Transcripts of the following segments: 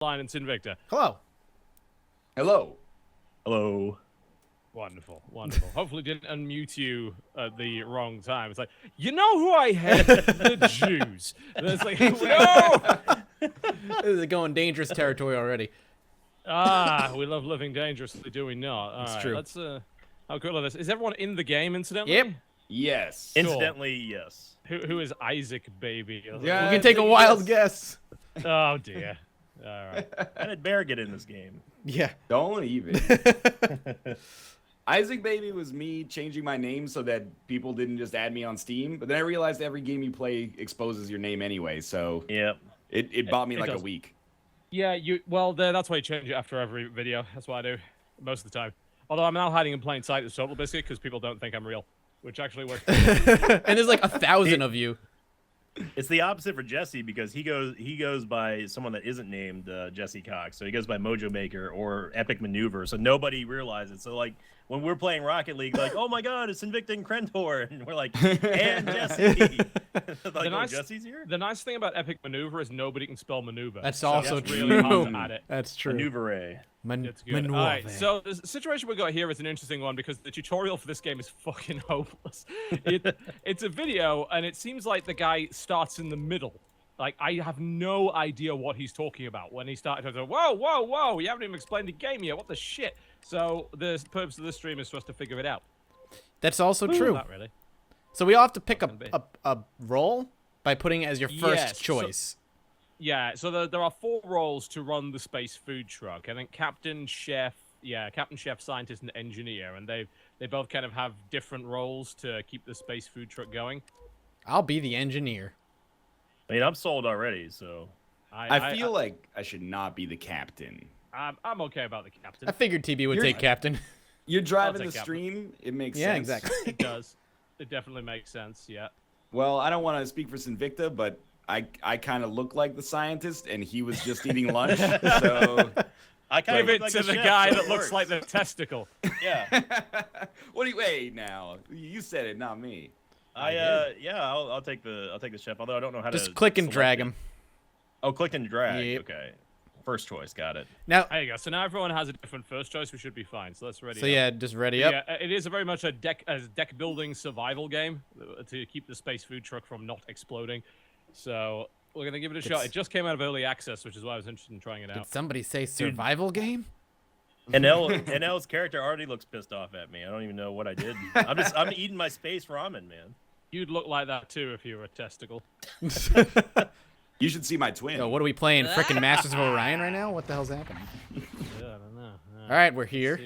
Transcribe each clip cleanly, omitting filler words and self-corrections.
Line and Sinvicta. Hello. Hello. Hello. Wonderful, wonderful. Hopefully didn't unmute you at the wrong time. It's like, you know who I hate? The Jews. And it's like, no! This is going dangerous territory already. We love living dangerously, do we not? All That's right, true. Let's, how cool are this? Is everyone in the game, incidentally? Yep. Yes. Cool. Incidentally, yes. Who is Isaac, baby? Yeah. We can take a wild guess. Oh, dear. All right. How did Bear get in this game? Yeah. Don't even. Isaac Baby was me changing my name so that people didn't just add me on Steam. But then I realized every game you play exposes your name anyway, so Yep. it bought me like does. a week. Yeah, that's why you change it after every video. That's what I do most of the time. Although I'm now hiding in plain sight as TotalBiscuit because people don't think I'm real, which actually works. And there's like 1,000 of you. It's the opposite for Jesse because he goes by someone that isn't named Jesse Cox. So he goes by Mojo Maker or Epic Maneuver. So nobody realizes. So like when we're playing Rocket League, like, oh my God, it's Sinvicta and Krentor, and we're like, and Jesse. Like, Jesse's here. The nice thing about Epic Maneuver is nobody can spell maneuver. That's so also that's really true. hard to add it. That's true. Maneuver. It's good. All right, so the situation we got here is an interesting one because the tutorial for this game is fucking hopeless. It's a video, and it seems like the guy starts in the middle. Like, I have no idea what he's talking about when he started to go, whoa, whoa, whoa, you haven't even explained the game yet, what the shit? So the purpose of this stream is for us to figure it out. That's also true. Not really. So we all have to pick a role by putting it as your first choice. Yeah, so there are 4 roles to run the space food truck. I think Captain, Chef, Scientist, and Engineer, and they both kind of have different roles to keep the space food truck going. I'll be the engineer. I mean, I'm sold already, so. I feel like I should not be the captain. I'm okay about the captain. I figured TB would take captain. You're driving the take stream. It makes sense. Yeah, exactly. It does. It definitely makes sense, yeah. Well, I don't want to speak for Sinvicta, but I kind of look like the scientist, and he was just eating lunch, so... I kind Give of it like to the chef, guy so that it looks works. like the testicle. Yeah. What do you wait now? You said it, not me. I'll take the chef. Although I don't know how to Just click and select drag it. him. Oh, click and drag. Yep. Okay. First choice. Got it. Now, There you go. So now everyone has a different first choice. We should be fine. So let's ready. so yeah, just ready up. Yeah, it is very much a deck building survival game to keep the space food truck from not exploding. So we're gonna give it a shot. It just came out of early access, which is why I was interested in trying it Did out. somebody say survival game? NL's character already looks pissed off at me. I don't even know what I did. I'm eating my space ramen, man. You'd look like that too if you were a testicle. You should see my twin. Yo, what are we playing? Frickin' Masters of Orion right now? What the hell's happening? Yeah, I don't know. All right, we're here.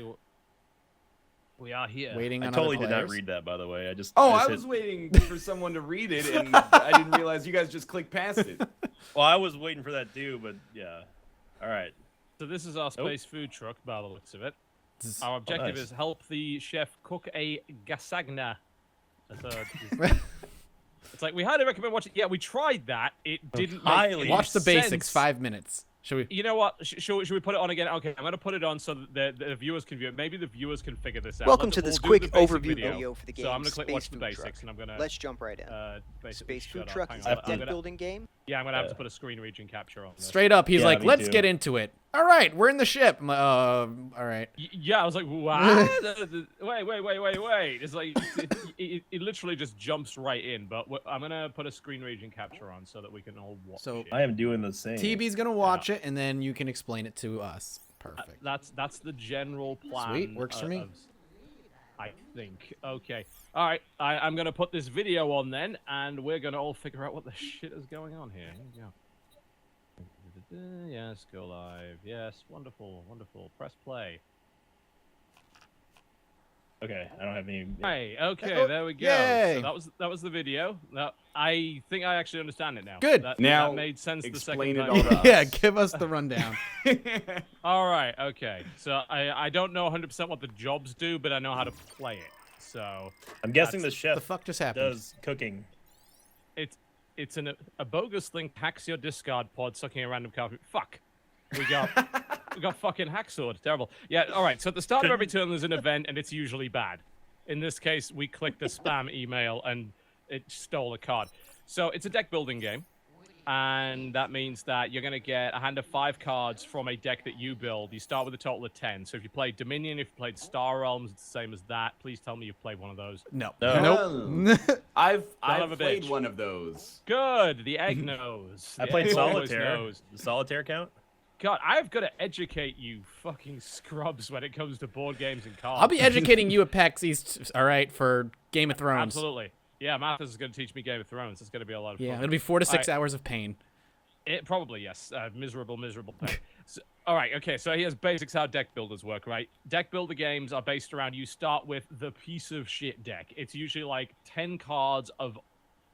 We are here. Waiting I on totally other did not players. read that, by the way. I was waiting for someone to read it, and I didn't realize you guys just clicked past it. Well, I was waiting for that too, but yeah. All right. So this is our space food truck, by the looks of it. Our objective nice. is help the chef cook a gasagna. It's like, we highly recommend watching. Yeah, we tried that. It didn't make any Watch the basics, sense. 5 minutes. Should we? You know what? Should we put it on again? Okay, I'm going to put it on so that the viewers can view it. Maybe the viewers can figure this out. Welcome to We'll this do quick the basic overview video for the game So I'm going to click Space watch the Food basics, Truck. and I'm going to... Let's jump right in. basically Space Food shut up. Truck Hang is on, a I'm deck gonna- building game. Yeah, I'm going to have to put a screen region capture on this. Straight up, he's Yeah, like, me let's too. get into it. All right, we're in the ship. All right. Yeah, I was like, what? Wait. It's like, it literally just jumps right in, but I'm going to put a screen region capture on so that we can all watch So- it. I am doing the same. TB's gonna watch it, and then you can explain it to us. Perfect. That's the general plan. Sweet, works for me. I think. Okay. All right. I'm gonna put this video on then, and we're gonna all figure out what the shit is going on here. Here we go. Yes, go live. Yes, wonderful. Press play. Okay, I don't have any. Hey, okay, Oh, there we go. yay. So that was the video. Now I think I actually understand it now. Good. That Now, made sense the explain second it time. all to Yeah, us. give us the rundown. All right, okay. So I don't know 100% what the jobs do, but I know how to play it. So I'm guessing the That's- chef the fuck just happened? does cooking. it's a bogus thing hacks your discard pod, sucking a random card. Fuck. We got fucking hacksword. Terrible. Yeah. All right. So at the start of every turn, there's an event, and it's usually bad. In this case, we clicked the spam email, and it stole a card. So it's a deck building game. And that means that you're going to get a hand of 5 cards from a deck that you build. You start with a total of 10. So if you played Dominion, if you played Star Realms, it's the same as that. Please tell me you've played one of those. No. Nope. I've of a played bitch. one of those. Good. The egg nose. I The played egg always Solitaire. knows. Does Solitaire count? God, I've got to educate you fucking scrubs when it comes to board games and cards. I'll be educating you at PAX East, all right, for Game of Thrones. Absolutely. Yeah, Mathis is going to teach me Game of Thrones. It's going to be a lot of fun. Yeah, it'll be 4 to 6 hours of pain. It probably, yes. Miserable pain. All right, okay, so here's basics how deck builders work, right? Deck builder games are based around you start with the piece of shit deck. It's usually like 10 cards of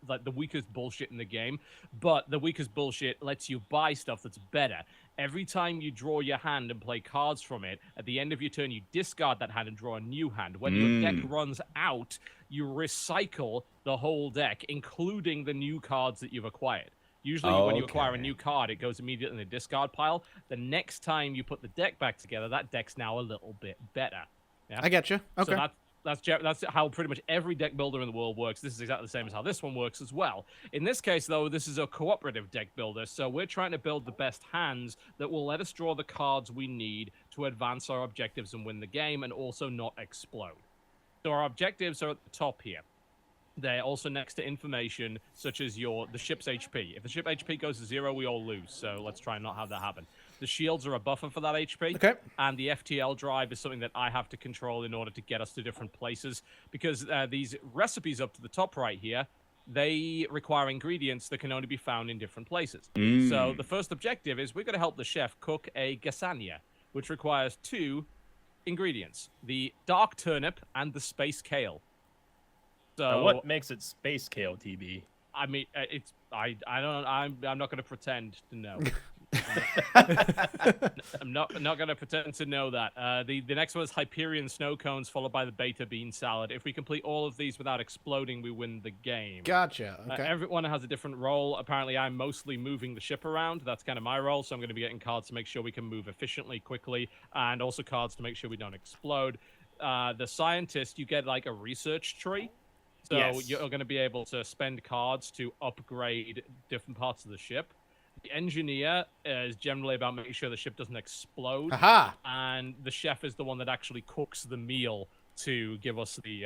like the weakest bullshit in the game, but the weakest bullshit lets you buy stuff that's better. Every time you draw your hand and play cards from it, at the end of your turn, you discard that hand and draw a new hand. When your deck runs out, you recycle the whole deck, including the new cards that you've acquired. Usually when you acquire a new card, it goes immediately in the discard pile. The next time you put the deck back together, that deck's now a little bit better. Yeah? I get you. Okay. So that's how pretty much every deck builder in the world works. This is exactly the same as how this one works as well. In this case, though, this is a cooperative deck builder, so we're trying to build the best hands that will let us draw the cards we need to advance our objectives and win the game, and also not explode. So our objectives are at the top here. They're also next to information such as the ship's HP. If the ship HP goes to 0, we all lose. So let's try and not have that happen. The shields are a buffer for that HP. Okay. And the FTL drive is something that I have to control in order to get us to different places. Because these recipes up to the top right here, they require ingredients that can only be found in different places. So the first objective is we're going to help the chef cook a gasania, which requires 2 ingredients. The dark turnip and the space kale. So Now, what makes it space kale, TB? I mean, I'm not going to pretend to know. I'm not going to pretend to know that. The next one is Hyperion snow cones, followed by the beta bean salad. If we complete all of these without exploding, we win the game. Gotcha. Okay. Everyone has a different role. Apparently, I'm mostly moving the ship around. That's kind of my role. So I'm going to be getting cards to make sure we can move efficiently, quickly, and also cards to make sure we don't explode. The scientist, you get like a research tree. So you're going to be able to spend cards to upgrade different parts of the ship. The engineer is generally about making sure the ship doesn't explode. Aha! And the chef is the one that actually cooks the meal to give us the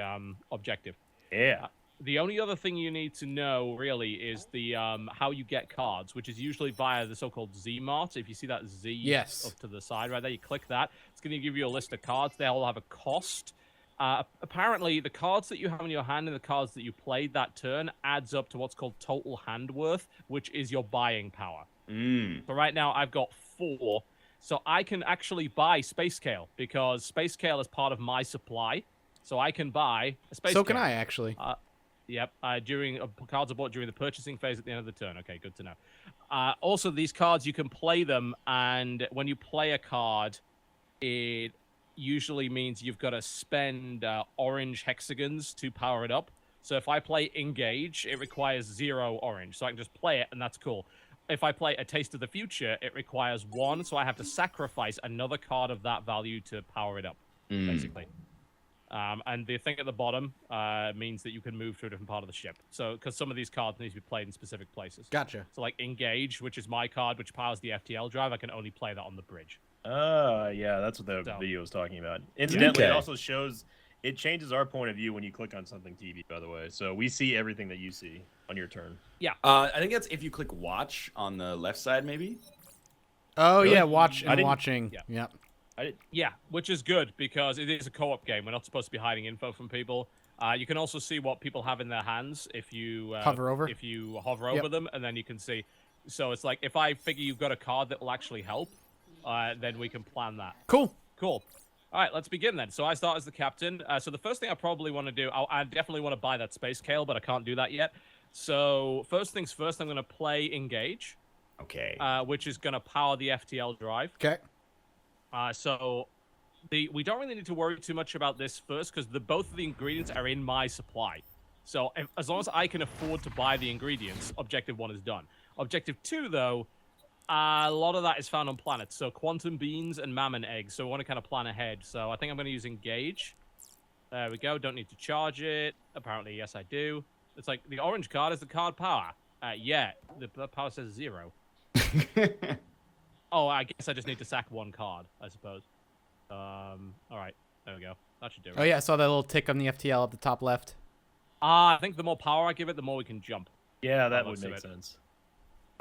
objective. Yeah. The only other thing you need to know, really, is the how you get cards, which is usually via the so-called Z-Mart. If you see that Z up to the side right there, you click that. It's going to give you a list of cards. They all have a cost. Apparently, the cards that you have in your hand and the cards that you played that turn adds up to what's called total hand worth, which is your buying power. So right now, I've got 4. So I can actually buy Space Kale, because Space Kale is part of my supply. So I can buy a Space Kale. So can I, actually. Yep. Cards are bought during the purchasing phase at the end of the turn. Okay, good to know. Also, these cards, you can play them, and when you play a card, it usually means you've got to spend orange hexagons to power it up. So if I play Engage, it requires 0 orange. So I can just play it, and that's cool. If I play A Taste of the Future, it requires 1, so I have to sacrifice another card of that value to power it up, basically. And the thing at the bottom means that you can move to a different part of the ship. So, because some of these cards need to be played in specific places. Gotcha. So, like Engage, which is my card, which powers the FTL drive, I can only play that on the bridge. Yeah, that's what the video was talking about. Incidentally, it also shows, it changes our point of view when you click on something TV, by the way. So we see everything that you see on your turn. Yeah. I think that's if you click watch on the left side, maybe. Oh, Really? yeah, watch and watching. Yeah. Yep. Yeah, which is good because it is a co-op game. We're not supposed to be hiding info from people. You can also see what people have in their hands if you hover over. If you hover over them, and then you can see. So it's like if I figure you've got a card that will actually help, then we can plan that. Cool. All right, let's begin then. So I start as the captain. So the first thing I probably want to do, I definitely want to buy that Space Kale, but I can't do that yet. So first things first, I'm going to play Engage. Okay. Which is going to power the FTL drive. Okay. So we don't really need to worry too much about this first because both of the ingredients are in my supply. So as long as I can afford to buy the ingredients, Objective 1 is done. Objective 2, though, a lot of that is found on planets. So quantum beans and mammon eggs. So we want to kind of plan ahead. So I think I'm going to use Engage. There we go. Don't need to charge it. Apparently, yes, I do. It's like the orange card is the card power. Yeah, the power says 0. Oh, I guess I just need to sack 1 card, I suppose. All right, there we go. That should do it. Oh yeah, I saw that little tick on the FTL at the top left. I think the more power I give it, the more we can jump. Yeah, that would make sense.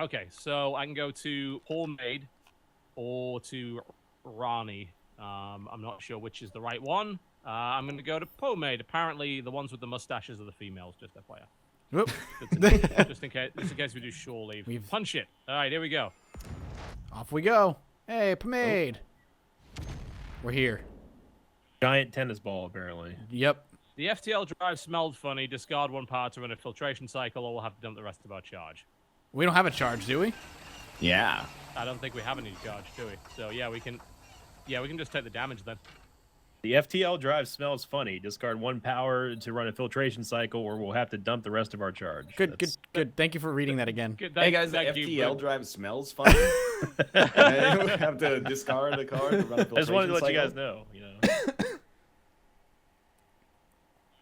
Okay, so I can go to Homemade or to Rani. I'm not sure which is the right one. I'm going to go to Pomade. Apparently, the ones with the mustaches are the females, just FYI. Whoop. just in case we do shore leave. Punch it. All right, here we go. Off we go. Hey, Pomade. We're here. Giant tennis ball, apparently. Yep. The FTL drive smelled funny. Discard 1 power to run a filtration cycle, or we'll have to dump the rest of our charge. We don't have a charge, do we? Yeah. I don't think we have any charge, do we? So yeah, we can just take the damage then. The FTL drive smells funny. Discard 1 power to run a filtration cycle, or we'll have to dump the rest of our charge. Good. Thank you for reading that again. Good, Hey guys, the FTL drive smells funny. We have to discard a card to run a filtration I just wanted to let cycle. you guys know.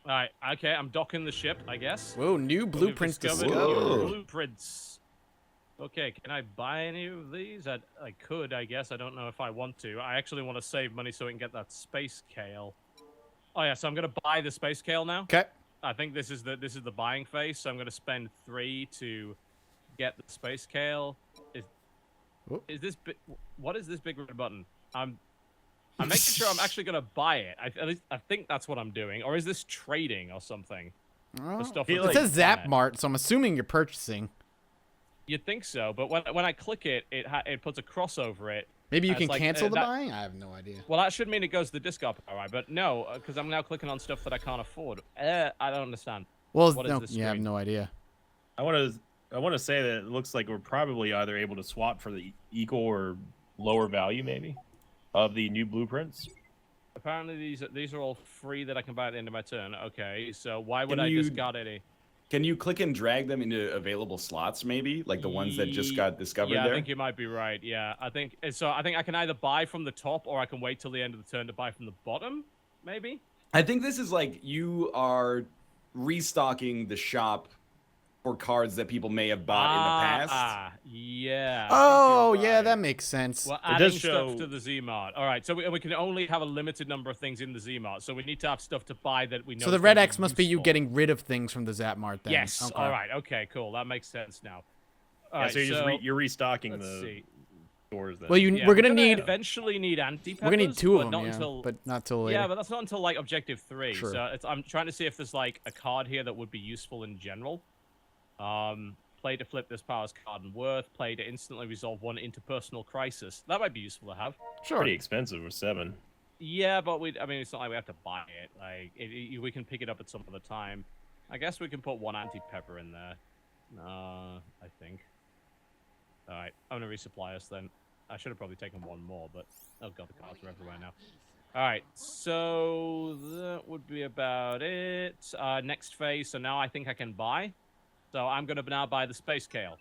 All right, okay, I'm docking the ship, I guess. Whoa, new blueprints discovered. Whoa. Blueprints. Okay, can I buy any of these? I could, I guess. I don't know if I want to. I actually want to save money so we can get that space kale. Oh yeah, so I'm gonna buy the space kale now. Okay. I think this is the buying phase. So I'm gonna spend 3 to get the space kale. Is this what is this big red button? I'm making sure I'm actually gonna buy it. At least I think that's what I'm doing. Or is this trading or something? Oh, stuff it says Zap Mart, so I'm assuming you're purchasing. You'd think so, but when I click it, it puts a cross over it. Maybe you can cancel the buying? I have no idea. Well, that should mean it goes to the discard power, right? But no, because I'm now clicking on stuff that I can't afford. I don't understand. Well, what is this I have screen? no idea. I want to say that it looks like we're probably either able to swap for the equal or lower value, maybe, of the new blueprints. Apparently, these are all free that I can buy at the end of my turn. Okay, so why would I discard any? Can you click and drag them into available slots, maybe? Like the ones that just got discovered there? there? I think you might be right. Yeah, I think I can either buy from the top or I can wait till the end of the turn to buy from the bottom, maybe? I think this is like you are restocking the shop for cards that people may have bought in the past. Yeah. Oh, yeah, that makes sense. Well, adding stuff to the Z-Mart. All right, so we can only have a limited number of things in the Z-Mart, so we need to have stuff to buy that we know. So the red X must be you getting rid of things from the Zap Mart then. Yes. Okay. All right. Okay, cool. That makes sense now. All right, so you're restocking the stores then. Well, we're going to eventually need anti-peppers. We're going to need 2 of them, but not till later. Yeah, but that's not until, like, Objective 3. Sure. So I'm trying to see if there's, like, a card here that would be useful in general. Play to flip this power's card and worth. Play to instantly resolve 1 interpersonal crisis. That might be useful to have. Sure. Pretty expensive with 7. Yeah, but it's not like we have to buy it. Like, we can pick it up at some other time. I guess we can put 1 anti-pepper in there. I think. All right, I'm gonna resupply us then. I should have probably taken 1 more, but oh god, the cards are everywhere now. All right, so that would be about it. Next phase. So now I think I can buy. So I'm going to now buy the space kale.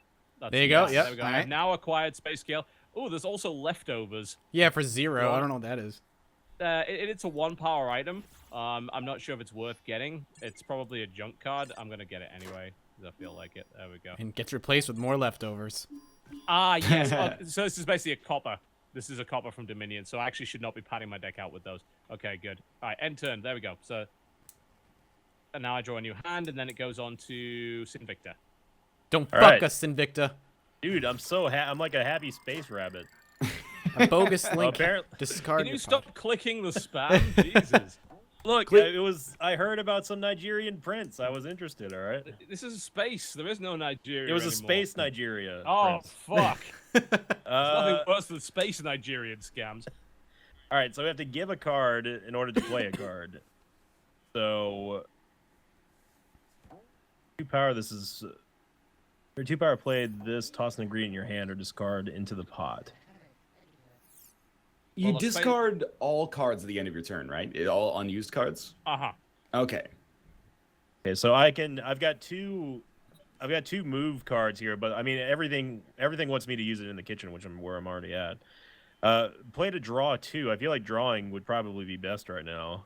There you go. Yep. There we go. I've now acquired space kale. Oh, there's also leftovers. Yeah, for 0. I don't know what that is. It's a 1 power item. I'm not sure if it's worth getting. It's probably a junk card. I'm going to get it anyway because I feel like it. There we go. And gets replaced with more leftovers. Yes. So this is basically a copper. This is a copper from Dominion. So I actually should not be padding my deck out with those. Okay, good. All right, end turn. There we go. So... And now I draw a new hand, and then it goes on to Sinvicta. Don't fuck us, Sinvicta. Dude, I'm so I'm like a happy space rabbit. A bogus link. Discard. Can you stop clicking the spam? Jesus. Look, I heard about some Nigerian prince. I was interested, all right? This is space. There is no Nigeria It was anymore. a space Nigeria. Oh, prince. fuck. There's nothing worse than space Nigerian scams. All right, so we have to give a card in order to play a card. So... 2 power, this is... For 2 power played, this, toss an ingredient in your hand or discard into the pot. You discard all cards at the end of your turn, right? All unused cards? Uh-huh. Okay. Okay, so I've got two move cards here, but I mean everything wants me to use it in the kitchen, where I'm already at. Play to draw 2. I feel like drawing would probably be best right now.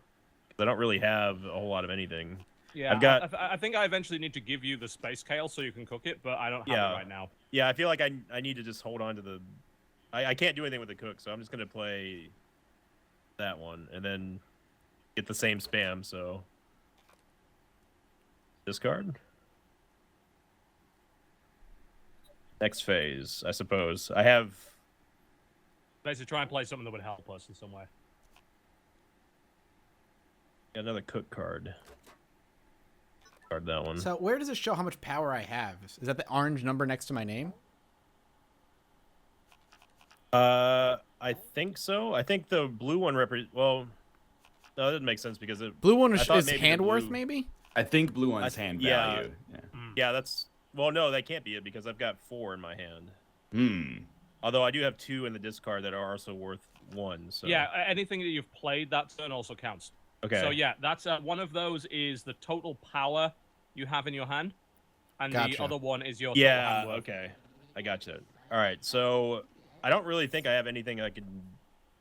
I don't really have a whole lot of anything. Yeah, I've got. I think I eventually need to give you the space kale so you can cook it, but I don't have it right now. Yeah, I feel like I need to just hold on to the. I can't do anything with the cook, so I'm just gonna play that one and then get the same spam. So discard. Next phase, I suppose. I have. Basically, try and play something that would help us in some way. Another cook card. Card that one. So where does it show how much power I have? Is that the orange number next to my name? I think so. I think the blue one well, no, that doesn't make sense because it. Blue one is hand worth, maybe? I think blue one's hand value. Yeah, that's. Well, no, that can't be it because I've got 4 in my hand. Hmm. Although I do have 2 in the discard that are also worth 1. So. Yeah, anything that you've played that turn also counts. Okay. So yeah, that's one of those is the total power you have in your hand, and Gotcha. the other one is your total hand worth. Okay, I gotcha. All right, so I don't really think I have anything I could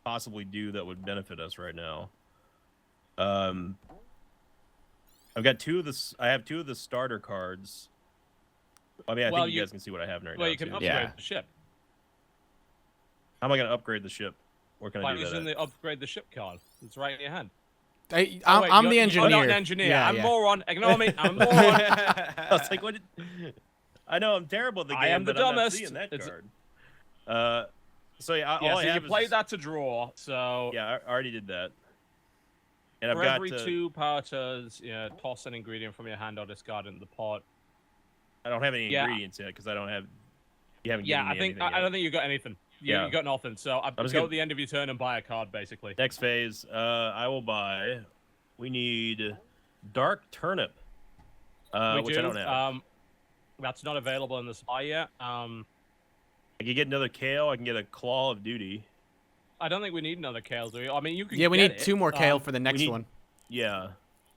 possibly do that would benefit us right now. I've got 2 of the. I have 2 of the starter cards. I mean, I think you guys can see what I have right now. Well, you can upgrade the ship. How am I going to upgrade the ship? Where can I do that? Using the upgrade the ship card. It's right in your hand. I'm the engineer. You're not an engineer. Yeah, I'm a moron. Ignore me. I'm a moron. I was like, what? I know I'm terrible at the game. I am the but I'm not dumbest. seeing that card. So yeah, all I so have you played that to draw. So yeah, I already did that. And for I've got every 2 power turns, toss an ingredient from your hand or discard it into the pot. I don't have any ingredients yet because I don't have. You haven't. Yeah, given me anything yet. I don't think you got anything. Yeah, you got nothing. So I just go at the end of your turn and buy a card, basically. Next phase, I will buy. We need dark turnip, which I don't have. That's not available in the supply yet. I can get another kale. I can get a claw of duty. I don't think we need another kale, do we? I mean, you can. Yeah, we get need it. 2 more kale for the next one. Yeah.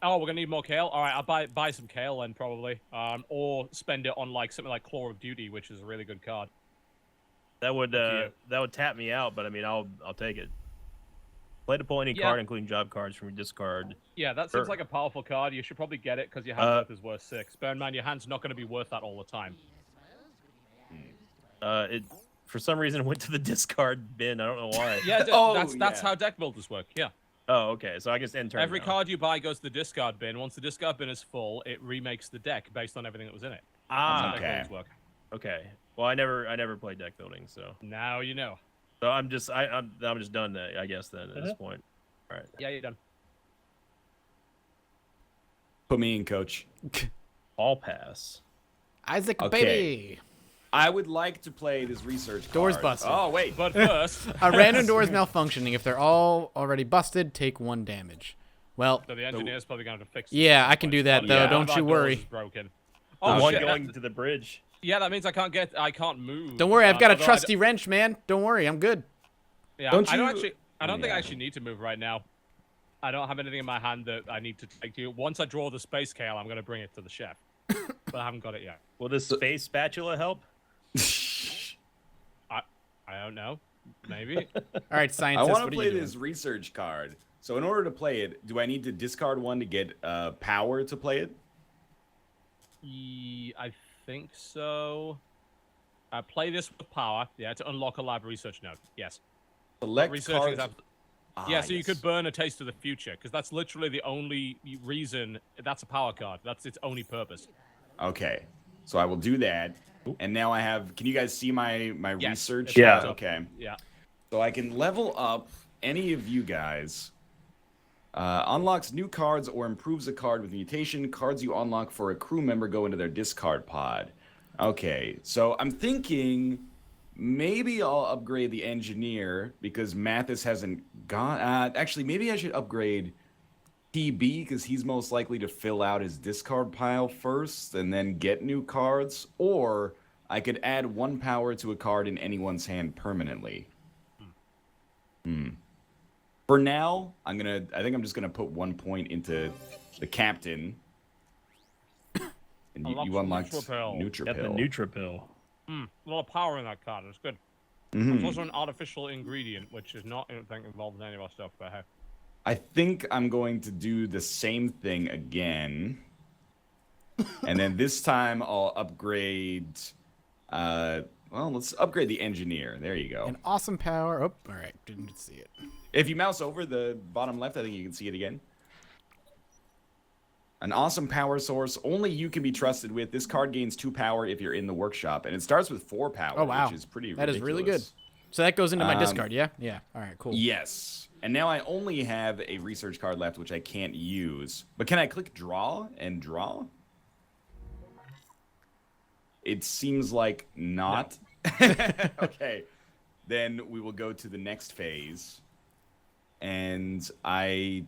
Oh, we're gonna need more kale. All right, I'll buy some kale then probably, or spend it on like something like Claw of Duty, which is a really good card. That would tap me out, but I mean, I'll take it. Play to pull any card, including job cards from your discard. Yeah, that seems like a powerful card. You should probably get it because your hand worth is worth 6. Bear in mind, your hand's not going to be worth that all the time. It for some reason went to the discard bin. I don't know why. Yeah, that's how deck builders work. Yeah. Oh, okay. So I guess end turn. Every card you buy goes to the discard bin. Once the discard bin is full, it remakes the deck based on everything that was in it. Ah, that's how deck builders work. Okay. Well, I never played deck building, so now you know. So I'm just done. I guess then at this point. All right. Yeah, you're done. Put me in, coach. All pass. Isaac, Okay. baby. I would like to play this research Doors card. busted. Oh, wait. But first, A random door is malfunctioning. If they're all already busted, take 1 damage. Well, so the engineer's probably going to fix it. yeah, I can do that, though. Yeah. Don't you worry. Broken. Oh, one shit. going to the bridge. Yeah, that means I can't move. Don't worry, I've got a although trusty wrench, man. Don't worry, I'm good. Yeah, Don't I you- don't think I actually need to move right now. I don't have anything in my hand that I need to take to you. Once I draw the space kale, I'm going to bring it to the chef. But I haven't got it yet. Will this space spatula help? I don't know. Maybe. All right, I scientist, want what to are play you doing? this research card. So in order to play it, do I need to discard 1 to get power to play it? I think so. Play this with power. Yeah, to unlock a lab research node. Yes. Select Researching cards. is yeah, so you could burn a taste of the future, because that's literally the only reason. That's a power card. That's its only purpose. Okay. So I will do that. And now I have... Can you guys see my Yes, research? it's Yeah. popped up. Okay. Yeah. So I can level up any of you guys. Unlocks new cards or improves a card with mutation. Cards you unlock for a crew member go into their discard pod. Okay, so I'm thinking maybe I'll upgrade the engineer because Mathis hasn't gone. Actually, maybe I should upgrade TB because he's most likely to fill out his discard pile first and then get new cards. Or I could add 1 power to a card in anyone's hand permanently. For now, I think I'm just gonna put 1 point into the captain. And you unlocked Neutropill. Got the Neutropill. A lot of power in that card. It's good. It's also an artificial ingredient, which is not anything involved in any of our stuff. But hey. I think I'm going to do the same thing again. And then this time I'll upgrade. Well, let's upgrade the engineer. There you go. An awesome power. Oh, all right. Didn't see it. If you mouse over the bottom left, I think you can see it again. An awesome power source. Only you can be trusted with. This card gains 2 power if you're in the workshop, and it starts with 4 power, Oh, wow. which is pretty That ridiculous. is really good. So that goes into my discard, yeah? Yeah. All right, cool. Yes. And now I only have a research card left, which I can't use. But can I click draw and draw? It seems like not. No. Okay. Then we will go to the next phase. And I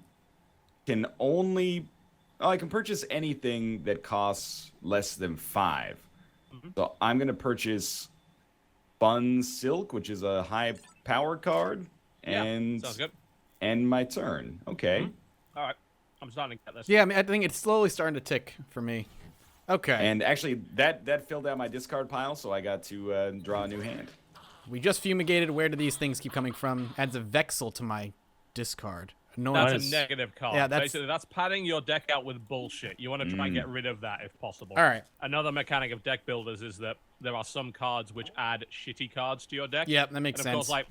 can only... Oh, I can purchase anything that costs less than 5. Mm-hmm. So I'm going to purchase Fun Silk, which is a high power card. And sounds good. End my turn. Okay. Mm-hmm. All right. I'm starting to get this. Yeah, I mean, I think it's slowly starting to tick for me. Okay. And actually, that filled out my discard pile, so I got to draw a new hand. We just fumigated. Where do these things keep coming from? Adds a Vexel to my discard. That's a negative card. Yeah, basically that's padding your deck out with bullshit. You want to try and get rid of that if possible. All right. Another mechanic of deck builders is that there are some cards which add shitty cards to your deck. Yeah, that makes and of sense. course, like,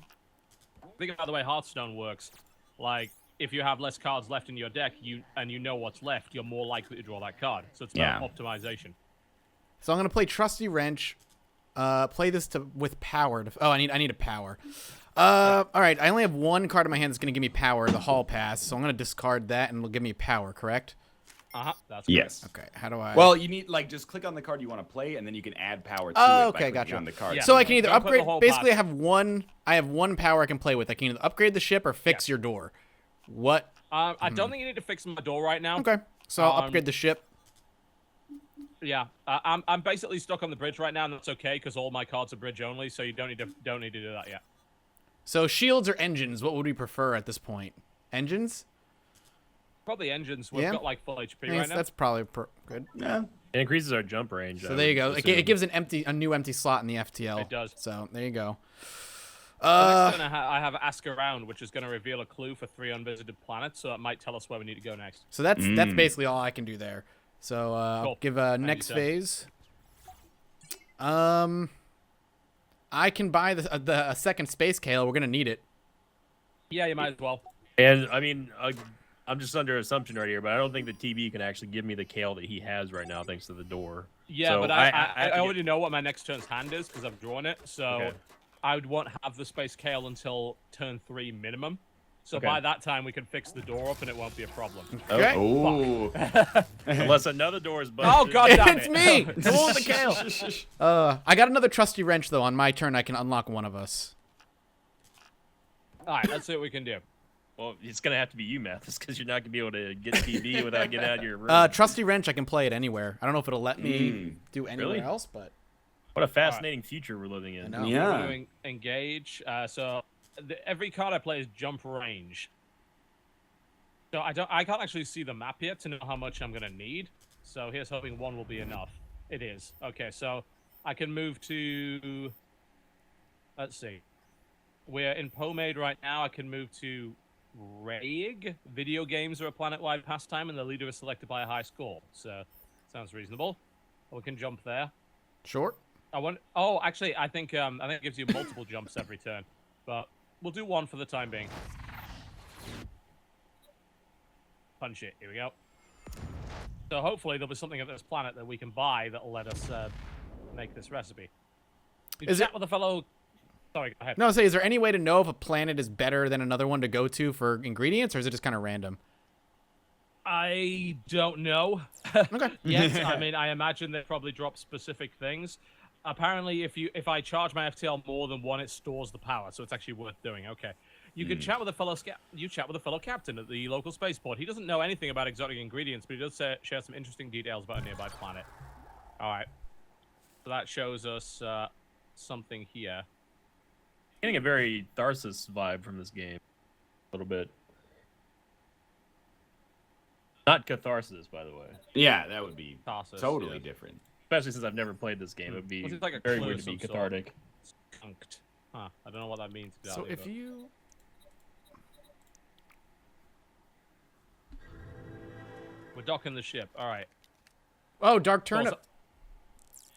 think about the way Hearthstone works. Like, if you have less cards left in your deck, you know what's left, you're more likely to draw that card. So it's about optimization. So I'm gonna play Trusty Wrench. Play this with power. Oh, I need a power. All right. I only have 1 card in my hand that's gonna give me power, the Hall Pass. So I'm gonna discard that, and it'll give me power. Correct? That's yes. Okay. How do I? Well, you need just click on the card you want to play, and then you can add power to it. Okay, by clicking gotcha. on the card. Yeah. So I can either Don't put the upgrade. whole Basically, box. I have one power I can play with. I can either upgrade the ship or fix your door. What? I don't think you need to fix my door right now. Okay. So I'll upgrade the ship. Yeah, I'm basically stuck on the bridge right now, and that's okay because all my cards are bridge only, so you don't need to do that yet. So shields or engines? What would we prefer at this point? Engines? Probably engines. We've got like full HP right now. That's probably good. Yeah. It increases our jump range. So there you go. It gives a new empty slot in the FTL. It does. So there you go. Next turn I have Ask Around, which is going to reveal a clue for 3 unvisited planets, so it might tell us where we need to go next. So that's basically all I can do there. So I'll Cool. give next phase. I can buy a second space kale. We're gonna need it. Yeah, you might as well. And I mean, I'm just under assumption right here, but I don't think the TB can actually give me the kale that he has right now, thanks to the door. Yeah, so but I already know what my next turn's hand is because I've drawn it. So Okay. I would want to have the space kale until turn 3 minimum. So by that time we can fix the door up and it won't be a problem. Okay. Oh. Unless another door is busted. Oh god damn It's it! me. Come on, the kale. I got another trusty wrench though. On my turn, I can unlock one of us. All right, let's see what we can do. Well, it's gonna have to be you, Mathis, because you're not gonna be able to get TB without getting out of your room. Trusty wrench, I can play it anywhere. I don't know if it'll let me do anywhere Really? else, but What a fascinating future we're living in. I know. Yeah. We're doing engage. So every card I play is jump range. So I can't actually see the map yet to know how much I'm gonna need. So here's hoping 1 will be enough. It is. Okay, so I can move to. Let's see. We're in Pomade right now. I can move to Raig. Video games are a planet-wide pastime, and the leader is selected by a high score. So sounds reasonable. We can jump there. short. Oh, actually, I think it gives you multiple jumps every turn, but we'll do 1 for the time being. Punch it. Here we go. So hopefully there'll be something at this planet that we can buy that'll let us make this recipe. Is it with a fellow? Sorry, go ahead. No, is there any way to know if a planet is better than another one to go to for ingredients, or is it just kind of random? I don't know. Okay. Yes, I mean, I imagine they probably drop specific things. Apparently, if I charge my FTL more than 1, it stores the power, so it's actually worth doing. Okay. You can chat with a fellow captain at the local spaceport. He doesn't know anything about exotic ingredients, but he does share some interesting details about a nearby planet. All right. So that shows us something here. Getting a very Tharsis vibe from this game, a little bit. Not catharsis, by the way. Yeah, that would be Tarsus, totally yeah. different. Especially since I've never played this game, it would be Well, it's like a very clue weird of to be some sort. cathartic. Skunked. Huh. I don't know what that means So exactly. if you... We're docking the ship. All right. Oh, dark Cool, turnip. so-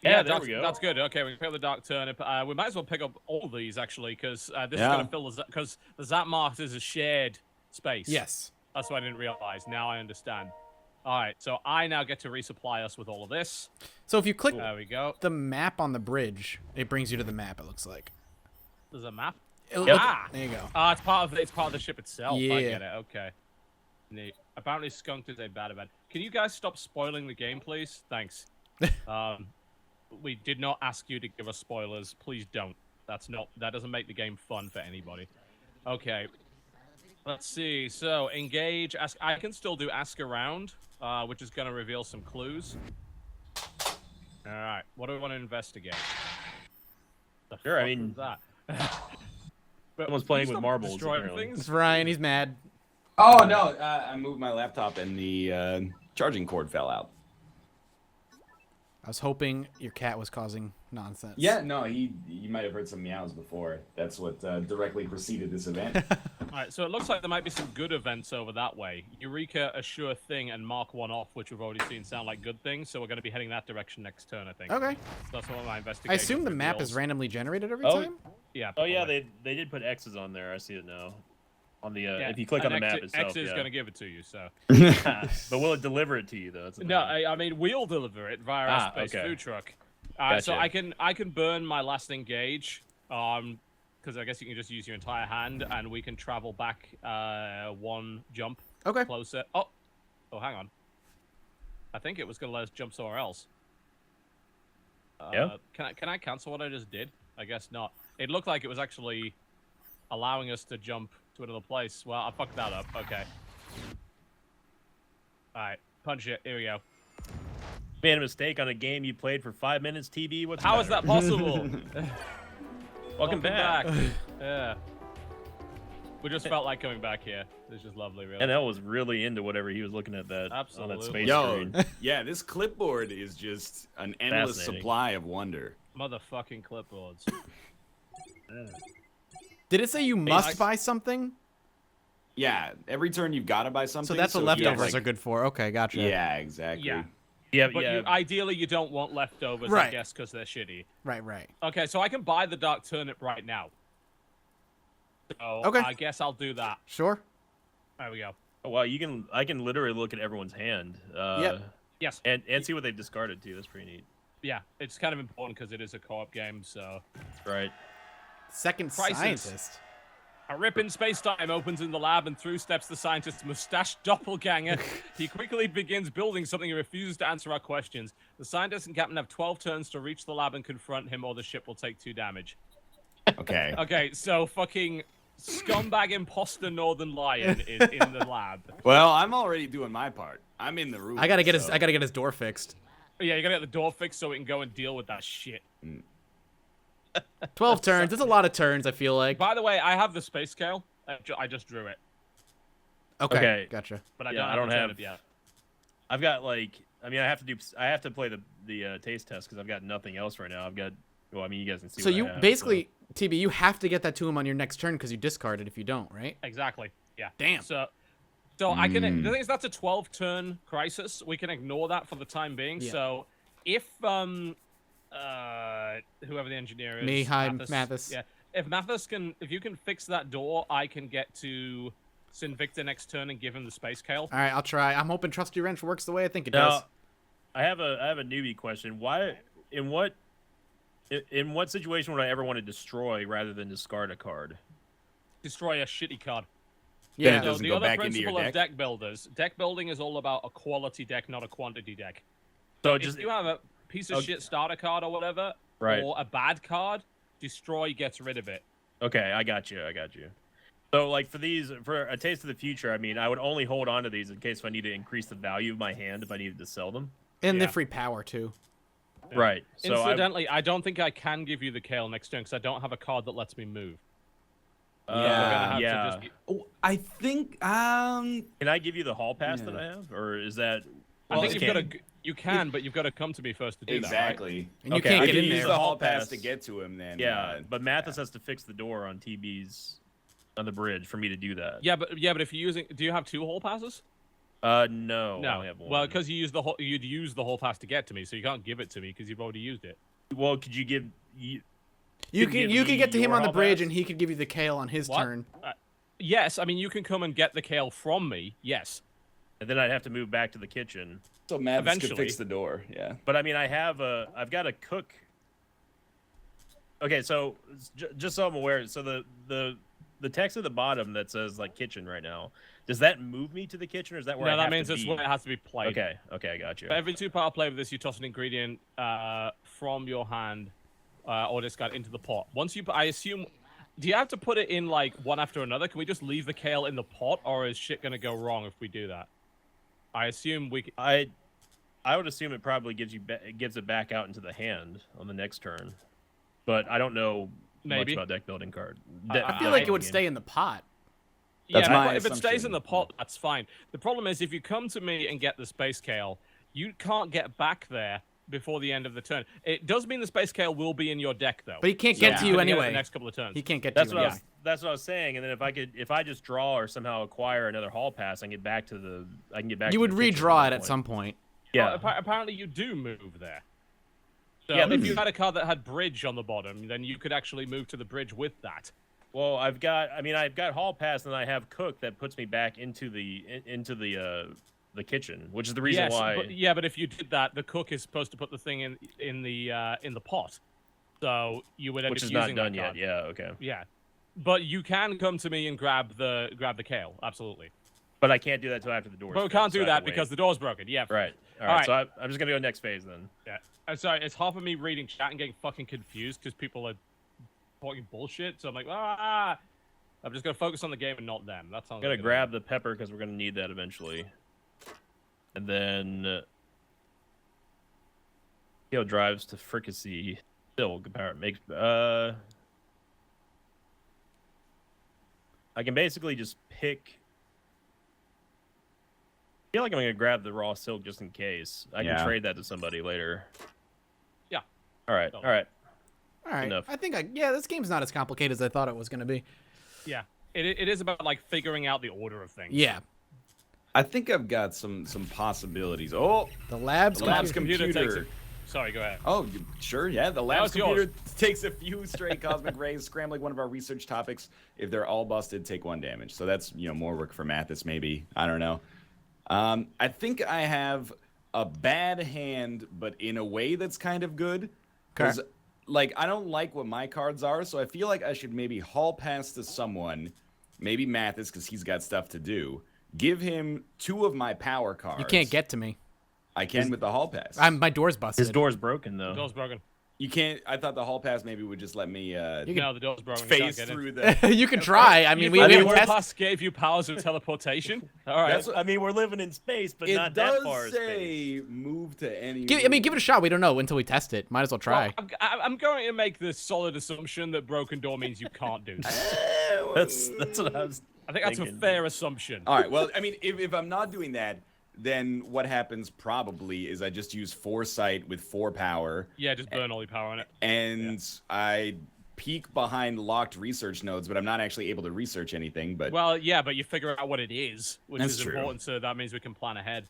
Yeah, there that's, we go. That's good. Okay, we can pick up the dark turnip. We might as well pick up all these actually, because this is Yeah. gonna fill the because the Zap Mart is a shared space. Yes. That's what I didn't realize. Now I understand. All right, so I now get to resupply us with all of this. So if you click There we go. the map on the bridge, it brings you to the map. It looks like. There's a map. Look- Ah, there you go. it's part of the ship itself. Yeah. I get it. Okay. Neat. Apparently, skunked is a bad event. Can you guys stop spoiling the game, please? Thanks. We did not ask you to give us spoilers. Please don't. That doesn't make the game fun for anybody. Okay. Let's see. So engage. Ask. I can still do ask around, which is going to reveal some clues. All right. What do we want to investigate? The Sure, I fuck mean- was that. But Someone's playing please with stop marbles, destroying apparently. things. It's Ryan. He's mad. Oh no! I moved my laptop and the charging cord fell out. I was hoping your cat was causing nonsense. Yeah, no, you might have heard some meows before. That's what directly preceded this event. All right, so it looks like there might be some good events over that way. Eureka, a sure thing, and mark one off, which we've already seen sound like good things. So we're going to be heading that direction next turn, I think. Okay. So that's what my I investigation. assume the map is reveals. randomly generated every Oh, time. Yeah. Oh yeah, probably. they did put X's on there. I see it now. On the Yeah, if you click on the and map X, itself, X is yeah. going to give it to you. So. But will it deliver it to you though? That's the No, thing. I mean we'll deliver it via our space okay. food truck. So Gotcha. I can burn my last engage, because I guess you can just use your entire hand, and we can travel back one jump Okay. closer. Oh, hang on. I think it was going to let us jump somewhere else. Yeah. Can I cancel what I just did? I guess not. It looked like it was actually allowing us to jump to another place. Well, I fucked that up. Okay. All right, punch it. Here we go. Made a mistake on a game you played for 5 minutes. TB, what's How is that possible? Welcome back. Yeah. We just felt like coming back here. It's just lovely, really. And that was really into whatever he was looking at that on Absolutely. that space Yo, screen. yeah, this clipboard is just an endless Fascinating. supply of wonder. Motherfucking clipboards. Did it say you must nice. buy something? Yeah, every turn you've got to buy something. So that's what if you have, leftovers like- are good for. Okay, gotcha. Yeah, exactly. Yeah. Yeah, But yeah. ideally, you don't want leftovers, I Right. guess, because they're shitty. Right, right. Okay, so I can buy the dark turnip right now. So Okay. I guess I'll do that. Sure. There we go. Oh, wow, I can literally look at everyone's hand. Yep. Yes. And see what they've discarded too. That's pretty neat. Yeah, it's kind of important because it is a co-op game, so... Right. Second Crisis. scientist. A rip in space-time opens in the lab, and through steps the scientist's mustached doppelganger. He quickly begins building something and refuses to answer our questions. The scientist and captain have 12 turns to reach the lab and confront him, or the ship will take 2 damage. Okay. Okay, so fucking scumbag imposter Northernlion is in the lab. Well, I'm already doing my part. I'm in the room. I gotta get so- his door fixed. Yeah, you gotta get the door fixed so we can go and deal with that shit. 12 turns. That's a lot of turns, I feel like. By the way, I have the space scale. I just drew it, Okay, gotcha. but I Yeah, don't I don't have have- it yet. I've got like, I mean, I have to play the taste test because I've got nothing else right now. I've got, well, I mean, you guys can see. So what I you have, basically, TB, you have to get that to him on your next turn because you discard it if you don't, right? Exactly. Yeah. Damn. So I can. The thing is, that's a 12-turn crisis. We can ignore that for the time being. Yeah. So if whoever the engineer is, Me, hi, Mathis. Yeah. If you can fix that door, I can get to Sinvicta next turn and give him the space scale. All right, I'll try. I'm hoping Trusty Wrench works the way I think it Now, does. I have a newbie question. Why, in what situation would I ever want to destroy rather than discard a card? Destroy a shitty card. Then Yeah. it So doesn't the go other back into your principle of deck? deck builders, deck building is all about a quality deck, not a quantity deck. So If just you have a piece of Okay. shit starter card or whatever, Right. or a bad card, destroy gets rid of it. okay, I got you. So like for a taste of the future, I mean, I would only hold on to these in case I need to increase the value of my hand if I needed to sell them. And yeah. the free power, too. Right. So Incidentally, I don't think I can give you the Kale next turn because I don't have a card that lets me move. I, We're gonna have to yeah. just- Oh, I think Can I give you the hall pass that Yeah. I have, or is that? I Well, think it you've got can- to. You can, but you've got to come to me first to do exactly. And you Okay, can't I get can in use there. the hall hall pass pass. to get to him. Then Yeah, but Mathis has to fix the door on TB's on the bridge for me to do that. Right? Yeah, but if you're using, do you have 2 hall passes? No. I No. only have one. Well, because you'd use the whole pass to get to me, so you can't give it to me because you've already used it. Well, could you give You Could can give me get to him your on the hall bridge, pass? and he could give you the kale on his What? turn. Yes, I mean you can come and get the kale from me. Yes. and then I'd have to move back to the kitchen. So Mavis could Eventually. fix the door. Yeah. But I mean, I've got a cook. Okay, so just so I'm aware, so the text at the bottom that says like kitchen right now, does that move me to the kitchen, or is that where No, I that have means to it's be? where it has to be played. Okay, I got you. For every 2-power play with this, you toss an ingredient from your hand or discard into the pot. Once you, I assume, do you have to put it in like one after another? Can we just leave the kale in the pot, or is shit gonna go wrong if we do that? I assume we. I would assume it probably gives it back out into the hand on the next turn, but I don't know Maybe. much about deck building card. I feel like it would stay in the pot. That's Yeah, my if it stays in assumption. the pot, that's fine. The problem is if you come to me and get the space kale, you can't get back there before the end of the turn. It does mean the space kale will be in your deck though. But he can't get to you can get it anyway. The next couple of turns. He can't get That's to what you. that's what I was saying. And then if I just draw or somehow acquire another hall pass, I can get back to the. You would redraw it at some point. Yeah. Well, apparently you do move there. So Yeah, if you had a card that had bridge on the bottom, then you could actually move to the bridge with that. Well, I've got hall pass, and I have cook that puts me back into the kitchen, which is the reason Yes, why. but if you did that, the cook is supposed to put the thing in the pot. So you would end Which up is using not done that yet. card. Yeah. Okay. Yeah. But you can come to me and grab the kale, absolutely. But I can't do that until after the door. But we can't do that because the door's broken. Yeah. Right. All All right. right. So I'm just gonna go next phase then. Yeah. I'm sorry, it's half of me reading chat and getting fucking confused because people are talking bullshit. So I'm like, I'm just gonna focus on the game and not them. That sounds. I'm gonna like a- grab the pepper because we're gonna need that eventually. And then Kale drives to fricassee. Still compare makes I can basically just pick. I feel like I'm gonna grab the raw silk just in case. I Yeah. can trade that to somebody later. Yeah. All right. All right. All right. Enough. I think this game's not as complicated as I thought it was going to be. Yeah. It is about like figuring out the order of things. Yeah. I think I've got some possibilities. Oh, The lab's the lab's computer. computer computer. Sorry, go ahead. Oh, sure, yeah. The lab's was yours. computer takes a few stray cosmic rays, scrambling one of our research topics. If they're all busted, take 1 damage. So that's more work for Mathis, maybe. I don't know. I think I have a bad hand, but in a way that's kind of good. Because, like, I don't like what my cards are, so I feel like I should maybe haul pass to someone, maybe Mathis, because he's got stuff to do. Give him 2 of my power cards. You can't get to me. I can with the hall pass. My door's busted. His door's broken though. The door's broken. You can't. I thought the hall pass maybe would just let me No, the door's broken. You phase can't get in. through the. You can try. I mean, we the haven't Word tested. Pass gave you powers of teleportation. All right. That's what- I mean, we're living in space, but It not that does far. say move to any. Give it a shot. We don't know until we test it. Might as well try. Well, I'm going to make the solid assumption that broken door means you can't do this. That's what I was. I think that's a thinking. fair assumption. All right. Well, I mean, if I'm not doing that, then what happens probably is I just use foresight with 4 power, Yeah, just burn all your power on it. and I peek behind locked research nodes, but I'm not actually able to research anything. But Well, yeah, but you figure out what it is, which That's is true. important, so that means we can plan ahead.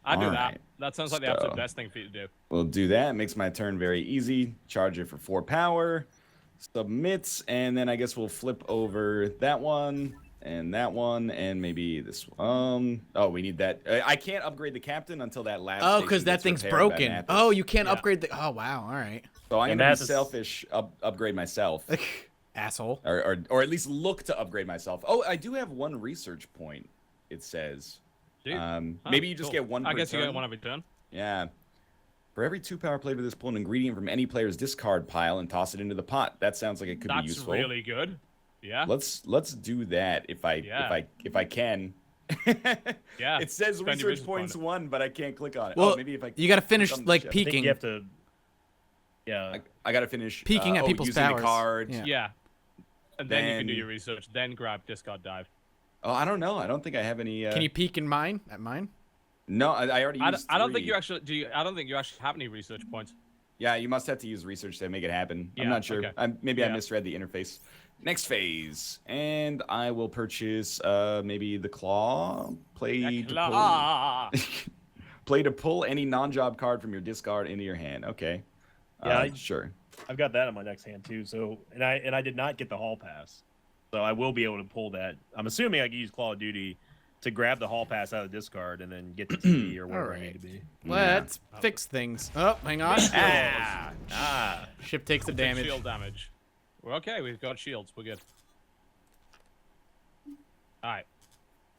I do All that. right. That sounds like the So- absolute best thing for you to do. we'll do that. Makes my turn very easy. Charge it for 4 power. Submits, and then I guess we'll flip over that one. And that one, and maybe this one. Oh, we need that. I can't upgrade the captain until that lab. Oh, station because that gets thing's repaired by broken. Mathis. Oh, you can't Yeah. upgrade the. Oh, wow. All right. So I'm And gonna be Mathis- selfish. Upgrade myself, Asshole. or at least look to upgrade myself. Oh, I do have 1 research point. It says. Dude. Huh, Maybe you just cool. get 1. I per guess you turn. get one every turn. Yeah. For every 2 power played with this, pull an ingredient from any player's discard pile and toss it into the pot. That sounds like it could be That's useful. really good. Yeah. Let's do that if I can. Yeah. It says Spend your research research points point. 1, but I can't click on it. Well, maybe if I you got to finish click on the like chip. I think peeking. you have to. Yeah. I gotta finish Peeking at people's using powers. the cards. Yeah. Yeah. And then you can do Then- your research, then grab discard dive. Oh, I don't know. I don't think I have any. Can you peek in mine? At mine? No, I already I used. don't think 3. you actually do. I don't think you actually have any research points. Yeah, you must have to use research to make it happen. I'm Yeah, not sure. okay. Maybe I Yeah. misread the interface. Next phase, and I will purchase maybe the claw. Play to pull any non-job card from your discard into your hand. Okay. Yeah, sure. I've got that in my next hand too. So and I did not get the hall pass, so I will be able to pull that. I'm assuming I can use Claw of Duty to grab the hall pass out of the discard and then get to TV or wherever I need to be. Let's fix things. Oh, hang on. Ship takes the damage. Shield damage. We're okay. We've got shields. We're good. All right.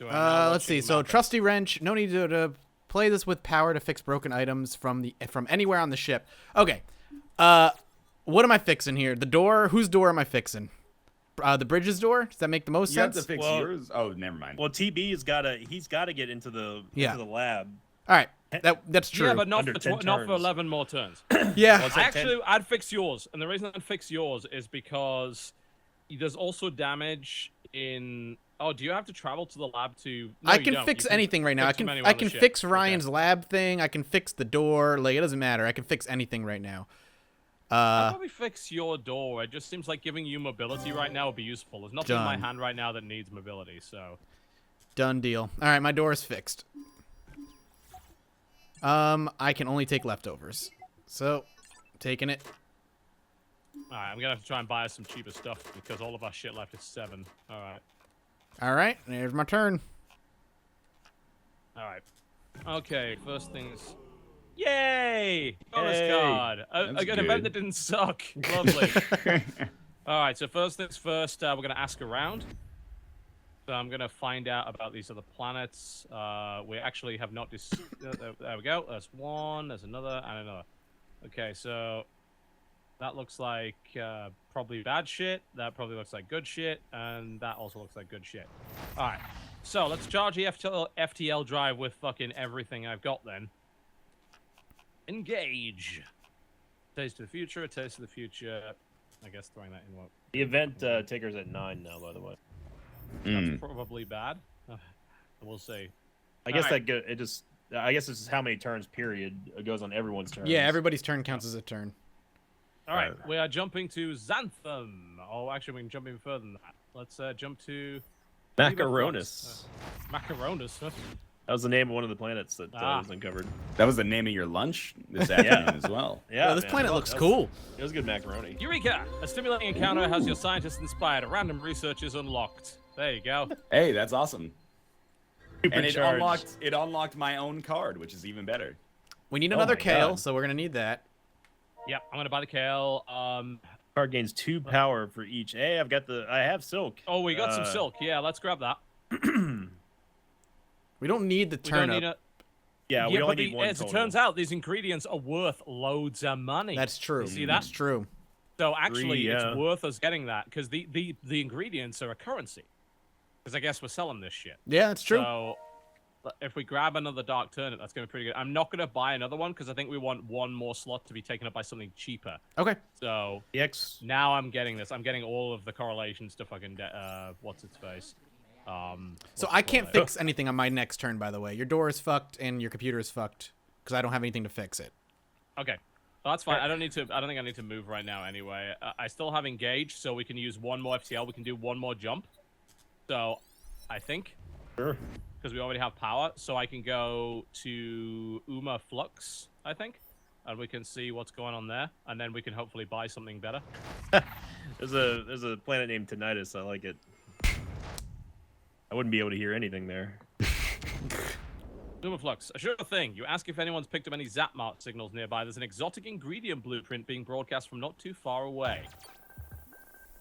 Let's see. So trusty wrench. No need to play this with power to fix broken items from anywhere on the ship. Okay. What am I fixing here? The door. Whose door am I fixing? The bridge's door. Does that make the most sense? You have to fix yours. Oh, never mind. Well, TB has got to. He's got to get into the lab. All right. That's true. Yeah, but not Under for 11 more turns. Yeah. Actually, I'd fix yours, and the reason I'd fix yours is because there's also damage in. Oh, do you have to travel to the lab to? No, I can fix anything right now. I can fix Ryan's lab thing. I can fix the door. Like, it doesn't matter. I can fix anything right now. I'll probably fix your door. It just seems like giving you mobility right now would be useful. There's nothing in my hand right now that needs mobility, so. Done deal. All right, my door is fixed. I can only take leftovers. So, taking it. All right, I'm gonna have to try and buy us some cheaper stuff because all of our shit left is 7. All right. All right, there's my turn. All right. Okay, first things. Yay! Bonus card. An event that didn't suck. Lovely. All right, so first things first, we're gonna ask around. So I'm gonna find out about these other planets. We actually have not. There we go. There's one. There's another, and another. Okay, so that looks like probably bad shit. That probably looks like good shit, and that also looks like good shit. All right. So let's charge the FTL drive with fucking everything I've got then. Engage. Taste of the future. A taste of the future. I guess throwing that in what? The event ticker's at 9 now, by the way. That's probably bad. We'll see. I guess I guess this is how many turns period it goes on everyone's turn. Yeah, everybody's turn counts as a turn. All right, we are jumping to Xantham. Oh, actually, we can jump even further than that. Let's jump to Macaronus. Macaronus. That was the name of one of the planets that was uncovered. That was the name of your lunch this afternoon as well. Yeah, this planet looks cool. It was good macaroni. Eureka! A stimulating encounter has your scientists inspired. A random research is unlocked. There you go. Hey, that's awesome. And it Supercharged. unlocked my own card, which is even better. We need another my kale, God. so we're gonna need that. Yep, I'm gonna buy the kale. Card gains 2 power for each. Hey, I have silk. Oh, we got some silk. Yeah, let's grab that. We don't need the turnip. Yeah, we only need one as total. it turns out, these ingredients are worth loads of money. That's true. You see that? That's true. So actually, 3, it's worth us getting that because the ingredients are a currency. Because I guess we're selling this shit. Yeah, that's true. So if we grab another dark turnip, that's gonna be pretty good. I'm not gonna buy another one because I think we want one more slot to be taken up by something cheaper. Okay. So now I'm getting this. I'm getting all of the correlations to fucking what's its face. So I can't fix anything on my next turn, by the way. Your door is fucked and your computer is fucked because I don't have anything to fix it. Okay, well, that's fine. I don't think I need to move right now anyway. I still have engage, so we can use one more FTL. We can do one more jump. So I think, Sure. because we already have power, so I can go to Uma Flux, I think, and we can see what's going on there, and then we can hopefully buy something better. There's a planet named Tinnitus. I like it. I wouldn't be able to hear anything there. Flux, a sure thing. You ask if anyone's picked up any zap mark signals nearby. There's an exotic ingredient blueprint being broadcast from not too far away.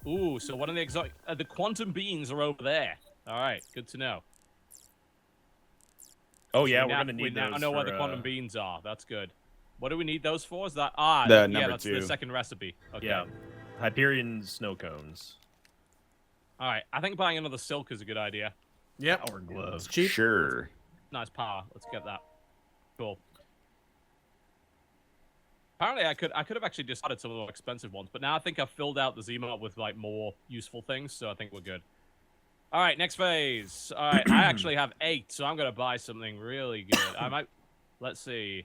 Ooh, so one of the exotic... the quantum beans are over there. All right, good to know. Oh, yeah, we're going to need those. We now know where the quantum beans are. That's good. What do we need those for? Is that... Number 2. The second recipe. Okay. Yeah, Hyperion snow cones. All right, I think buying another silk is a good idea. Yep. Power gloves. It's cheap. Sure. Nice power. Let's get that. Cool. Apparently, I could have actually discarded some of the more expensive ones, but now I think I've filled out the Zemo with like more useful things, so I think we're good. All right, next phase. All right, I actually have 8, so I'm gonna buy something really good. I might. Let's see.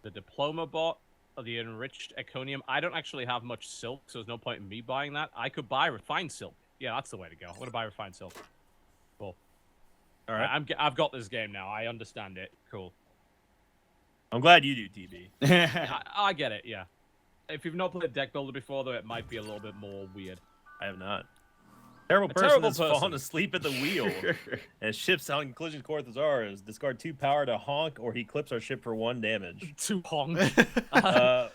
The diploma bot. the enriched econium. I don't actually have much silk, so there's no point in me buying that. I could buy refined silk. Yeah, that's the way to go. I'm gonna buy refined silk. Cool. All right. I've got this game now. I understand it. Cool. I'm glad you do, TB. I get it. Yeah. If you've not played deck builder before, though, it might be a little bit more weird. I have not. Terrible person terrible that's person. fallen asleep at the wheel and ships on collision course with ours. Discard 2 power to honk, or he clips our ship for 1 damage. 2 honk. Well,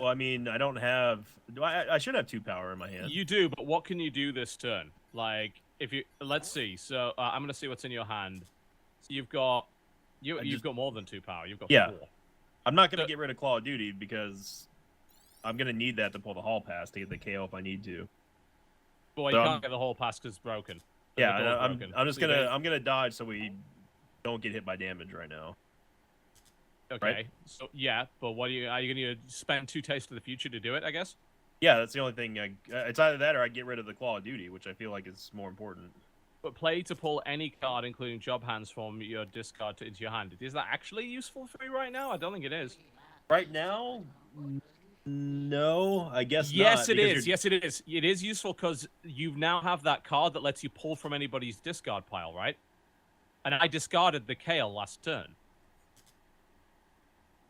I mean, I don't have. I should have 2 power in my hand. You do, but what can you do this turn? Like, if you let's see. So I'm gonna see what's in your hand. So you've got you've got more than 2 power. You've got 4. I'm not gonna get rid of Claw of Duty because I'm gonna need that to pull the hall pass to get the KO if I need to. Well, you can't get the whole pass because it's broken. Yeah, I'm just gonna dodge so we don't get hit by damage right now. Okay. Right? So yeah, but what are you gonna spend 2 tastes of the future to do it? I guess. Yeah, that's the only thing. It's either that or I get rid of the Claw of Duty, which I feel like is more important. But play to pull any card, including job hands, from your discard into your hand. Is that actually useful for me right now? I don't think it is. Right now, no, I guess yes, not. It is. Yes, it is. It is useful because you now have that card that lets you pull from anybody's discard pile, right? And I discarded the Kale last turn.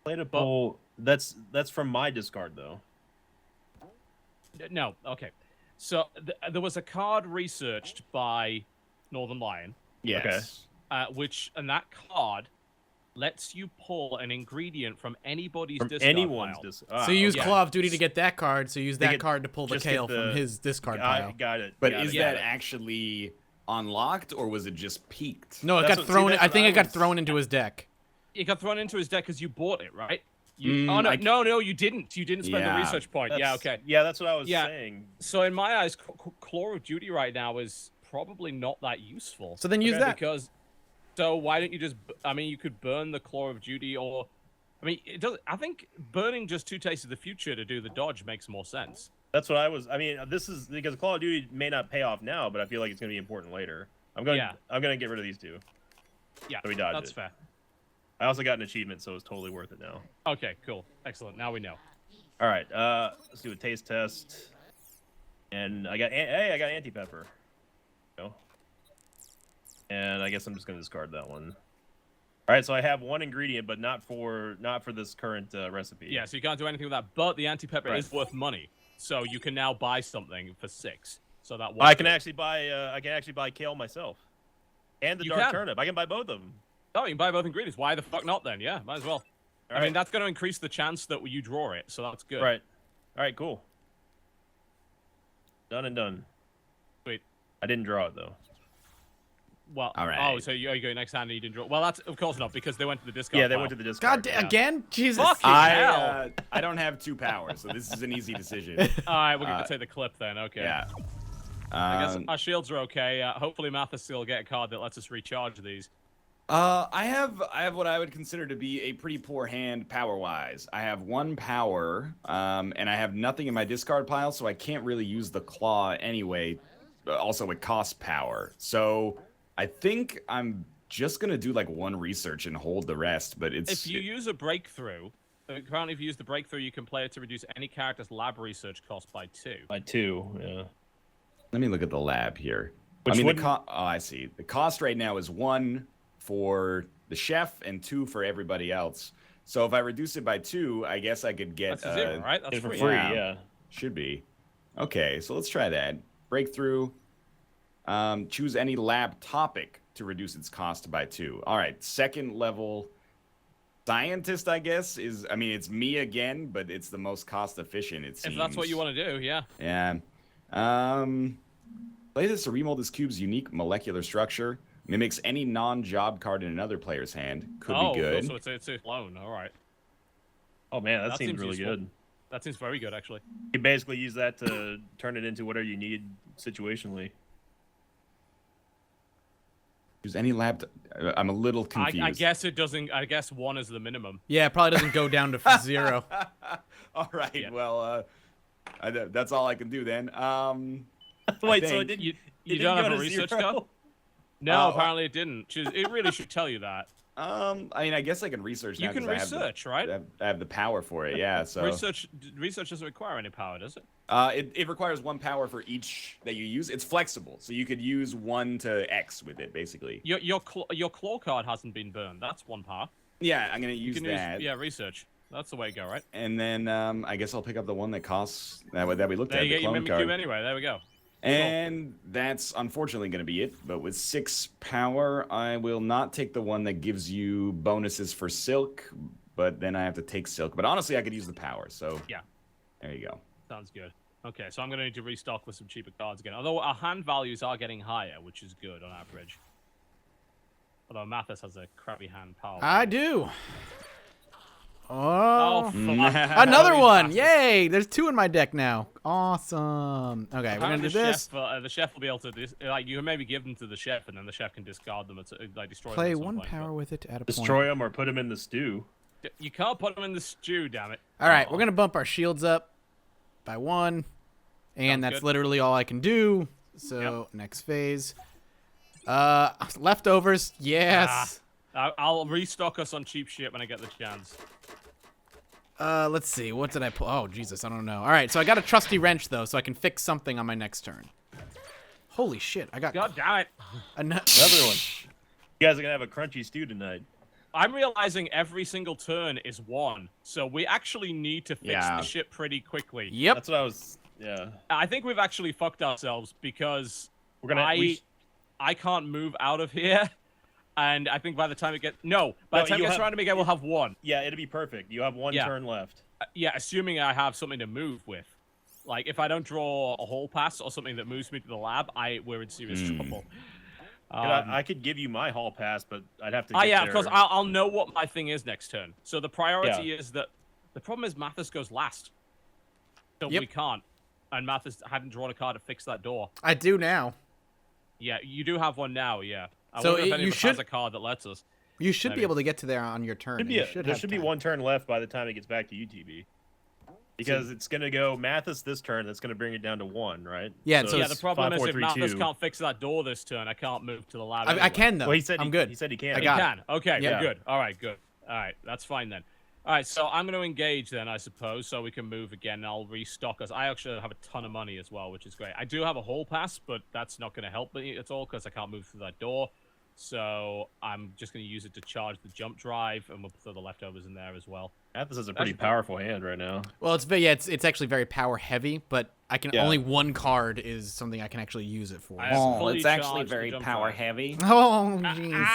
Play to pull. That's from my discard though. No, okay. So there was a card researched by Northernlion. Yes. Okay. And that card lets you pull an ingredient from anybody's From discard anyone's pile. discard. So you use Claw of Duty to get that card. So use that get- card to pull the just get Kale the- from his discard pile. Got it. But got is it, that got it. actually unlocked, or was it just peaked? No, it That's got what- see, thrown. that's I what think I it got was- thrown into his deck. It got thrown into his deck because you bought it, right? You, Mm, no, you didn't. You didn't spend the Yeah. research point. Yeah, That's- okay. Yeah, that's what I was Yeah. saying. So in my eyes, Claw of Duty right now is probably not that useful. So then use Okay, that. Because, so why don't you just? I mean, you could burn the Claw of Duty, or, I mean, it does. I think burning just 2 tastes of the future to do the dodge makes more sense. That's what I was. I mean, this is because Call of Duty may not pay off now, but I feel like it's going to be important later. I'm going to get rid of these 2. Yeah, So we dodged that's it. fair. I also got an achievement, so it's totally worth it now. Okay, cool, excellent. Now we know. All right, let's do a taste test. And I got anti-pepper. No. And I guess I'm just gonna discard that one. All right, so I have 1 ingredient, but not for this current recipe. Yeah, so you can't do anything with that. But the anti-pepper Right. is worth money, so you can now buy something for 6. So that I can actually buy kale myself, and the You dark can. turnip. I can buy both of them. Oh, you can buy both ingredients. Why the fuck not then? Yeah, might as well. I mean, right. that's going to increase the chance that you draw it, so that's good. Right. All right. Cool. Done and done. Sweet. I didn't draw it though. Well, All right. Oh, so you go next hand and you didn't draw. Well, that's of course not because they went to the discard. Yeah, they pile. went to the discard. God, again? Jesus. Fucking hell. I don't have 2 power, so this is an easy decision. All right, we're going to take the clip then. Okay. Yeah. I guess our shields are okay. Hopefully, Mathis will get a card that lets us recharge these. I have what I would consider to be a pretty poor hand power-wise. I have 1 power, and I have nothing in my discard pile, so I can't really use the claw anyway. Also, it costs power. So I think I'm just gonna do like 1 research and hold the rest. But it's If you use a breakthrough, apparently if you use the breakthrough, you can play it to reduce any character's lab research cost by 2. By 2. Yeah. Let me look at the lab here. Which I mean, wouldn't- oh, I see. The cost right now is 1 for the chef and 2 for everybody else. So if I reduce it by 2, I guess I could get That's a 0, right? That's It's for free. free. Yeah. Yeah. Should be. Okay, so let's try that. Breakthrough. Choose any lab topic to reduce its cost by 2. All right, 2nd level scientist, I guess, is, I mean, it's me again, but it's the most cost efficient, it seems. If that's what you want to do, yeah. Yeah. Play this to remold this cube's unique molecular structure. Mimics any non-job card in another player's hand. Could be good. So it's a clone. All right. Oh man, that That seems seems really useful. good. That seems very good, actually. You basically use that to turn it into whatever you need situationally. Use any lab. I'm a little confused. I guess it doesn't. I guess 1 is the minimum. Yeah, it probably doesn't go down to 0. All right. Yeah. Well, that's all I can do then. Wait, I so it think- didn't. You it don't didn't have go a to research 0? card? No, Oh. apparently it didn't. It really should tell you that. I mean, I guess I can research now. You can 'cause research, right? I have the power for it, yeah. So Research doesn't require any power, does it? it requires 1 power for each that you use. It's flexible, so you could use 1 to X with it, basically. Your claw card hasn't been burned. That's 1 power. Yeah, I'm gonna use You can that. use research. That's the way to go, right? And then I guess I'll pick up the one that costs that we looked There at. you The get your clone mimic card. cube anyway. There we go. And that's unfortunately going to be it. But with 6 power, I will not take the one that gives you bonuses for silk. But then I have to take silk. But honestly, I could use the power. So Yeah. There you go. Sounds good. Okay, so I'm going to need to restock with some cheaper cards again. Although our hand values are getting higher, which is good on average. Although Mathis has a crappy hand power. I do. Oh, Oh, fuck. another These one! bastards. Yay! There's 2 in my deck now. Awesome. Okay, we're gonna do this. The chef will be able to you can maybe give them to the chef, and then the chef can discard them and destroy them. Play at some 1 point, power with it at a Destroy them or put them in the stew. but you can't put them in the stew, damn it. All right, Oh. we're gonna bump our shields up by 1, and Sounds that's good. literally all I can do. So next phase. Leftovers. Yes. I'll restock us on cheap shit when I get the chance. Let's see. What did I pull? Oh, Jesus, I don't know. All right, so I got a trusty wrench, though, so I can fix something on my next turn. Holy shit, I got God damn it. Another one. You guys are gonna have a crunchy stew tonight. I'm realizing every single turn is 1, so we actually need to fix Yeah. the shit pretty quickly. Yep. That's what I was. Yeah. I think we've actually fucked ourselves because We're gonna. I can't move out of here, and I think by the time it gets by the time it gets around to me again, we'll have 1. Yeah, it'll be perfect. You have 1 Yeah. turn left. Yeah, assuming I have something to move with. Like if I don't draw a hall pass or something that moves me to the lab, we're in serious trouble. I could give you my hall pass, but I'd have to. Get Yeah, there. of course. I'll know what my thing is next turn. So the priority is that the problem is Mathis goes last, so Yep. we can't. And Mathis hadn't drawn a card to fix that door. I do now. Yeah, you do have one now. Yeah. I So wonder if any you of us has should- a card that lets us. You should be Maybe. able to get to there on your turn. Should be You there have should be time. 1 turn left by the time it gets back to UTB. Because it's gonna go Mathis this turn. That's gonna bring it down to 1, right? Yeah, so Yeah, it's the problem 5, is 4, if 3, Mathis 2. can't fix that door this turn, I can't move to the lab. I anyway. can, though. Well, he said I'm good. He said he can. I You got it. can. Okay, Yeah. good. All right, good. All right, that's fine then. All right, so I'm going to engage then, I suppose, so we can move again. And I'll restock us. I actually have a ton of money as well, which is great. I do have a hall pass, but that's not going to help me at all because I can't move through that door. So I'm just going to use it to charge the jump drive, and we'll throw the leftovers in there as well. Mathis is a pretty That's- powerful hand right now. Well, it's actually very power heavy, but I can only 1 card is something I can actually use it for. I have Oh, fully it's actually charged the very jump power drive. heavy. Oh, jeez.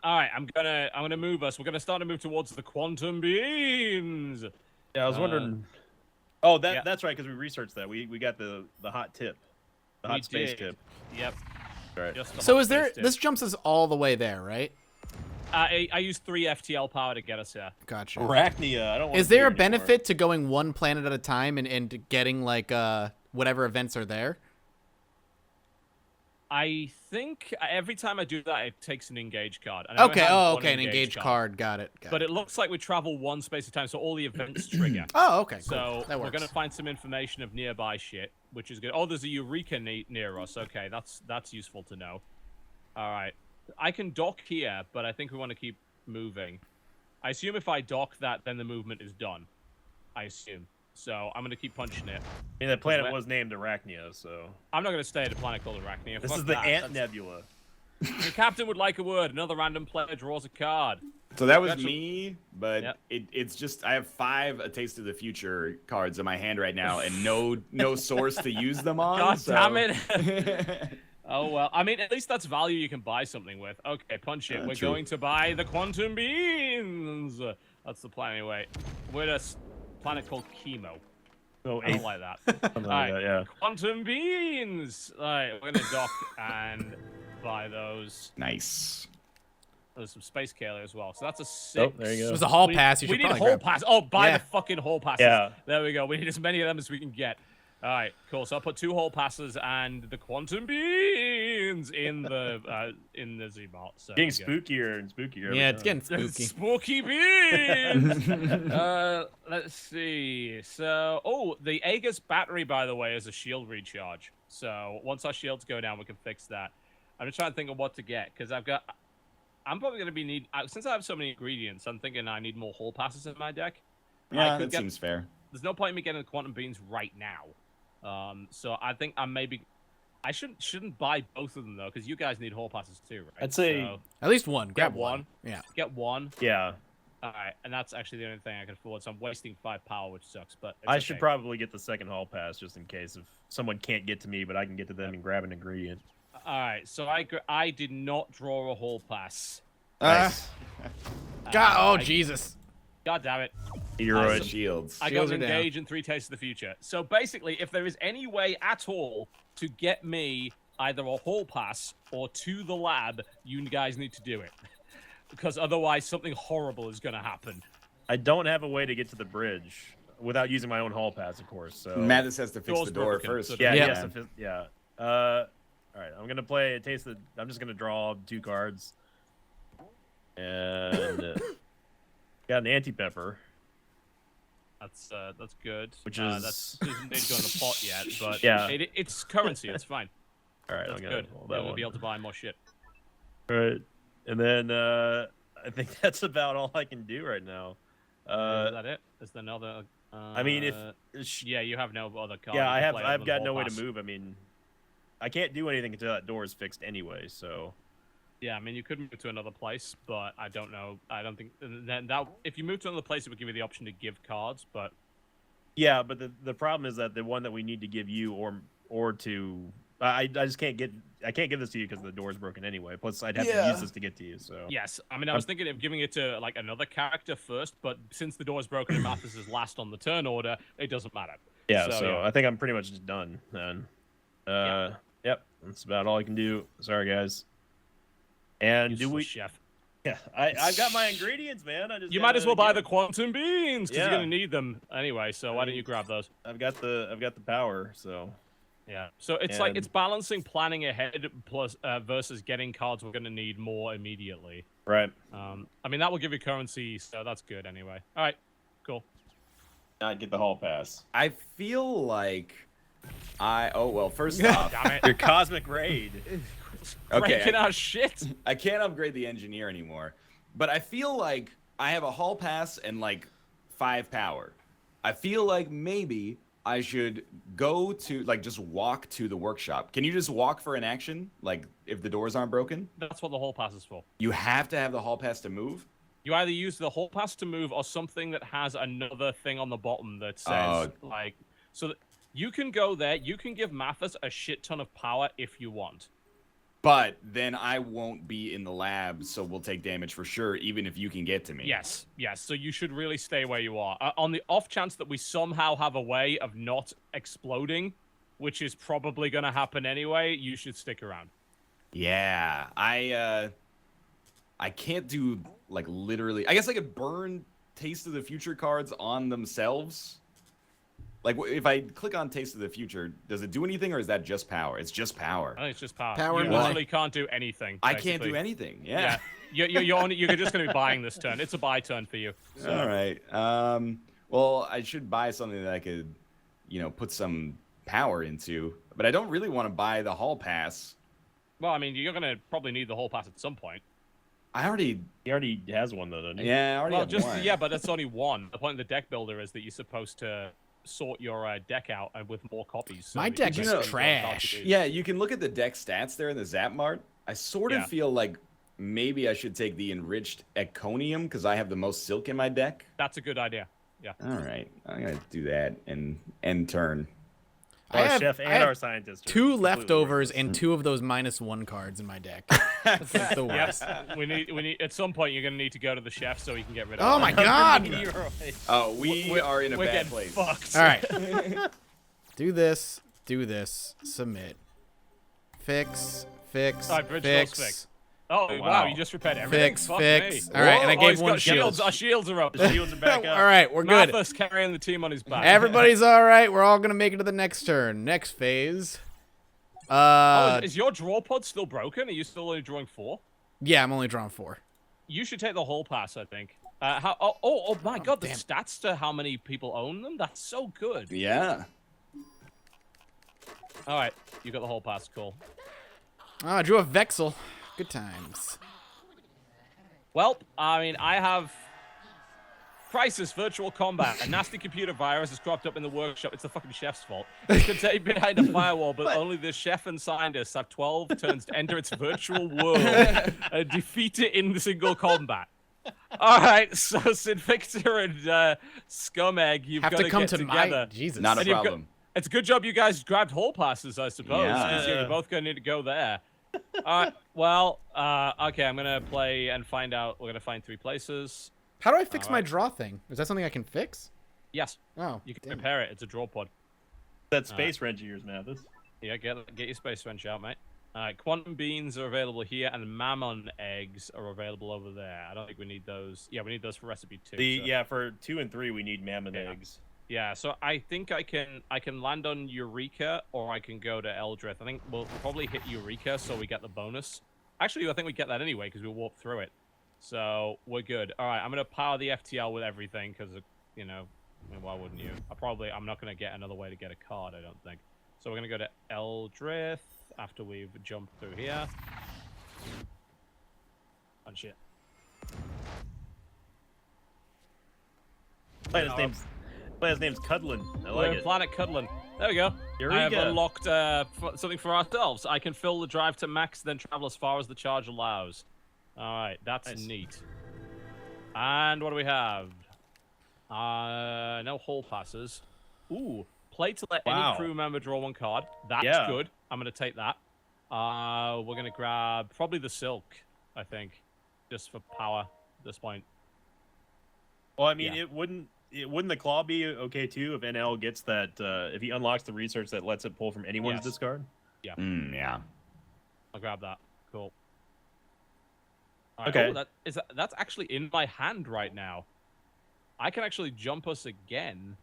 All right, I'm gonna move us. We're gonna start to move towards the quantum beams. Yeah, I was wondering. Oh, yeah. that's right, because we researched that. We got the hot tip, the We hot space did. tip. Yep. Right. Just the So hot is there? space tip. This jumps us all the way there, right? I used 3 FTL power to get us here. Gotcha. Arachnia. I don't. Is there a benefit to going 1 planet at a time and getting like whatever events are there? I think every time I do that, it takes an engage card. And I only Okay. have Oh, one okay. An engage card. Got it. But it looks like we travel 1 space at a time, so all the events trigger. Oh, okay. Cool. So that we're works. gonna find some information of nearby shit, which is good. Oh, there's a Eureka near us. Okay, that's useful to know. All right, I can dock here, but I think we want to keep moving. I assume if I dock that, then the movement is done. I assume. So I'm gonna keep punching it. I mean, that planet was named Arachnia, so I'm not gonna stay at a planet called Arachnia. this Fuck is the that. Ant That's- Nebula. The captain would like a word. Another random player draws a card. So that was That's- me, but Yep. it's just I have 5 A Taste of the Future cards in my hand right now, and no source to use them on. God so- damn it. Oh, well. I mean, at least that's value you can buy something with. Okay, punch it. We're True. going to buy the quantum beans. That's the plan anyway. We're at a planet called Chemo. Oh, I don't like that. something like that, yeah. Quantum beans. All right, we're going to dock and buy those. Nice. There's some space kale as well. So that's a 6. Oh, there you It go. was a hall We- pass. You we should need a probably hall grab. pass. Oh, buy Yeah. the fucking hall passes. Yeah. There we go. We need as many of them as we can get. All right, cool. So I'll put 2 hall passes and the quantum beans in the Z-bot. So Getting there we go. spookier and spookier. every Yeah, it's time. getting spooky. Spooky beans. Let's see. So, the Aegis battery, by the way, is a shield recharge. So once our shields go down, we can fix that. I'm just trying to think of what to get because I'm probably gonna be since I have so many ingredients. I'm thinking I need more hall passes in my deck. Yeah, that seems fair. There's no point in me getting the quantum beans right now. So I think I shouldn't buy both of them though, because you guys need hall passes too, right? I'd say at least one. Grab one. Yeah. Get one. Yeah. All right, and that's actually the only thing I can afford. So I'm wasting 5 power, which sucks. But I should probably get the second hall pass just in case if someone can't get to me, but I can get to them and grab an ingredient. All right, so I did not draw a hall pass. Nice. God, Jesus. God damn it. Hero shields. I got engaged in 3 Tastes of the Future. So basically, if there is any way at all to get me either a hall pass or to the lab, you guys need to do it. Because otherwise, something horrible is going to happen. I don't have a way to get to the bridge without using my own hall pass, of course. So Mathis has to fix the door first. So yeah. All right, I'm gonna play a taste of. I'm just gonna draw 2 cards, and got an anti-pepper. That's good. Which that doesn't need to go in the pot yet, but yeah, it's currency. It's fine. All right, that's I'm gonna good. We'll be able to buy more shit. All right, and then I think that's about all I can do right now. Is that it? Is there another? I mean, yeah, you have no other cards. Yeah, I've got no way to move. I mean, I can't do anything until that door is fixed anyway. So. Yeah, I mean, you could move to another place, but I don't know. I don't think that if you move to another place, it would give you the option to give cards, but. Yeah, but the problem is that the one that we need to give you or to I just can't give this to you because the door's broken anyway. Plus, I'd have to use this to get to you. So yes, I mean, I was thinking of giving it to like another character first, but since the door's broken and Mathis is last on the turn order, it doesn't matter. Yeah, so I think I'm pretty much just done then. Yep, that's about all I can do. Sorry, guys. And chef? Yeah, I've got my ingredients, man. You might as well buy the quantum beans because you're gonna need them anyway. So why don't you grab those? I've got the power, so. Yeah, so it's balancing planning ahead plus versus getting cards we're gonna need more immediately. Right. I mean that will give you currency, so that's good anyway. All right, cool. I'd get the hall pass. I feel like first off, damn it. Your cosmic raid. Okay, breaking our shit. I can't upgrade the engineer anymore, but I feel like I have a hall pass and like 5 power. I feel like maybe I should go to just walk to the workshop. Can you just walk for an action? Like if the doors aren't broken? That's what the hall pass is for. You have to have the hall pass to move? You either use the hall pass to move or something that has another thing on the bottom that says so that you can go there, you can give Mathis a shit ton of power if you want. But then I won't be in the lab, so we'll take damage for sure, even if you can get to me. Yes. So you should really stay where you are. On the off chance that we somehow have a way of not exploding, which is probably going to happen anyway, you should stick around. Yeah, I can't do, literally... I guess I could burn Taste of the Future cards on themselves. Like, if I click on Taste of the Future, does it do anything, or is that just power? It's just power. I think it's just power. You literally can't do anything. I can't do anything, yeah. You're just going to be buying this turn. It's a buy turn for you. So. All right. Well, I should buy something that I could, put some power into. But I don't really want to buy the hall pass. Well, I mean, you're going to probably need the hall pass at some point. He already has one, though, doesn't he? Yeah, I already have one. Yeah, but that's only one. The point of the deck builder is that you're supposed to sort your deck out with more copies. So my deck is trash. Yeah, you can look at the deck stats there in the Zap Mart. I sort of feel like maybe I should take the enriched Econium because I have the most silk in my deck. That's a good idea. Yeah. All right, I'm gonna do that and end turn. Our chef and our scientist. 2 leftovers and 2 of those -1 cards in my deck. That's the worst. We need at some point you're gonna need to go to the chef so he can get rid of. Oh my god! Oh, we are in a bad place. Fucked. All right. Do this. Submit. Fix. Fix. Oh wow! You just repaired everything. Fix. All right, and I gave one shield. Our shields are up. The shields are back up. All right, we're good. Mathis carrying the team on his back. Everybody's all right. We're all gonna make it to the next turn. Next phase. Is your draw pod still broken? Are you still only drawing 4? Yeah, I'm only drawing 4. You should take the hall pass, I think. Oh my god, the stats to how many people own them? That's so good. Yeah. All right, you got the hall pass. Cool. Oh, I drew a Vexel. Good times. Well, I mean, I have Crisis Virtual Combat. A nasty computer virus has cropped up in the workshop. It's the fucking chef's fault. It's contained behind a firewall, but only the chef and scientists have 12 turns to enter its virtual world and defeat it in single combat. All right, so Sinvicta and Scummag, you've got to come get to together. my Jesus. Not a problem. It's a good job you guys grabbed hall passes, I suppose. Yeah. 'Cause you're both going to need to go there. All right, well, okay, I'm going to play and find out. We're going to find 3 places. How do I fix my draw thing? Is that something I can fix? Yes. Oh, You can damn it. repair it. It's a draw pod. That space wrench of yours, Mathis. Yeah, get your space wrench out, mate. Quantum beans are available here, and mammon eggs are available over there. I don't think we need those. Yeah, we need those for recipe 2. Yeah, for 2 and 3 we need mammon eggs. Yeah, so I think I can land on Eureka, or I can go to Eldrith. I think we'll probably hit Eureka, so we get the bonus. Actually, I think we get that anyway because we warp through it. So we're good. All right, I'm gonna power the FTL with everything because you know, I mean, why wouldn't you? I'm not gonna get another way to get a card. I don't think. So we're gonna go to Eldrith after we've jumped through here. Oh shit. Planet's name's Cudlin. I like it. Planet Cudlin. There we go. I have Eureka. unlocked something for ourselves. I can fill the drive to max, then travel as far as the charge allows. All right, that's Nice. neat. And what do we have? No hall passes. Ooh, play to let Wow. any crew member draw 1 card. That's Yeah. good. I'm gonna take that. We're gonna grab probably the silk, I think, just for power at this point. Well, I mean, Yeah. wouldn't the claw be okay too if NL gets that? If he unlocks the research that lets it pull from anyone's Yes. discard. Yeah. I'll grab that. Cool. All right, Okay. Oh, that's actually in my hand right now. I can actually jump us again,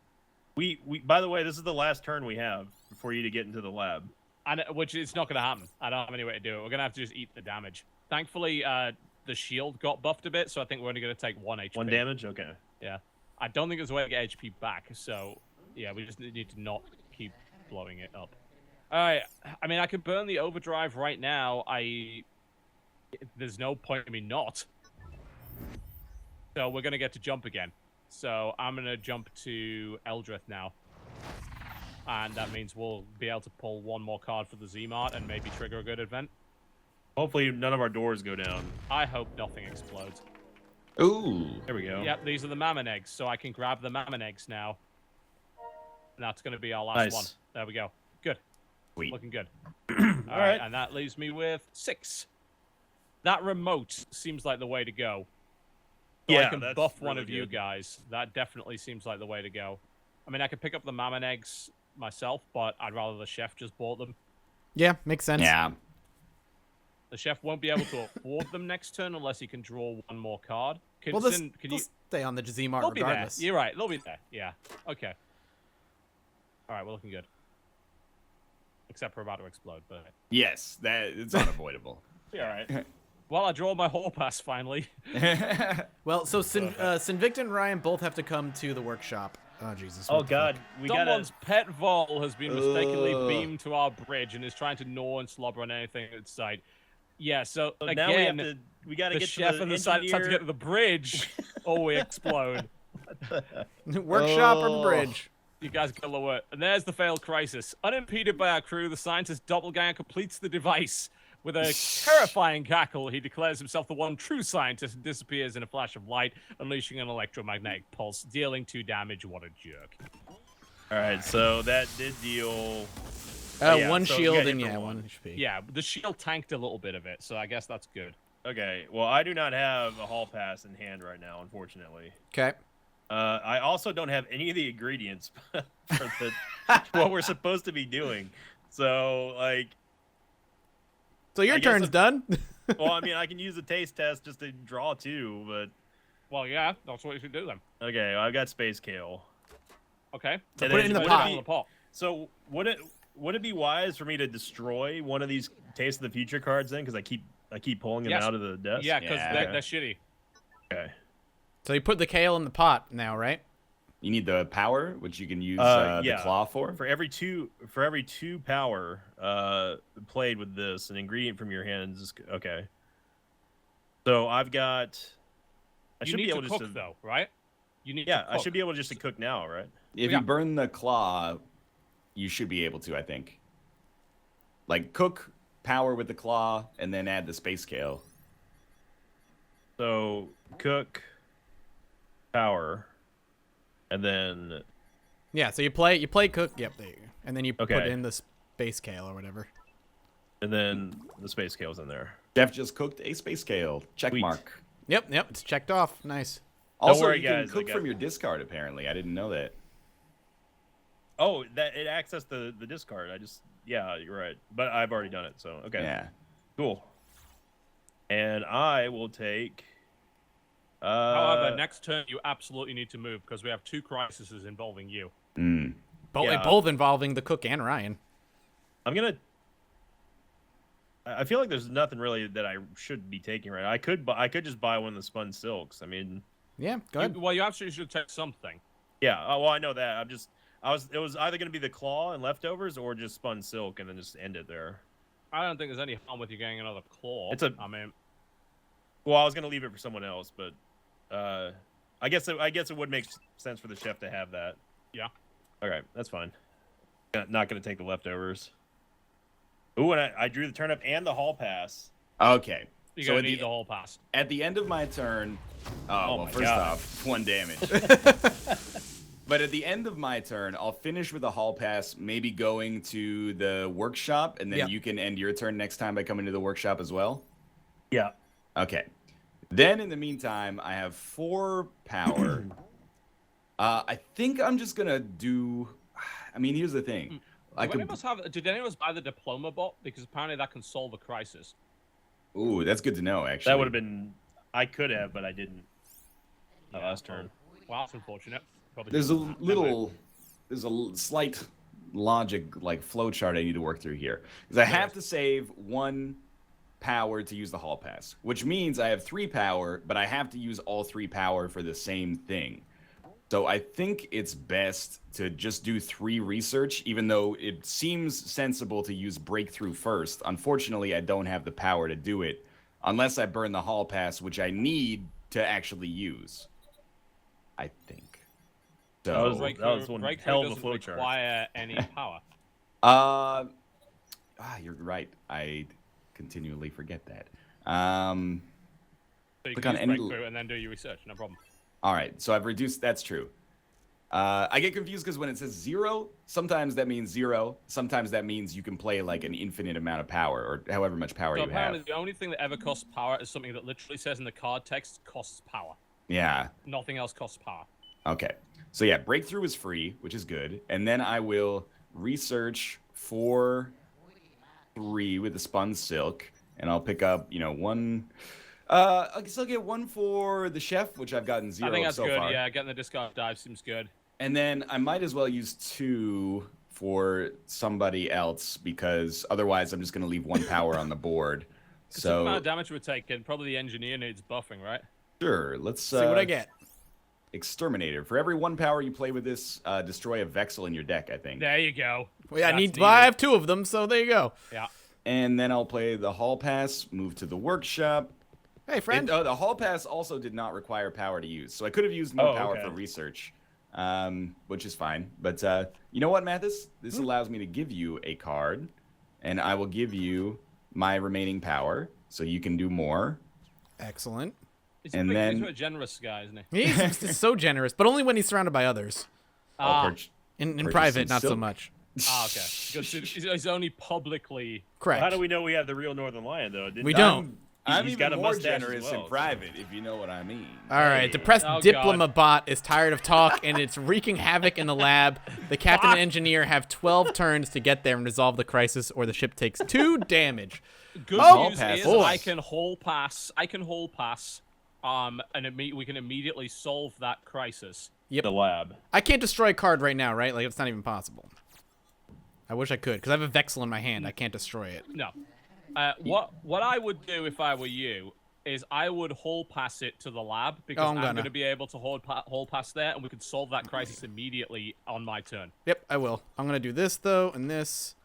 We by the way, this is the last turn we have for you to get into the lab. which is not going to happen. I don't have any way to do it. We're going to have to just eat the damage. Thankfully, the shield got buffed a bit, so I think we're only going to take 1 HP. 1 damage. Okay. Yeah. I don't think there's a way to get HP back, so yeah, we just need to not keep blowing it up. All right. I mean, I can burn the overdrive right now. There's no point in me not. So we're going to get to jump again. So I'm going to jump to Eldrith now. And that means we'll be able to pull 1 more card for the Z-Mart and maybe trigger a good event. Hopefully none of our doors go down. I hope nothing explodes. Ooh. There we go. Yep, these are the mammon eggs, so I can grab the mammon eggs now. And that's going to be our last Nice. one. There we go. Good. Sweet. Looking good. All All right. and that leaves me with 6. That remote seems like the way to go. So Yeah, I can that's buff one really of you good. guys. That definitely seems like the way to go. I mean, I could pick up the mammon eggs myself, but I'd rather the chef just bought them. Yeah, makes sense. Yeah. The chef won't be able to afford them next turn unless he can draw 1 more card. Can, Well, can they'll you? stay on the Z-Mart They'll be there. regardless. You're right. They'll be there. Yeah. Okay. All right, we're looking good. Except we're about to explode, but Yes, it's unavoidable. be all right. Well, I draw my hall pass finally. Well, so Sinvicta and Ryan both have to come to the workshop. Oh, Jesus. Oh what the God, fuck? we Someone's gotta. pet Vol has been mistakenly Ugh. beamed to our bridge and is trying to gnaw and slobber on anything in sight. Yeah, so So now we have again, to. We gotta the get chef to and the the scientist have to engineer. get to the bridge or we explode. Workshop or Oh. bridge? You guys got to work. And there's the failed crisis. Unimpeded by our crew, the scientist doppelganger completes the device. With a terrifying cackle, he declares himself the one true scientist and disappears in a flash of light, unleashing an electromagnetic pulse, dealing 2 damage. What a jerk. All right, so that did deal. 1 so we shield got and hit for yeah, 1. 1 HP. Yeah, the shield tanked a little bit of it, so I guess that's good. Okay, well, I do not have a hall pass in hand right now, unfortunately. Okay. I also don't have any of the ingredients for what we're supposed to be doing. So, like, So your I guess turn's done. well, I mean, I can use the taste test just to draw 2, but Well, yeah, that's what you should do then. okay, I've got Space Kale. Okay. So And put it then in the would pot. In the pot. So would it be wise for me to destroy one of these Taste of the Future cards then? Because I keep pulling them Yes. out of the desk. Yeah, because Yeah. they're shitty. Okay. So you put the kale in the pot now, right? You need the power, which you can use Yeah. the claw for. For every two power, played with this. An ingredient from your hands is okay. So I've got. I You should need be able to just cook though, right? You need. Yeah, to I cook. should be able just to cook now, right? If Yeah. you burn the claw, you should be able to, I think. Like, cook power with the claw, and then add the space scale. So cook, power, and then Yeah, so you play cook. Yep, there you go. And then you put Okay. in the space scale or whatever. the space scale's in there. Jeff just cooked a space scale. Check Sweet. mark. Yep, it's checked off. Nice. Also, worry, you can guys, I cook got- from your discard, apparently. I didn't know that. Oh, that it accessed the discard. Yeah, you're right. But I've already done it, so okay. Yeah. Cool. And I will take. However, next turn you absolutely need to move because we have 2 crises involving you. Mm. Yeah. Both involving the cook and Ryan. I'm gonna. I feel like there's nothing really that I should be taking right now. I could just buy one of the spun silks. I mean, Yeah, go ahead. Well, you absolutely should take something. yeah. Oh, well, I know that. It was either gonna be the claw and leftovers or just spun silk and then just end it there. I don't think there's any harm with you getting another claw. I mean, Well, I was gonna leave it for someone else, but I guess it would make sense for the chef to have that. yeah. Okay, that's fine. Not gonna take the leftovers. Ooh, and I drew the turnip and the hall pass. Okay. You're So gonna at need the, the whole pass. at the end of my turn... Oh, well, my first God. off, 1 damage. But at the end of my turn, I'll finish with a hall pass, maybe going to the workshop, and then Yeah. you can end your turn next time by coming to the workshop as well? Yeah. Okay. Then, in the meantime, I have 4 power. I think I'm just going to do... I mean, here's the thing. Did any of us buy the diploma bot? Because apparently that can solve a crisis. Ooh, that's good to know, actually. That would have been. I could have, but I didn't. Last turn. Well, that's unfortunate. Probably There's a shouldn't have. Anyway. slight logic, like, flow chart I need to work through here. Because I have to save 1 power to use the hall pass, which means I have 3 power, but I have to use all 3 power for the same thing. So I think it's best to just do 3 research, even though it seems sensible to use breakthrough first. Unfortunately, I don't have the power to do it unless I burn the hall pass, which I need to actually use. I think. That was So, like- one Breakthrough hell of a doesn't flow chart. require any power. you're right. I continually forget that. So you Click can on use any- breakthrough and then do your research. No problem. All right, so I've reduced. That's true. I get confused because when it says 0, sometimes that means 0. Sometimes that means you can play like an infinite amount of power, or however much power So you apparently have. the only thing that ever costs power is something that literally says in the card text costs power. Yeah. Nothing else costs power. Okay. So yeah, breakthrough is free, which is good, and then I will research for 3 with the spun silk, and I'll pick up 1. I guess I'll get 1 for the chef, which I've gotten 0 I think that's so good. far. Yeah, getting the discard dive seems good. And then I might as well use 2 for somebody else, because otherwise I'm just going to leave 1 power on the board. The amount So of damage we're taking, probably the engineer needs buffing, right? sure, let's See what I get. Exterminator. For every 1 power you play with this, destroy a Vexel in your deck, I think. There you go. Well, yeah, That's I needed. have 2 of them, so there you go. Yeah. And then I'll play the hall pass, move to the workshop. Hey, friend. The hall pass also did not require power to use, so I could have used more power okay. for research, which is fine. But you know what, Mathis? This allows me to give you a card, and I will give you my remaining power, so you can do more. Excellent. He's And then- he's a generous guy, isn't he? He's so generous, but only when he's surrounded by others. I'll Ah. purch- In Purchase private, some not so silk. much. Ah, okay. He's only publicly. Correct. How do we know we have the real Northernlion though? We don't. I'm He's even got a more mustache as generous well, in so- private, if you know what I mean. All right, depressed Oh, diploma bot is tired of talk, and it's wreaking havoc in the lab. The captain and engineer have 12 turns to get there and resolve the crisis, or the ship takes 2 damage. Good Oh, news pass. is Boy. I can hall pass. And we can immediately solve that crisis. The lab. I can't destroy a card right now, right? Like, it's not even possible. I wish I could, because I have a Vexel in my hand. I can't destroy it. No. What I would do if I were you is I would hall pass it to the lab because I'm I'm gonna. going to be able to hall pass there, and we could solve that crisis immediately on my turn. Yep, I will. I'm going to do this, though, and this.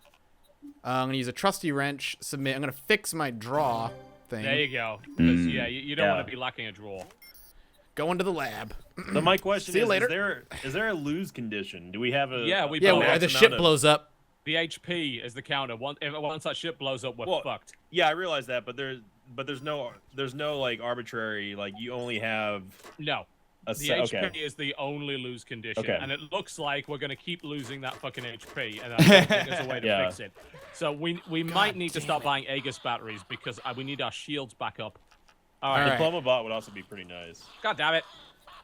I'm gonna use a trusty wrench. Submit. I'm gonna fix my draw thing. There you go. Because yeah, you don't want to be lacking a draw. Go into the lab. So my question See you is: later. is there a lose condition? Do we have a? Yeah, we Yeah, both. the ship blows up. The HP is the counter. Once that ship blows up, we're fucked. Yeah, I realize that, but there's no like arbitrary, like you only have No. The HP is the only lose condition, and it looks like we're gonna keep losing that fucking HP, and I don't think there's a way to fix it. So we might need to start buying Aegis batteries because we need our shields back up. All right. Diploma bot would also be pretty nice. God damn it.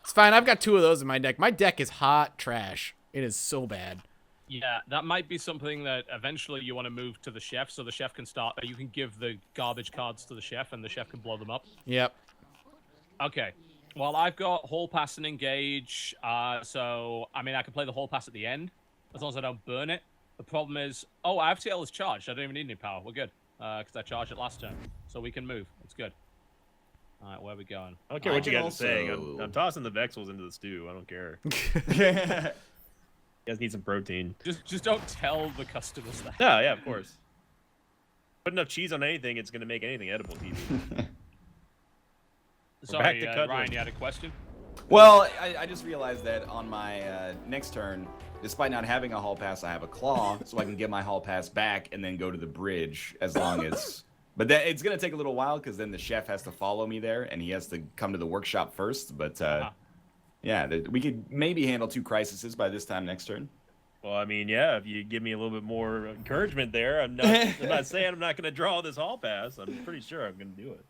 It's fine. I've got 2 of those in my deck. My deck is hot trash. It is so bad. Yeah, that might be something that eventually you want to move to the chef, so the chef can start. You can give the garbage cards to the chef, and the chef can blow them up. Yep. Okay. Well, I've got Hall Pass and Engage, so, I mean, I can play the Hall Pass at the end, as long as I don't burn it. The problem is, IFTL is charged. I don't even need any power. We're good, because I charged it last turn, so we can move. It's good. All right, where are we going? I don't care what you guys are saying. I'm tossing the Vexels into the stew. I don't care. You guys need some protein. Just don't tell the customers that. No, yeah, of course. Put enough cheese on anything, it's going to make anything edible, TV. Sorry, Ryan, you had a question? Well, I just realized that on my next turn, despite not having a hall pass, I have a claw, so I can get my hall pass back and then go to the bridge as long as... But it's going to take a little while because then the chef has to follow me there, and he has to come to the workshop first. But, yeah, we could maybe handle 2 crises by this time next turn. Well, I mean, yeah, if you give me a little bit more encouragement there, I'm not saying I'm not going to draw this hall pass. I'm pretty sure I'm going to do it.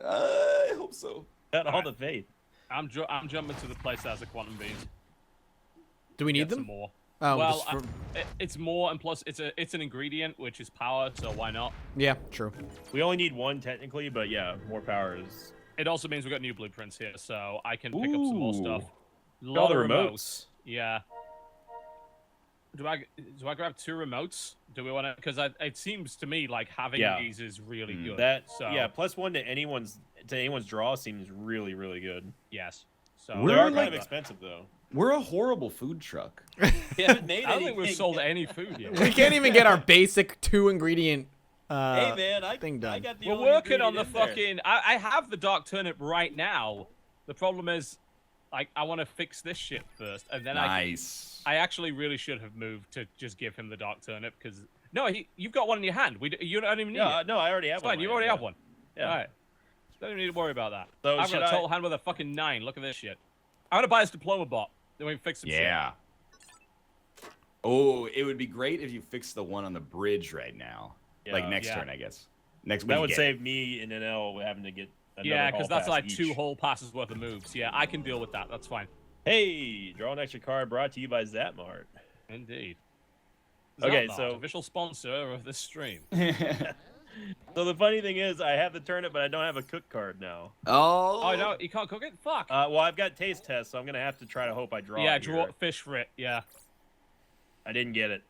I hope so. Got all the faith. I'm jumping to the place that has the quantum beams. Do we need them? Some more. Oh, well, it's more, and plus it's an ingredient, which is power, so why not? Yeah, true. We only need 1 technically, but yeah, more power is... It also means we've got new blueprints here, so I can pick up some more stuff. All the remotes. Yeah. Do I grab 2 remotes? Do we want to? Because it seems to me like having these is really good. Yeah, +1 to anyone's draw seems really, really good. Yes. So they are kind of expensive though. We're a horrible food truck. We haven't made I don't think we've sold any food yet. We can't even get our basic 2 ingredient hey man, I done. got the We're working on the fucking. I have the dark turnip right now. The problem is, like, I want to fix this shit first, and then I actually really should have moved to just give him the dark turnip because you've got one in your hand. You don't even need it. No, I already have one. Fine, you already have one. Yeah. All right. Don't even need to worry about that. So I've got a total hand with a fucking 9. Look at this shit. I'm gonna buy this diploma bot. Then we can fix some shit. Yeah. Oh, it would be great if you fixed the one on the bridge right now. Yeah, like next turn, I guess. Next week. That would save me and NL having to get another because that's like each. 2 whole passes worth of moves. Yeah, I can deal with that. That's fine. Hey, draw an extra card brought to you by Zapmart. Indeed. Okay, Zapmart, so official sponsor of this stream. So the funny thing is, I have the turnip, but I don't have a cook card now. Oh no, you can't cook it. Fuck. Well, I've got taste test, so I'm gonna have to try to hope I draw. Yeah, draw fish for it. Yeah. I didn't get it.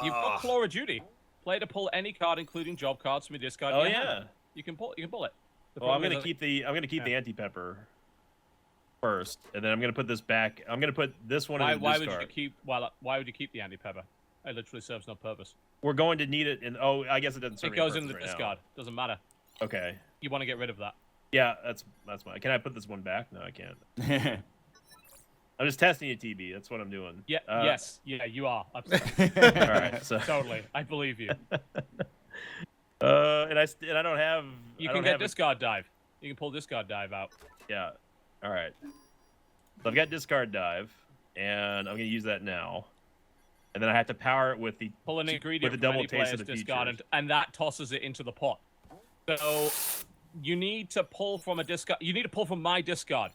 You've got Claw of Duty. Play to pull any card, including job cards from your discard. Oh yeah. You can pull it. Well, I'm gonna keep the anti-pepper first, and then I'm gonna put this back. I'm gonna put this one in the discard. Why would you keep the anti-pepper? It literally serves no purpose. We're going to need it, and I guess it doesn't serve. It goes in the discard. Doesn't matter. Okay. You want to get rid of that? Yeah, that's fine. Can I put this one back? No, I can't. I'm just testing you, TB. That's what I'm doing. Yeah. Yes. Yeah, you are. All right. So totally, I believe you. And I don't have. You can get discard dive. You can pull discard dive out. Yeah. All right. So I've got discard dive, and I'm gonna use that now. And then I have to power it with the pull an ingredient with the double from taste of the discard, and that tosses it into the pot. So you need to pull from a discard. You need to pull from my discard.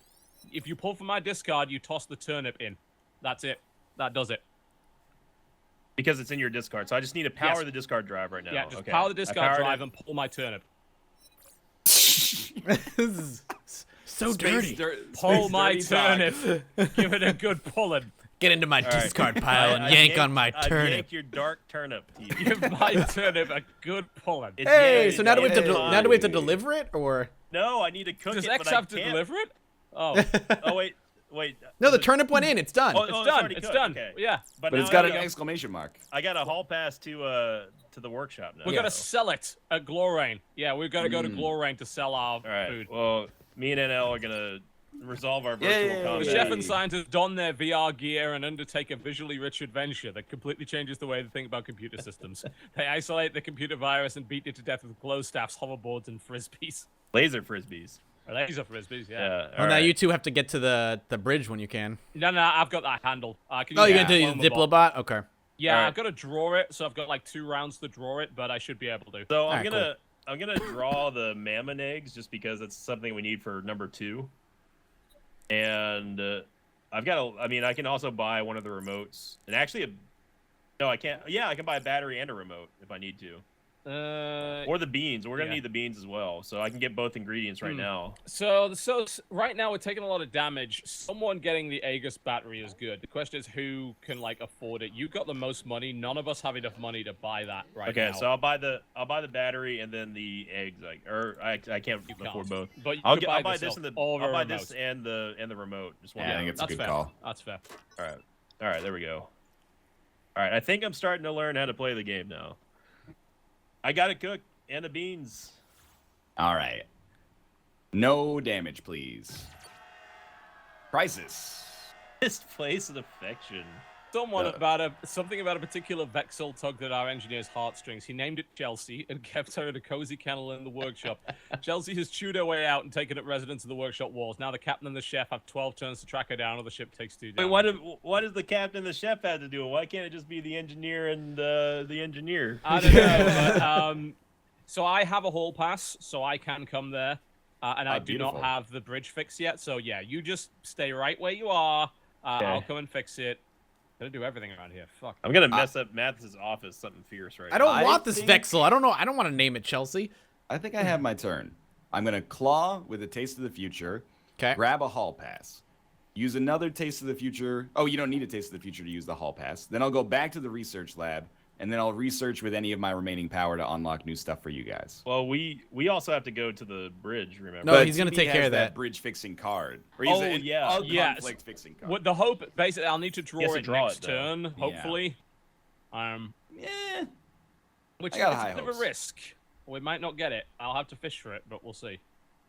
If you pull from my discard, you toss the turnip in. That's it. That does it. Because it's in your discard. So I just need to power the discard drive right now. Yeah, just power the discard drive and pull my turnip. This is so dirty. Pull my turnip. Give it a good pulling. Get into my discard pile and yank on my turnip. Yank your dark turnip. Give my turnip a good pulling. Hey, so now do we have to deliver it, or? No, I need to cook it. Does X have to deliver it? Oh. Oh wait. Wait. No, the turnip went in. It's done. Oh, It's it's done. already It's cooked, done. okay. Yeah. But now it's got I an gotta- exclamation mark. I got a hall pass to the workshop now. We're gonna sell it at Glorraine. Yeah, we've got to go to Mm. Glorraine to sell our All right. food. Well, me and NL are gonna resolve our virtual Yay. The combat. chef and scientists don their VR gear and undertake a visually rich adventure that completely changes the way they think about computer systems. They isolate the computer virus and beat it to death with glow staffs, hoverboards, and frisbees. Laser frisbees. Laser frisbees, yeah. Yeah. Well, now you two have to get to the bridge when you can. No, I've got that handle. Can Oh, use you're the gonna do diploma the bot. Diplobot? Okay. Yeah, Alright. I've got to draw it, so I've got like 2 rounds to draw it, but I should be able to. So Alright, I'm gonna draw the mammon eggs just because it's something we need for number 2. And I can also buy one of the remotes. And actually, no, I can't. Yeah, I can buy a battery and a remote if I need to. Or the beans. We're gonna yeah. need the beans as well, so I can get both ingredients right now. So right now we're taking a lot of damage. Someone getting the Aegis battery is good. The question is who can like afford it. You've got the most money. None of us have enough money to buy that right now. Okay, so I'll buy the battery and then the eggs. I can't You afford can't. both. But you I'll could buy buy this and all of I'll our buy remotes. this and the remote. Just one. Yeah, I of think them. it's a That's good fair. call. That's fair. All right, there we go. All right, I think I'm starting to learn how to play the game now. I got it cooked and the beans. All right. No damage, please. Crisis. Misplaced affection. Something about a particular Vexel tugged at our engineer's heartstrings. He named it Chelsea and kept her in a cozy kennel in the workshop. Chelsea has chewed her way out and taken up residence in the workshop walls. Now the captain and the chef have 12 turns to track her down, or the ship takes 2 down. Wait, what does the captain and the chef have to do? Why can't it just be the engineer and the engineer? I don't know. But, so I have a hall pass, so I can come there, and I do not beautiful. have the bridge fix yet. So yeah, you just stay right where you are. Okay. I'll come and fix it. Gonna do everything around here. Fuck. I'm gonna mess up Mathis' office something fierce right I now. don't want this think- Vexel. I don't know. I don't want to name it Chelsea. I think I have my turn. I'm going to claw with a taste of the future. Okay. Grab a hall pass. Use another taste of the future. Oh, you don't need a taste of the future to use the hall pass. Then I'll go back to the research lab, and then I'll research with any of my remaining power to unlock new stuff for you guys. Well, we also have to go to the bridge. Remember? No, he's gonna TB take care has of that. bridge fixing card. Or Oh, a yeah. Yes. conflict fixing card. What the hope? Basically, I'll need to draw He has to it draw next it, though. turn, Yeah. hopefully. Yeah. Which I is got a high bit of a hopes. risk. We might not get it. I'll have to fish for it, but we'll see.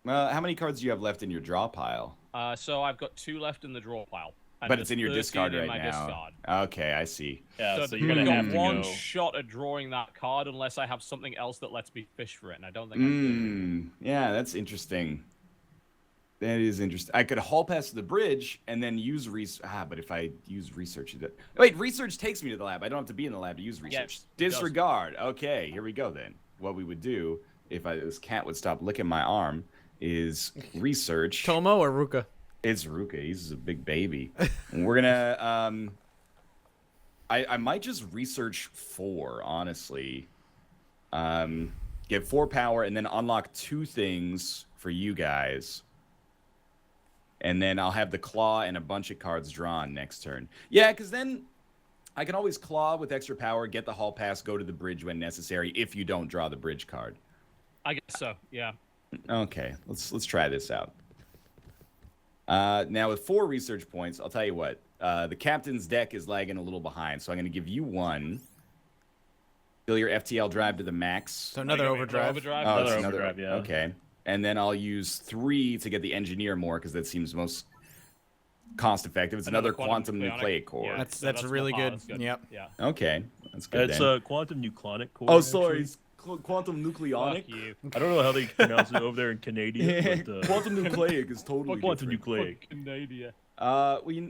How many cards do you have left in your draw pile? So I've got 2 left in the draw pile. and But it's in your 13 discard in right my now. Discard. Okay, I see. Yeah, so you've you're gonna got have to one go. shot at drawing that card unless I have something else that lets me fish for it, and I don't think I do. Yeah, that's interesting. That is interesting. I could hall pass to the bridge and then use but if I use research, wait, research takes me to the lab. I don't have to be in the lab to use research. Yes, it does. Disregard. Okay, here we go then. What we would do if this cat would stop licking my arm is research. Tomo or Ruka? It's Ruka. He's a big baby. And we're gonna I might just research 4, honestly. Get 4 power and then unlock 2 things for you guys. And then I'll have the claw and a bunch of cards drawn next turn. Yeah, because then I can always claw with extra power, get the hall pass, go to the bridge when necessary if you don't draw the bridge card. I guess so, yeah. Okay, let's try this out. Now with 4 research points, I'll tell you what. The captain's deck is lagging a little behind, so I'm going to give you 1. Fill your FTL drive to the max. So another Wait, overdrive. overdrive? Oh, Another it's overdrive, yeah. Okay. And then I'll use 3 to get the engineer more because that seems most cost effective. It's another quantum nucleic core. Yeah, That's so really oh, good. that's Yep. Yeah. Okay, that's good It's then. a quantum nucleic core. Oh, sorry, actually. it's quantum Fuck nucleonic. you. I don't know how they pronounce it over there in Canadian, but Quantum nucleic is totally quantum different. nucleic. Canada.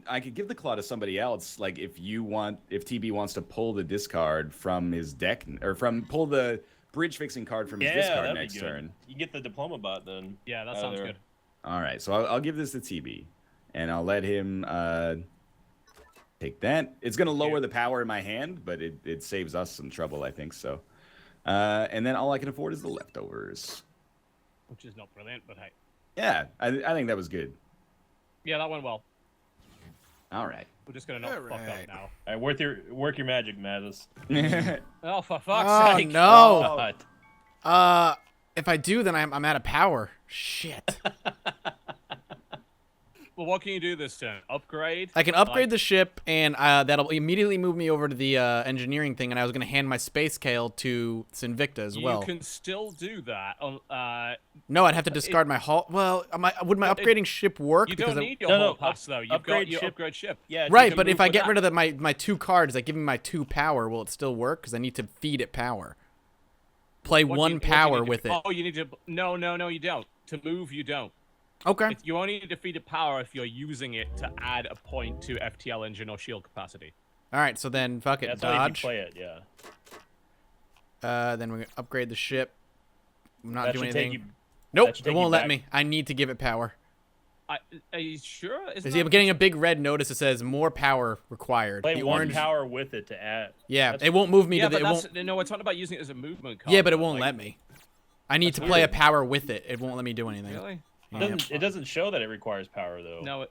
I could give the claw to somebody else. Like if TB wants to pull the discard from his deck, or pull the bridge fixing card from his Yeah, discard that'd be next good. turn. You get the diploma bot then. Yeah, that out of sounds there. good. All right, so I'll give this to TB, and I'll let him take that. It's gonna lower the power in my hand, but it saves us some trouble, I think so. And then all I can afford is the leftovers. Which is not brilliant, but hey. Yeah, I think that was good. Yeah, that went well. All right. We're just gonna not fuck up Alright. now. All right, work your magic, Mathis. Oh, for fuck's Oh sake. no! God. If I do, then I'm out of power. Shit. Well, what can you do this turn? Upgrade? I can upgrade the ship, and that'll immediately move me over to the engineering thing, and I was going to hand my space kale to Sinvicta as well. You can still do that. No, I'd have to discard my hull. Well, would my upgrading ship work? You because don't need your hull pass, though. You've upgrade got your ship. upgrade ship. Yeah. Right, but if I get rid of my 2 cards, like give me my 2 power, will it still work? Because I need to feed it power. Play What 1 power what with it. Oh, you need to... No, you don't. To move, you don't. Okay. You only need to feed it power if you're using it to add a point to FTL engine or shield capacity. All right, so then fuck it, That's only if you dodge. play it, yeah. Then we're gonna upgrade the ship. I'm not That doing should take anything. you. Nope, that should it take won't you let back. me. I need to give it power. Are you sure? See, I'm getting a big red notice that says more power required. Play The 1 orange. power with it to add. Yeah, That's- it won't move me Yeah, to the. but It that's... won't. No, we're talking about using it as a movement card. Yeah, but it though, won't like- let me. I need to play a power with it. It won't let me do anything. Really? Yeah. It doesn't show that it requires power though. No,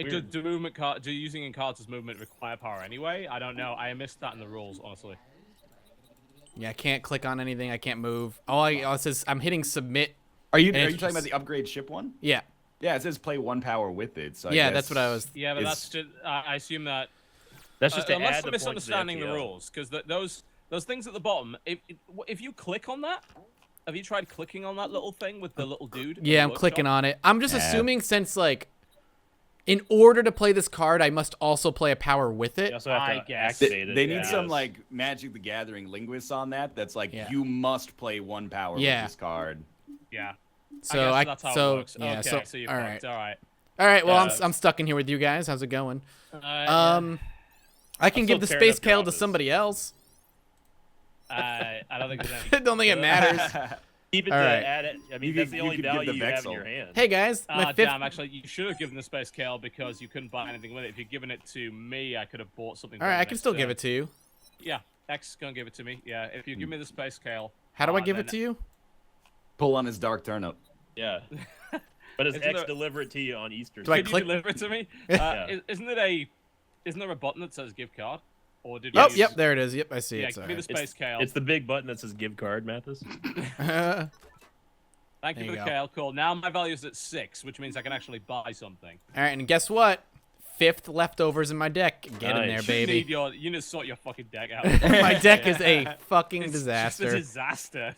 Weird. do movement card, do using in cards as movement require power anyway? I don't know. I missed that in the rules, honestly. Yeah, I can't click on anything. I can't move. All it says I'm hitting submit. Are you And it's talking about just- the upgrade ship one? Yeah, Yeah, it says play 1 power with it. So I yeah, guess that's what I was. Yeah, but is- that's just, I assume that That's just to unless add I'm the points to misunderstanding the FTL. rules, because those things at the bottom, if you click on that, have you tried clicking on that little thing with the little dude? in Yeah, the I'm clicking workshop? on it. I'm just Yeah. assuming since like, in order to play this card, I must also play a power with it. You also have I to guess. activate it. They need yeah. some like Magic the Gathering linguists on that. That's like Yeah. you must play 1 power Yeah. with this card. Yeah. So I guess that's how it works. yeah. Okay, So you're all fucked. right, All right. all right. Well, Yeah. I'm stuck in here with you guys. How's it going? Yeah. I can I'm give the still tearing space up your kale to office. somebody else. I don't think there's I any. don't think it matters. Keep it All to right. add it. I mean, You that's could- the you only could give value the you have in Vexel. your hand. Hey guys, my fifth. Damn, actually, you should have given the space kale because you couldn't buy anything with it. If you'd given it to me, I could have bought something. All right, I can still give it to you. Yeah, X gonna give it to me. Yeah, if you give me the space kale. How do I give it then- to you? Pull on his dark turnip. Yeah. But does Isn't X there- deliver it to you on Easter? Do I Could you click- deliver it to me? Yeah. Isn't there a button that says give card? Or did Oh, you yep, there it is. Yep, I see Yeah, it. give me the Sorry. space kale. It's the big button that says give card, Mathis. Thank you There for you the go. kale. Cool. Now my value's at 6, which means I can actually buy something. All right, and guess what? 5th leftovers in my deck. Get in there, Nice. baby. You need to sort your fucking deck out. My deck is a fucking It's disaster. Just a disaster.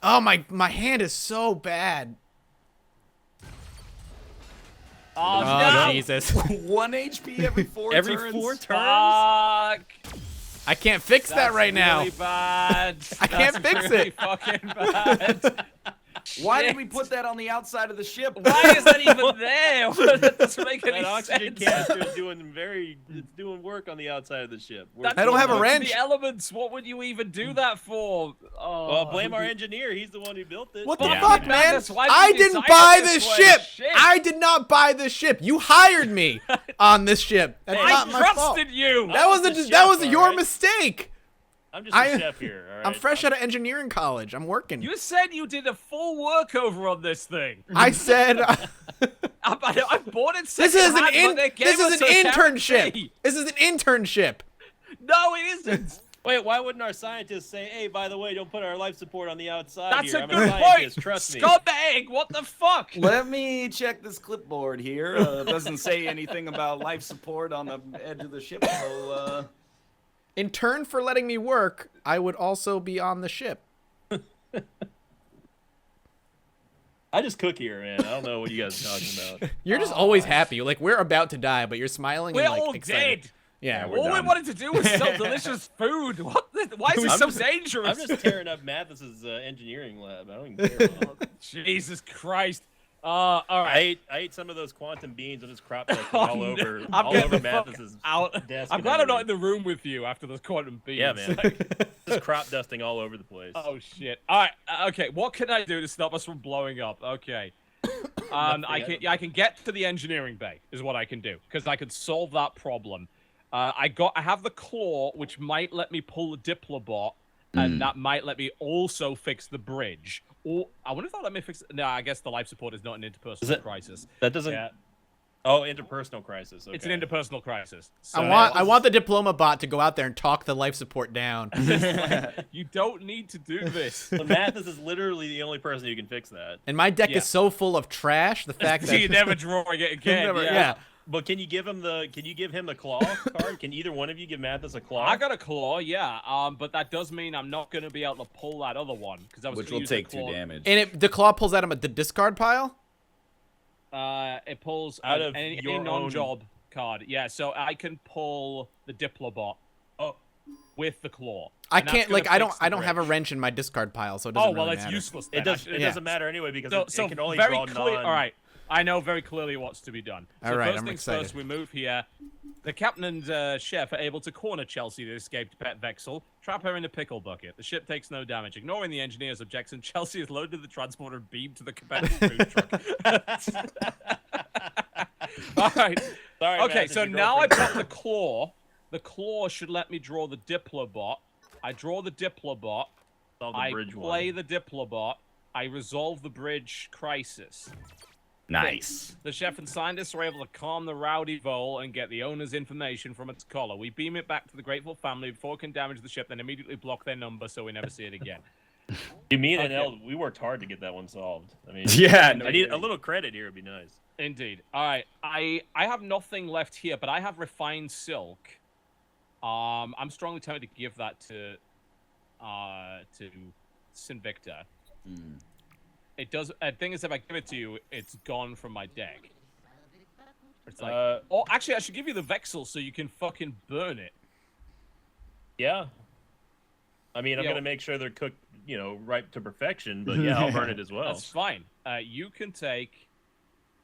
Oh, my hand is so bad. Oh, Oh, no! Jesus. 1 HP every 4 Every turns. 4 turns? Fuck! I can't fix that right now. Really bad. I can't That's fix really it. fucking bad. Why did Shit. we put that on the outside of the ship? Why is that even there? That doesn't make any That oxygen sense. canister is it's doing work on the outside of the ship. That's I don't have a what- wrench. The elements. What would you even do that for? Oh, Well, blame our engineer. He's the one who built it. What the Yeah. fuck, Yeah. man? That's why we I didn't designed buy it this this way. ship. Shit. I did not buy this ship. You hired me on this ship. That's I not my fault. trusted you. That was I'm just a that was chef, your alright? mistake. I'm just a I- chef here. All right? I'm fresh out of engineering college. I'm working. You said you did a full workover on this thing. I said I bought it. this is an secondhand, but they gave this is us an a internship. guarantee. This is an internship. No, it isn't. Wait, why wouldn't our scientists say, "Hey, by the way, don't put our life support on the outside"? That's here. a I'm good scientist, point. Trust me. Scumbag, what the fuck? Let me check this clipboard here. Doesn't say anything about life support on the edge of the ship. So, In turn for letting me work, I would also be on the ship. I just cook here, man. I don't know what you guys are talking about. You're just always happy. Like we're about to die, but you're smiling. We're and, like, all excited. dead. Yeah, we're All we done. wanted to do was sell delicious food. What? Why is it I'm so just- dangerous? I'm just tearing up Mathis's engineering lab. I don't even care. Jesus Christ. All I right. ate some of those quantum beans and just crop dusting Oh, all no. over I'm all getting over the fuck Mathis's out. desk. I'm and glad I'm not in everything. the room with you after those quantum beans. Yeah, man. Just crop dusting all over the place. Oh shit! All right, okay. What can I do to stop us from blowing up? Okay, I can get to the engineering bay is what I can do because I can solve that problem. I have the claw, which might let me pull the diplobot, and that might let me also fix the bridge. Or I wonder if that let me fix. No, I guess the life support is not an interpersonal crisis. That doesn't. Yeah. Oh, interpersonal crisis. Okay. It's an interpersonal crisis. So I want the diploma bot to go out there and talk the life support down. you don't need to do this. So Mathis is literally the only person who can fix that. And my deck Yeah. is so full of trash. The fact that You're never drawing it again. Never- yeah. yeah. But can you give him the claw card? Can either one of you give Mathis a claw? I got a claw, yeah. But that does mean I'm not going to be able to pull that other one because I was Which gonna will use the take 2 claw. damage. and the claw pulls out of the discard pile. It pulls Out of any your non-job card. Yeah, so I can pull the Diplobot with the claw. I And that's can't gonna like I don't fix the have a bridge. wrench in my discard pile, so it doesn't Oh well, really it's matter. useless. It Then. doesn't matter anyway because it can only very draw clear. non. All right, I know very clearly what's to be done. So All right, first I'm things excited. first, we move here. The captain and chef are able to corner Chelsea, the escaped pet Vexel, trap her in a pickle bucket. The ship takes no damage. Ignoring the engineer's objection, Chelsea is loaded the transporter and beamed to the competitive food truck. All right. Sorry, Okay, Mathis, so your now I girlfriend- put the claw. The claw should let me draw the Diplobot. I draw the Diplobot. Solve the I bridge play one. the Diplobot. I resolve the bridge crisis. Nice. The chef and scientists were able to calm the rowdy vole and get the owner's information from its collar. We beam it back to the grateful family before it can damage the ship, then immediately block their number so we never see it again. Me and Okay. El, we worked hard to get that one solved. I mean, Yeah, no I need a kidding. little credit here. Would be nice. Indeed. All right. I have nothing left here, but I have refined silk. I'm strongly tempted to give that to Sinvicta. It does. The thing is, if I give it to you, it's gone from my deck. It's like, oh, actually, I should give you the Vexel so you can fucking burn it. Yeah. I mean, I'm Yeah. gonna make sure they're cooked, ripe to perfection. But yeah, I'll burn it as well. That's fine. You can take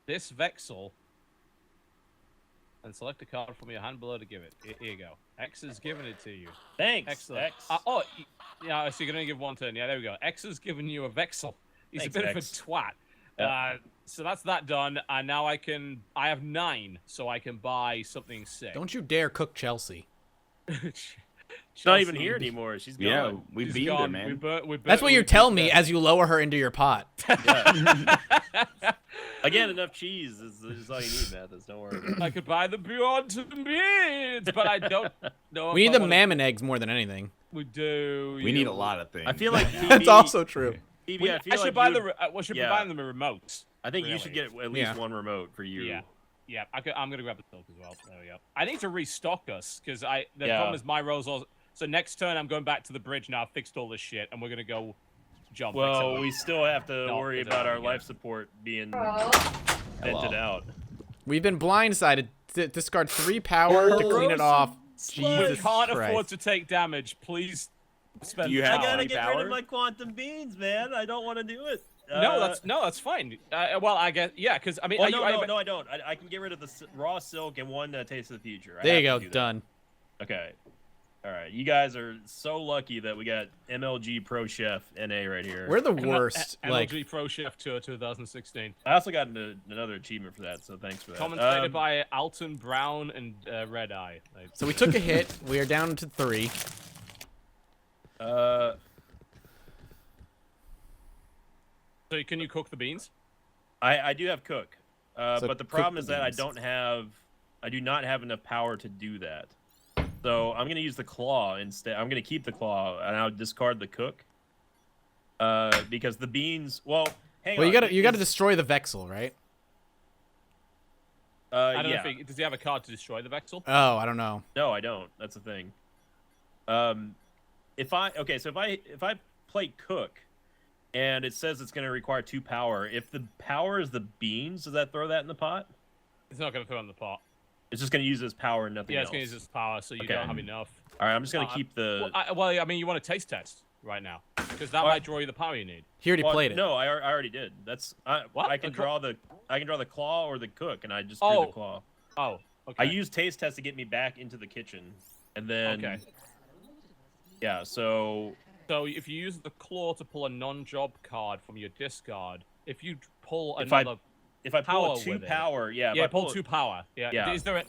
this Vexel and select a card from your hand below to give it. Here you go. X has given it to you. Thanks. Excellent. X. Yeah, so you're going to give one turn. Yeah, there we go. X has given you a Vexel. He's Thanks, a bit X. of a twat. Yeah. So that's that done. And now I have 9, so I can buy something sick. Don't you dare cook Chelsea. She's not even here anymore. She's gone. Yeah, we She's beamed her, gone. man. That's what you're telling me as you lower her into your pot. Again, enough cheese is all you need, Mathis. Don't worry. I could buy the Beyond Beans, but I don't know. We if need I the wanna- mammon eggs more than anything. We do. We need a lot of things. I feel like That's also true. PB, I I feel should like buy you the. would- We should yeah. be buying them a remote. I think you should really. get at least Yeah. one remote for you. Yeah. I'm gonna grab the silk as well. There we go. I need to restock us because the Yeah. problem is my rolls. So next turn I'm going back to the bridge now. I've fixed all this shit, and we're gonna go jump. Well, we still have to No, worry it about our doesn't, life support being Hello. vented out. We've been blindsided. Discard 3 power to clean it off. we Jesus can't Christ. afford to take damage. Please spend. Do you I have gotta any get rid power? of my quantum beans, man. I don't want to do it. That's fine. Well, I guess because I mean, Oh, are you- no, I don't. I can get rid of the raw silk and one Taste of the Future. I There you have go. to do that. Done. Okay. All right. You guys are so lucky that we got MLG Pro Chef NA right here. We're the worst. Like, MLG Pro Chef Tour 2016. I also got another achievement for that, so thanks for that. Commentated by Alton Brown and Red Eye. so we took a hit. We are down to 3. So can you cook the beans? I do have cook, So but the cook problem the is that I beans. do not have enough power to do that. So I'm gonna use the claw instead. I'm gonna keep the claw and I'll discard the cook. Because the beans. Well, hang Well, on. you gotta destroy the Vexel, right? I don't yeah. know if does he have a card to destroy the Vexel? Oh, I don't know. No, I don't. That's the thing. If I play cook, and it says it's going to require 2 power. If the power is the beans, does that throw that in the pot? It's not going to throw in the pot. It's just going to use this power and nothing Yeah, else. it's going to use its power, so you Okay. don't have enough. All right, I'm just going to keep the. I mean, you want to taste test right now because that might draw you the power you need. He already Well, played it. No, I already did. That's What? I can The draw the claw or the cook, and I just drew Oh. the claw. Oh, okay. I used taste test to get me back into the kitchen, and then Okay. yeah. So So if you use the claw to pull a non-job card from your discard, if you pull If I another, if I pull Power a 2 with it. power, yeah. if I pull 2 power. Yeah. Yeah. Is there a?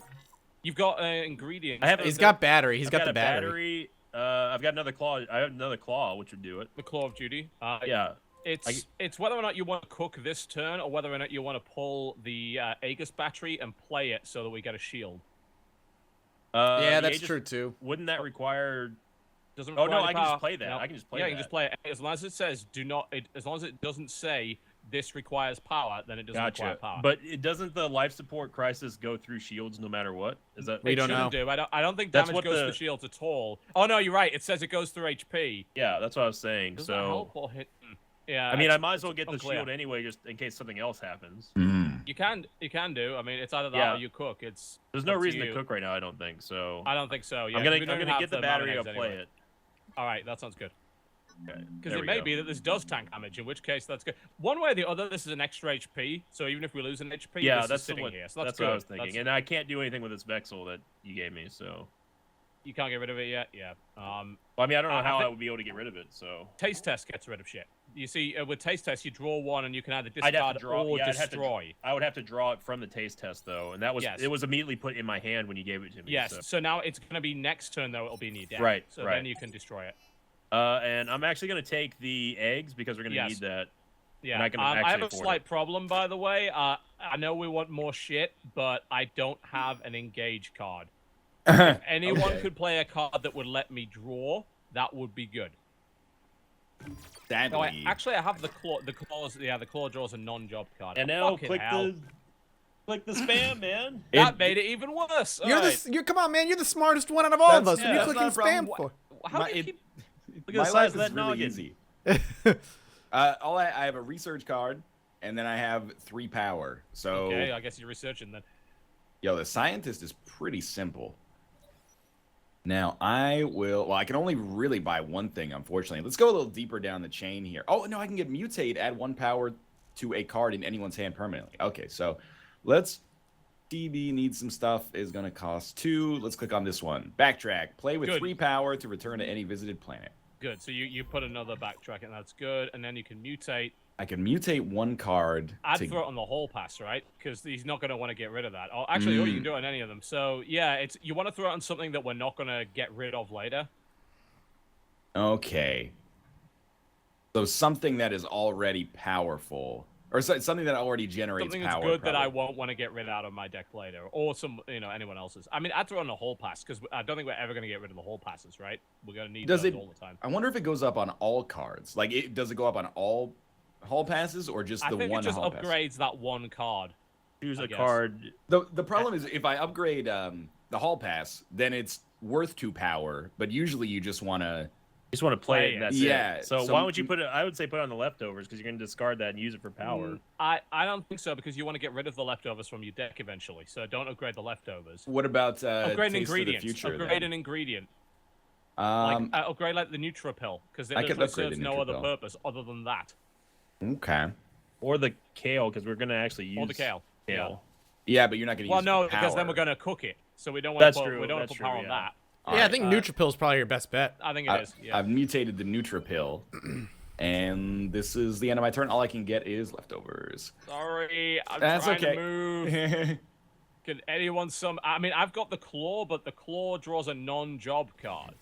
You've got ingredients. I have- He's got battery. He's I've got the a battery. I've got another claw. I have another claw, which would do it. the Claw of Duty. Yeah. It's whether or not you want to cook this turn, or whether or not you want to pull the Aegis battery and play it so that we get a shield. Yeah, that's true too. Wouldn't that require? Doesn't Oh no, require I can just power. play that. No. I can just play Yeah, that. you can just play it. As long as it says as long as it doesn't say this requires power, then it doesn't require power. But doesn't the life support crisis go through shields no matter what? Is that? We don't know. I don't think That's damage what goes through shields at all. Oh no, you're right. It says it goes through HP. Yeah, that's what I was saying. Does that So help or hit? Yeah. I mean, I might as well get the unclear. shield anyway, just in case something else happens. You can do. I mean, it's either that Yeah. or you cook. There's no up to reason to you. cook right now. I don't think so. I don't think so. Yeah, I'm 'cause gonna we don't get have the battery mana and eggs play anyway. it. All right, that sounds good. Okay, Because there it we may go. be that this does tank damage, in which case that's good. One way or the other, this is an extra HP, so even if we lose an HP, Yeah, this that's is sitting what, here. So that's good. what I was thinking. And I can't do anything with this Vexel that you gave me, so. You can't get rid of it yet? Yeah. Well, I mean, I don't know how I think- would be able to get rid of it, so. Taste test gets rid of shit. You see, with taste test, you draw one and you can either I'd have discard to draw. or Yeah, destroy. I would have to draw it from the taste test, though, and that was Yes. it was immediately put in my hand when you gave it to me. Yes, So. so now it's going to be next turn, though, it'll be in your deck. Right, So right. then you can destroy it. And I'm actually going to take the eggs because we're going to Yes. need that. Yeah, And I can I have actually a afford slight it. problem, by the way. I know we want more shit, but I don't have an engage card. If anyone Okay. could play a card that would let me draw, that would be good. Sadly. No, I have the claw. The claws. Yeah, the claw draws a non-job card. And Oh, now fucking click hell. the spam, man. That made it even worse. You're All right. you're come on, man. You're the smartest one out of all of us. That's- What are you yeah, clicking that's not a spam problem. for? How do you it- keep? Look at My the size life of is that really noggin. easy. I have a research card, and then I have 3 power. So, Okay, I guess you're researching then. yo, the scientist is pretty simple. Now, I can only really buy one thing, unfortunately. Let's go a little deeper down the chain here. Oh, no, I can get mutate, add 1 power to a card in anyone's hand permanently. Okay, so let's... DB needs some stuff, is going to cost 2. Let's click on this one. Backtrack. Play with Good. 3 power to return to any visited planet. Good. So you put another backtrack, and that's good. And then you can mutate. I can mutate 1 card I'd to... throw it on the hall pass, right? Because he's not going to want to get rid of that. Or actually, or you can do it on any of them. So yeah, you want to throw it on something that we're not going to get rid of later. Okay. So something that is already powerful, or something that already generates Something power. that's good that I probably. won't want to get rid out of my deck later, or anyone else's. I mean, I'd throw on the hall pass because I don't think we're ever going to get rid of the hall passes, right? We're going to need Does those it? all the time. I wonder if it goes up on all cards. Like, does it go up on all hall passes, or just I the think one it just hall pass? upgrades that one card. Choose I a guess. card. The problem is if I upgrade the hall pass, then it's worth 2 power. But usually you just want to. You just want to play Play it. And it. that's Yeah, it. So so- why would you put it? I would say put it on the leftovers because you're going to discard that and use it for power. I don't think so because you want to get rid of the leftovers from your deck eventually. So don't upgrade the leftovers. What about Upgrade an Taste of the ingredient. Future? Upgrade then? an ingredient. Um, Upgrade like the Nutripill because it I could literally upgrade serves the no other Nutripill. purpose other than that. okay. Or the kale because we're going to actually use Or the kale. Kale. Yeah, but you're not going to Well, use no, the power. because then we're going to cook it. So we don't want That's to put, true, we don't want that's to put power true, on yeah. that. Yeah, I think Nutripill is probably your best bet. I think it is. Yeah. I've mutated the Nutripill, and this is the end of my turn. All I can get is leftovers. Sorry, I'm That's trying okay. to move. Can anyone I mean, I've got the claw, but the claw draws a non-job card.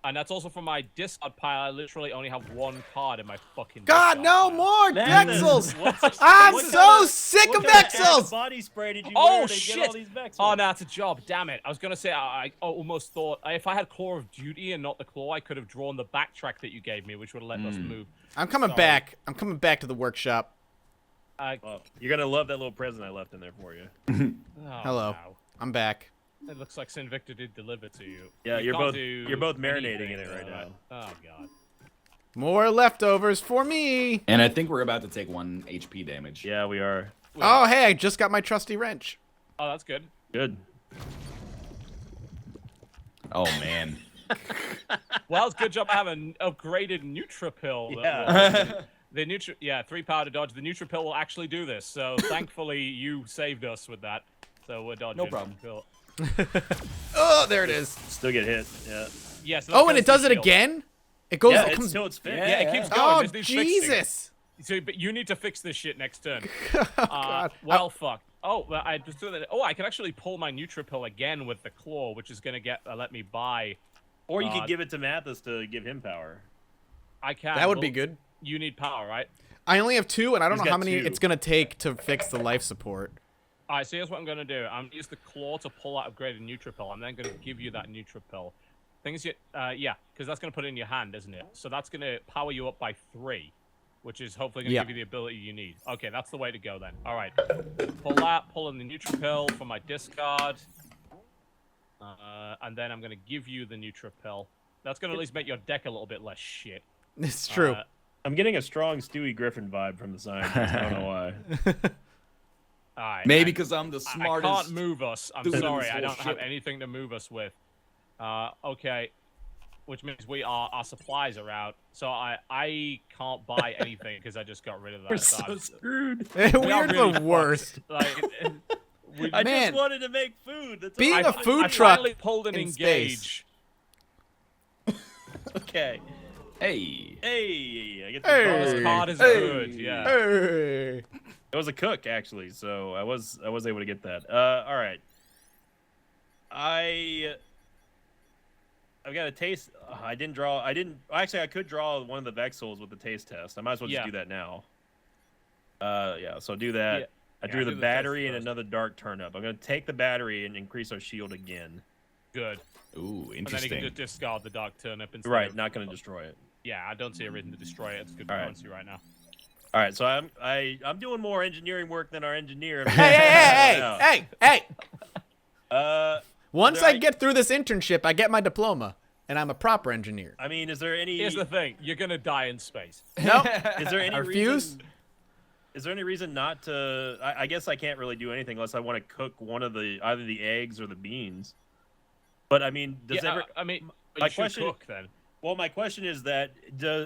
And that's also from my discard pile. I literally only have 1 card in my fucking God, discard no pile. more Man, Vexels! what's- I'm what so kind of- sick what of kind Axe Vexels! body spray did you Oh, wear to shit. get all these Vexels? Oh, no, it's a job. Damn it. I was going to say, I almost thought, if I had Claw of Duty and not the Claw, I could have drawn the backtrack that you gave me, which would have let us move. I'm coming Sorry. back. I'm coming back to the workshop. Well, you're going to love that little present I left in there for you. Oh, Hello. wow. I'm back. It looks like Sinvicta did deliver to you. Yeah, You you're can't both- do you're both marinating anything, in it right now. Oh, God. More leftovers for me. And I think we're about to take 1 HP damage. Yeah, we are. Oh, hey, I just got my trusty wrench. Oh, that's good. Good. Oh, man. Well, it's a good job I have an upgraded Nutripill. Yeah. Yeah, 3 power to dodge. The Nutripill will actually do this. So thankfully, you saved us with that. So we're dodging. No problem. Cool. Oh, there it is. Still get hit. Yeah. Yes. Oh, and it does it again? It goes. Yeah, it it's comes. still it's fit. Yeah, it keeps going. Oh, This needs fixing. Jesus! So, but you need to fix this shit next turn. Oh, God. Well, fuck. Oh, well, I just threw that. Oh, I can actually pull my Nutripill again with the claw, which is gonna let me buy. Or you could give it to Mathis to give him power. I can. That would Well, be good. You need power, right? I only have 2, and I don't He's know how got many 2. it's gonna take to fix the life support. All right, so here's what I'm going to do. I'm going to use the claw to pull out upgraded Neutropill. I'm then going to give you that Neutropill. Thing is, yeah, because that's going to put it in your hand, isn't it? So that's going to power you up by 3, which is hopefully going to give you the ability you need. Okay, that's the way to go then. All right, pull in the Neutropill from my discard. And then I'm going to give you the Neutropill. That's going to at least make your deck a little bit less shit. It's true. I'm getting a strong Stewie Griffin vibe from the scientist. I don't know why. All right, Maybe because I'm the smartest. I can't move us. I'm dude in sorry. this I whole don't have ship. anything to move us with. Okay. Which means our supplies are out. So I can't buy anything because I just got rid of that. We're So so I'm- screwed. we are We're really the worst. Like, I Man. just wanted to make food. That's Being all. a food I truck finally pulled an in engage. space. Okay. Hey. Hey, I get the Hey. This card is Hey. good. Yeah. Hey. It was a cook actually, so I was able to get that. All right. I've got a taste. I didn't draw. Actually, I could draw one of the Vexels with the taste test. I might as well just do that now. Yeah. So do that. Yeah. I Yeah, drew do the the battery test and first. another dark turnip. I'm gonna take the battery and increase our shield again. Good. Ooh, And then you interesting. can just discard the dark turnip instead. Right. of- Not gonna destroy it. Yeah, I don't see a reason to destroy it. It's good All right. currency right now. All right. So I'm doing more engineering work than our engineer. Hey. Once there- I get through this internship, I get my diploma, and I'm a proper engineer. I mean, is there any? Here's the thing: you're gonna die in space. No. Is there any I refuse. reason? Is there any reason not to? I guess I can't really do anything unless I want to cook one of either the eggs or the beans. But I mean, does Yeah, ever? I mean, my you should question- cook then. Well, my question is that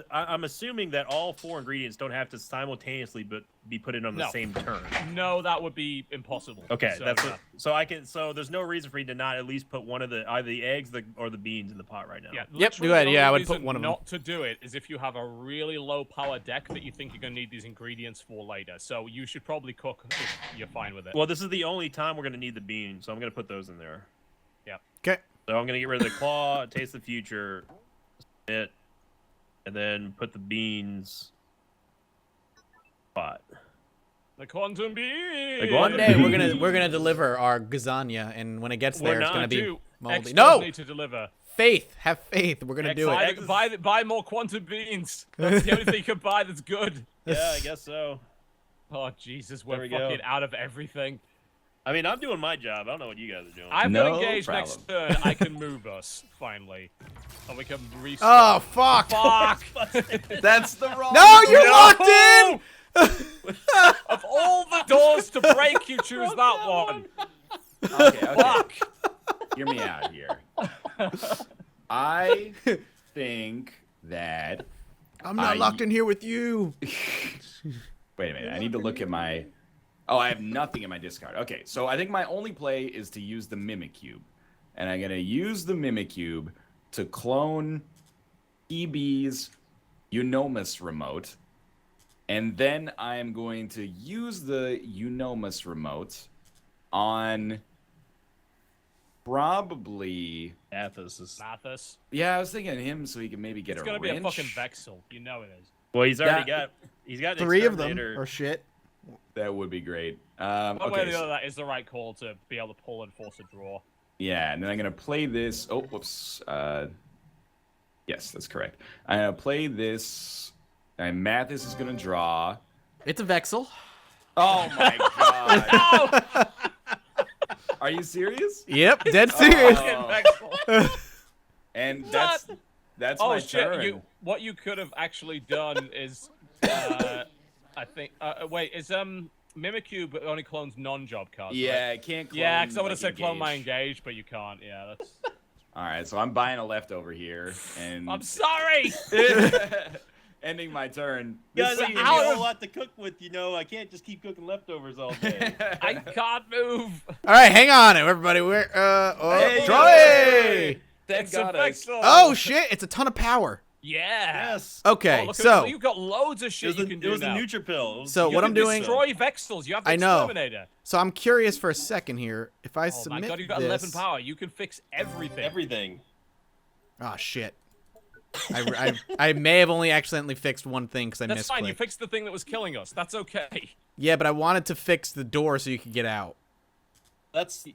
I'm assuming that all 4 ingredients don't have to simultaneously be put in on the No. same turn. No, that would be impossible. Okay, So, that's yeah. what, so I can. So there's no reason for me to not at least put one of either the eggs or the beans in the pot right now. Yeah, Yep, literally go ahead. the Yeah, only I would put reason one of them. Not to do it is if you have a really low power deck that you think you're gonna need these ingredients for later. So you should probably cook if you're fine with it. Well, this is the only time we're gonna need the beans, so I'm gonna put those in there. Okay. So I'm gonna get rid of the claw, taste the future, it, and then put the beans. Pot. The quantum beam. Like, One what? day we're gonna deliver our lasagna, and when it gets there, We're it's gonna not, be moldy. X No, need to deliver. faith. Have faith. We're gonna do buy, it. buy more quantum beans. That's the only thing you can buy that's good. Yeah, I guess so. Oh Jesus, we're There we go. fucking out of everything. I mean, I'm doing my job. I don't know what you guys are doing. I've No got engaged problem. next turn. I can move us finally, and we can restart. Oh fuck! Fuck! That's the wrong. No, you're locked in. Of all the doors to break, you choose that one. Okay. Fuck! Hear me out here. I think that. I'm not locked in here with you. Wait a minute. I need to look at my. Oh, I have nothing in my discard. Okay, so I think my only play is to use the Mimic Cube. And I'm going to use the Mimic Cube to clone EB's Eunomus remote. And then I'm going to use the Eunomus remote on probably... Athos. Mathis. Yeah, I was thinking him so he can maybe get It's a gonna be a wrench. fucking Vexel. You know it is. Well, he's already Yeah. he's got an 3 of them exterminator. or shit. That would be great. One way or Okay, the so- other, that is the right call to be able to pull and force a draw. yeah, and then I'm going to play this... Oh, whoops. Yes, that's correct. I'm going to play this... And Mathis is going to draw... It's a Vexel. Oh my god. Are you serious? Yep, dead serious. Oh. Vexel. And that's Oh my shit! turn. What you could have actually done is, I think. Wait, is Mimicube only clones non-job cards? Yeah, Right? I can't clone. Yeah, because I would have like, said clone my engage. engage, but you can't. Yeah, that's. All right, so I'm buying a leftover here and I'm sorry. ending my turn. You This guys scene- have a whole lot to cook with, you know. I can't just keep cooking leftovers all day. I can't move. All right, hang on, everybody. We're Hey, draw yo. it. Thank It's a God. Vexel. Oh shit! It's a ton of power. Yeah. Yes. Okay, Oh, look at so you've got loads of It shit was, you the, can it do was now. the Neutropill. It was- So you what can I'm doing- Destroy Vexels. You have the I know. Exterminator. So I'm curious for a second here. If I Oh submit my god, you've got this, 11 power. You can fix everything. everything. Oh shit! I may have only accidentally fixed one thing because I That's fine. You misclicked. fixed the thing that was killing us. That's okay. Yeah, but I wanted to fix the door so you could get out. That's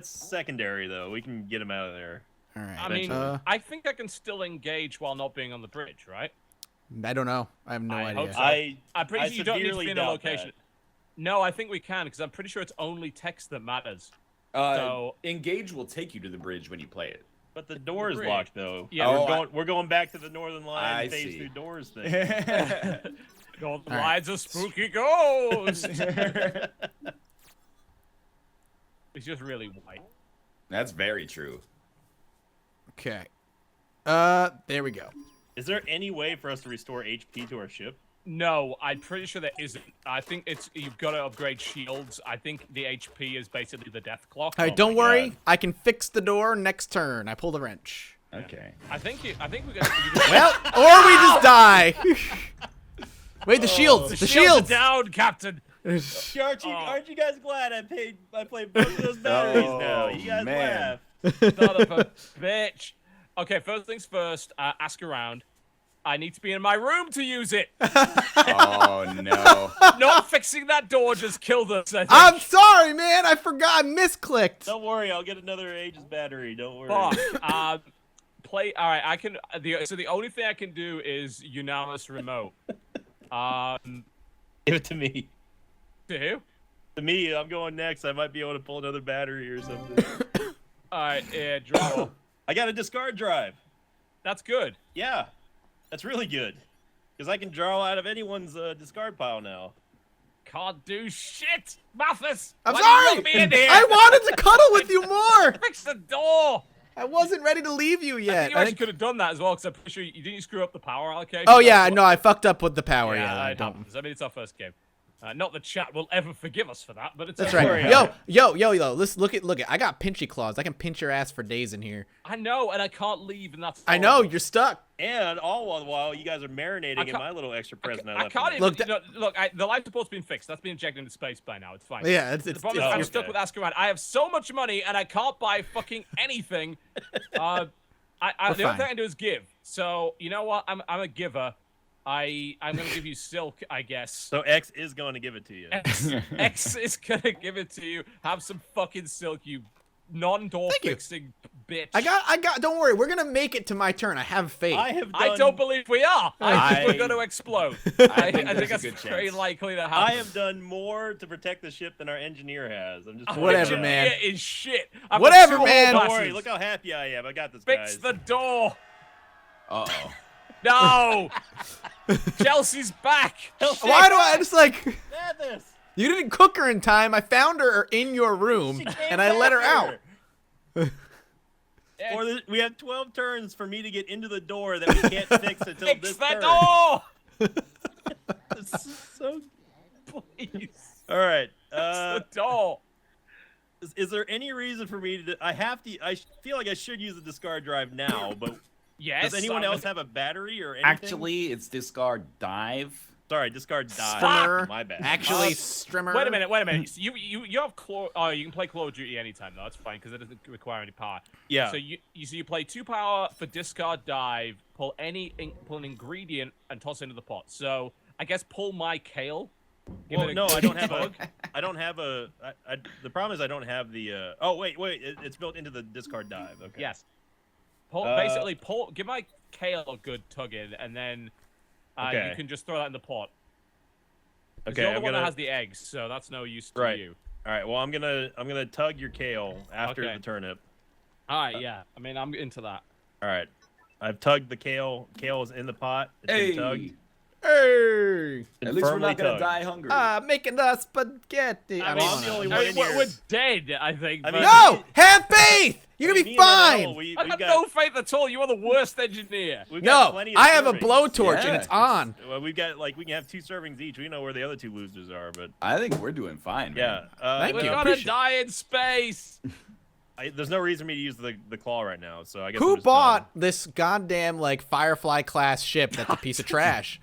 secondary though. We can get him out of there. All right. I mean, I think I can still engage while not being on the bridge, right? I don't know. I have no I idea. hope so. I'm pretty I sure you don't need to severely be in a doubt location. that. No, I think we can because I'm pretty sure it's only text that matters. So Engage will take you to the bridge when you play it. But the door is Great. locked though. Yeah, we're going back to the Northern I Lion phase see. through doors thing. God, the All right. line's a spooky ghost. It's just really white. That's very true. Okay. There we go. Is there any way for us to restore HP to our ship? No, I'm pretty sure there isn't. I think you've got to upgrade shields. I think the HP is basically the death clock. All right, Oh don't my worry. God. I can fix the door next turn. I pull the wrench. Okay. I think we're gonna. Well, or we just die. Wait, the shields. The The shields shields. are down, Captain. Aren't you guys glad I played both of those batteries now? You guys man. laugh. Son of a bitch. Okay, first things first. Ask around. I need to be in my room to use it. Oh no. Not fixing that door just killed us. I think. I'm sorry, man. I forgot. I misclicked. Don't worry, I'll get another Aegis battery. Don't worry. Fuck. Play. All right, I can. So the only thing I can do is unanimous remote. Give it to me. To who? To me, I'm going next. I might be able to pull another battery or something. All right, yeah, draw. I got a discard drive. That's good. Yeah, that's really good. Because I can draw out of anyone's discard pile now. Can't do shit, Mathis. I'm why did you sorry. lock me in here? I wanted to cuddle with you more. Fix the door. I wasn't ready to leave you I yet. think you actually could have done that as well, because I'm pretty sure you didn't screw up the power allocation. Oh yeah, That's no, I fucked up with the power. Yeah, Yeah, I it don't. happens. I mean, it's our first game. Not the chat will ever forgive us for that, but it's That's okay. right. Yo. Listen, look at. I got pinchy claws. I can pinch your ass for days in here. I know, and I can't leave, and that's. I know you're stuck. And all the while, you guys are marinating in my little extra present I I left. can't in even. Look, Look, the life support's been fixed. That's been injected into space by now. It's fine. Yeah, it's The problem is it's- I'm okay. stuck with Ask Around. I have so much money, and I can't buy fucking anything. The only thing I can do is give. So you know what? I'm a giver. I'm gonna give you silk, I guess. So X is going to give it to you. X is gonna give it to you. Have some fucking silk, you non-door Thank you. fixing bitch. I got. Don't worry. We're gonna make it to my turn. I have faith. I don't believe we are. I think we're going to explode. I think there's a that's good very chance. likely to happen. I have done more to protect the ship than our engineer has. I'm just Whatever, pointing man. it out. It is shit. I've Whatever, got two man. whole Don't worry. glasses. Look how happy I am. I got this, Fix guys. the door. Uh-oh. No. Chelsea's back. Why do I just like? Mathis! You didn't cook her in time. I found her in your room She came and I let her out. back here. We have 12 turns for me to get into the door that we can't fix until Fix this that turn. door. So, Please. all right. Fix the door. Is there any reason for me to? I feel like I should use the discard drive now, but Yes. does anyone else have a battery or anything? Actually, it's discard dive. Sorry, discard die. Strimmer. My bad. Actually, Strimmer. Wait a minute. So you have claw. Oh, you can play Claw of Duty anytime though. That's fine because it doesn't require any power. Yeah. So you play 2 power for discard dive. Pull an ingredient and toss it into the pot. So I guess pull my kale. Give Well, it a no, I good don't have a. tug. I don't have a. The problem is I don't have the. Oh wait, it's built into the discard dive. Okay. Yes. Basically, give my kale a good tug in, and then Okay. you can just throw that in the pot. 'Cause Okay, You're the I'm one gonna. that has the eggs, so that's no use to Right. you. All right. Well, I'm gonna tug your kale after Okay. the turnip. All right, yeah. I mean, I'm into that. All right. I've tugged the kale. Kale is in the pot. It's been tugged. Hey. Been At least we're firmly not gonna tugged. die hungry. Making the spaghetti. I mean, mean, I'm the only I one mean, in we're here. dead, I think. I but- mean, No, have faith. You're Me gonna be and Noel, fine. I have no faith at all. You are the worst engineer. we've got No, plenty of I have a servings. blowtorch and Yeah. it's on. Well, we've got we can have 2 servings each. We know where the other 2 losers are, but I think we're doing fine, yeah. man. Thank We're you. gonna Appreciate it. die in space. There's no reason for me to use the claw right now, so I guess. Who I'm just bought this goddamn like Firefly class ship that's a piece of trash?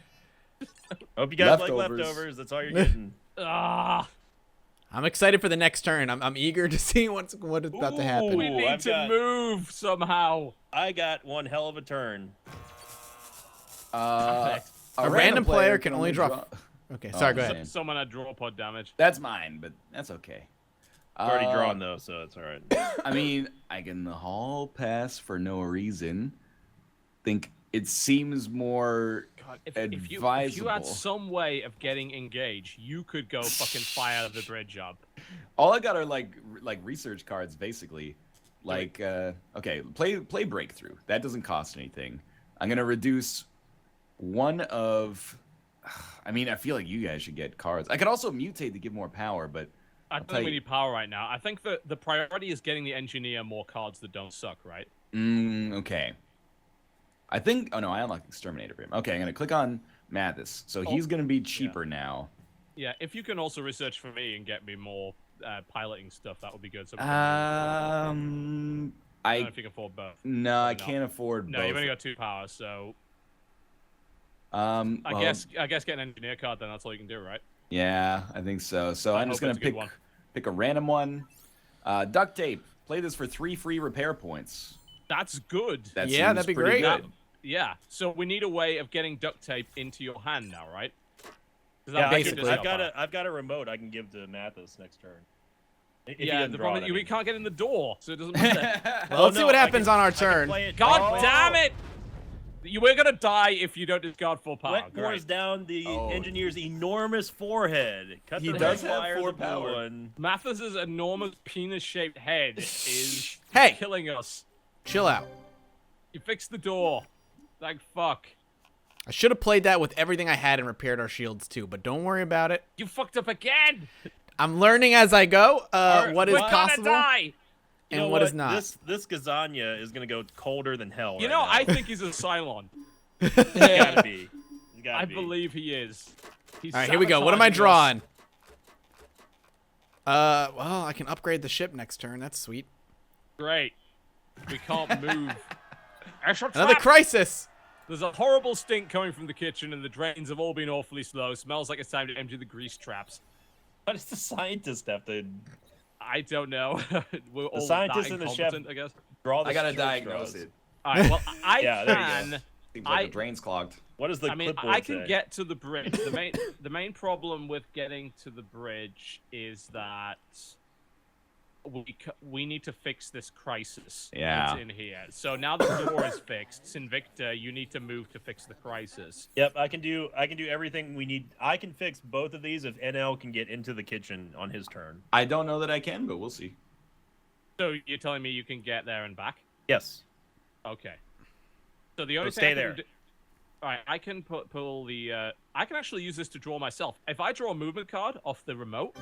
done. Hope you guys Leftovers. like leftovers. That's all you're getting. Ah, I'm excited for the next turn. I'm eager to see what is about to happen. we Ooh, need I've to got- move somehow. I got one hell of a turn. A random player can only draw. Okay, sorry, go ahead. Someone had draw pod damage. That's mine, but that's okay. I've already drawn though, so it's all right. I mean, I can hall pass for no reason. Think it seems more God, advisable. If you had some way of getting engaged, you could go fucking fly out of the bridge up. All I got are like research cards, basically. Like, okay, play breakthrough. That doesn't cost anything. I'm gonna reduce one of. I mean, I feel like you guys should get cards. I could also mutate to give more power, but I don't think we need power right now. I think the priority is getting the engineer more cards that don't suck, right? Okay. I think. Oh no, I unlocked Exterminator for him. Okay, I'm gonna click on Mathis. So he's gonna be cheaper now. Yeah, if you can also research for me and get me more piloting stuff, that would be good. So I don't know if you can afford both. No, I can't afford both. No, you've only got 2 powers, so. I guess get an engineer card, then that's all you can do, right? Yeah, I think so. So I'm just gonna pick a random one. Duct tape. Play this for 3 free repair points. That's good. Yeah, that'd be great. Yeah. So we need a way of getting duct tape into your hand now, right? Yeah, basically. I've got a remote I can give to Mathis next turn. Yeah, the problem is we can't get in the door, so it doesn't matter. Well, let's see what happens on our turn. God damn it! We're gonna die if you don't discard full power. Wet pours down the engineer's enormous forehead. Cut He the does red have wire, 4 the blue power. one. Mathis's enormous penis-shaped head is Hey! killing us. Chill out. You fixed the door. Like fuck. I should have played that with everything I had and repaired our shields too, but don't worry about it. You fucked up again. I'm learning as I go what is We're possible gonna die. and what is not. This Gazania is gonna go colder than hell. You right know, now. I think he's a Cylon. He's gotta be. He's gotta I be. believe he is. He's All right, here we go. What am I sabotaging drawing? Well, I can upgrade the ship next turn. That's sweet. us. Great. We can't move. Another crisis. There's a horrible stink coming from the kitchen, and the drains have all been awfully slow. Smells like it's time to empty the grease traps. What does the scientist have to I don't know. We're all scientist that and the chef incompetent, I guess. draw the I gotta straw diagnose straws? it. All right. Well, I Yeah, there you can. Seems like the drain's clogged. What does the I mean, clipboard I can say? get to the bridge. The main problem with getting to the bridge is that we need to fix this crisis that's in here. So now the door is fixed. Sinvicta, you need to move to fix the crisis. Yep, I can do everything we need. I can fix both of these if NL can get into the kitchen on his turn. I don't know that I can, but we'll see. So you're telling me you can get there and back? Yes. Okay. So the only So thing stay I can there. all right, I can pull the. I can actually use this to draw myself. If I draw a movement card off the remote,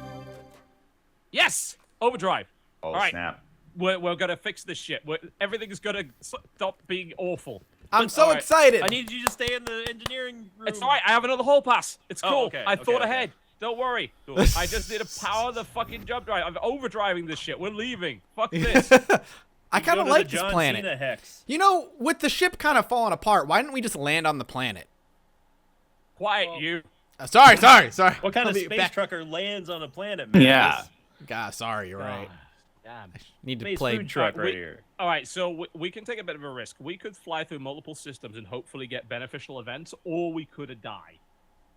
yes, overdrive. Oh, All right. snap. We're gonna fix this shit. Everything's gonna stop being awful. I'm so All right. excited. I need you to stay in the engineering room. It's all right. I have another hall pass. It's Oh, cool. okay, I okay, thought okay. ahead. Don't worry. I just need to power the fucking jump drive. I'm overdriving this shit. We're leaving. Fuck this. I kind of Go to like the this John planet. Cena hex. You know, with the ship kind of falling apart, why didn't we just land on the planet? Quiet, you. Sorry. What kind I'll of be space back. trucker lands on a planet, man? Yeah. God, sorry, you're right. Damn. Need to Space play. food truck right we- here. All right, so we can take a bit of a risk. We could fly through multiple systems and hopefully get beneficial events, or we could die.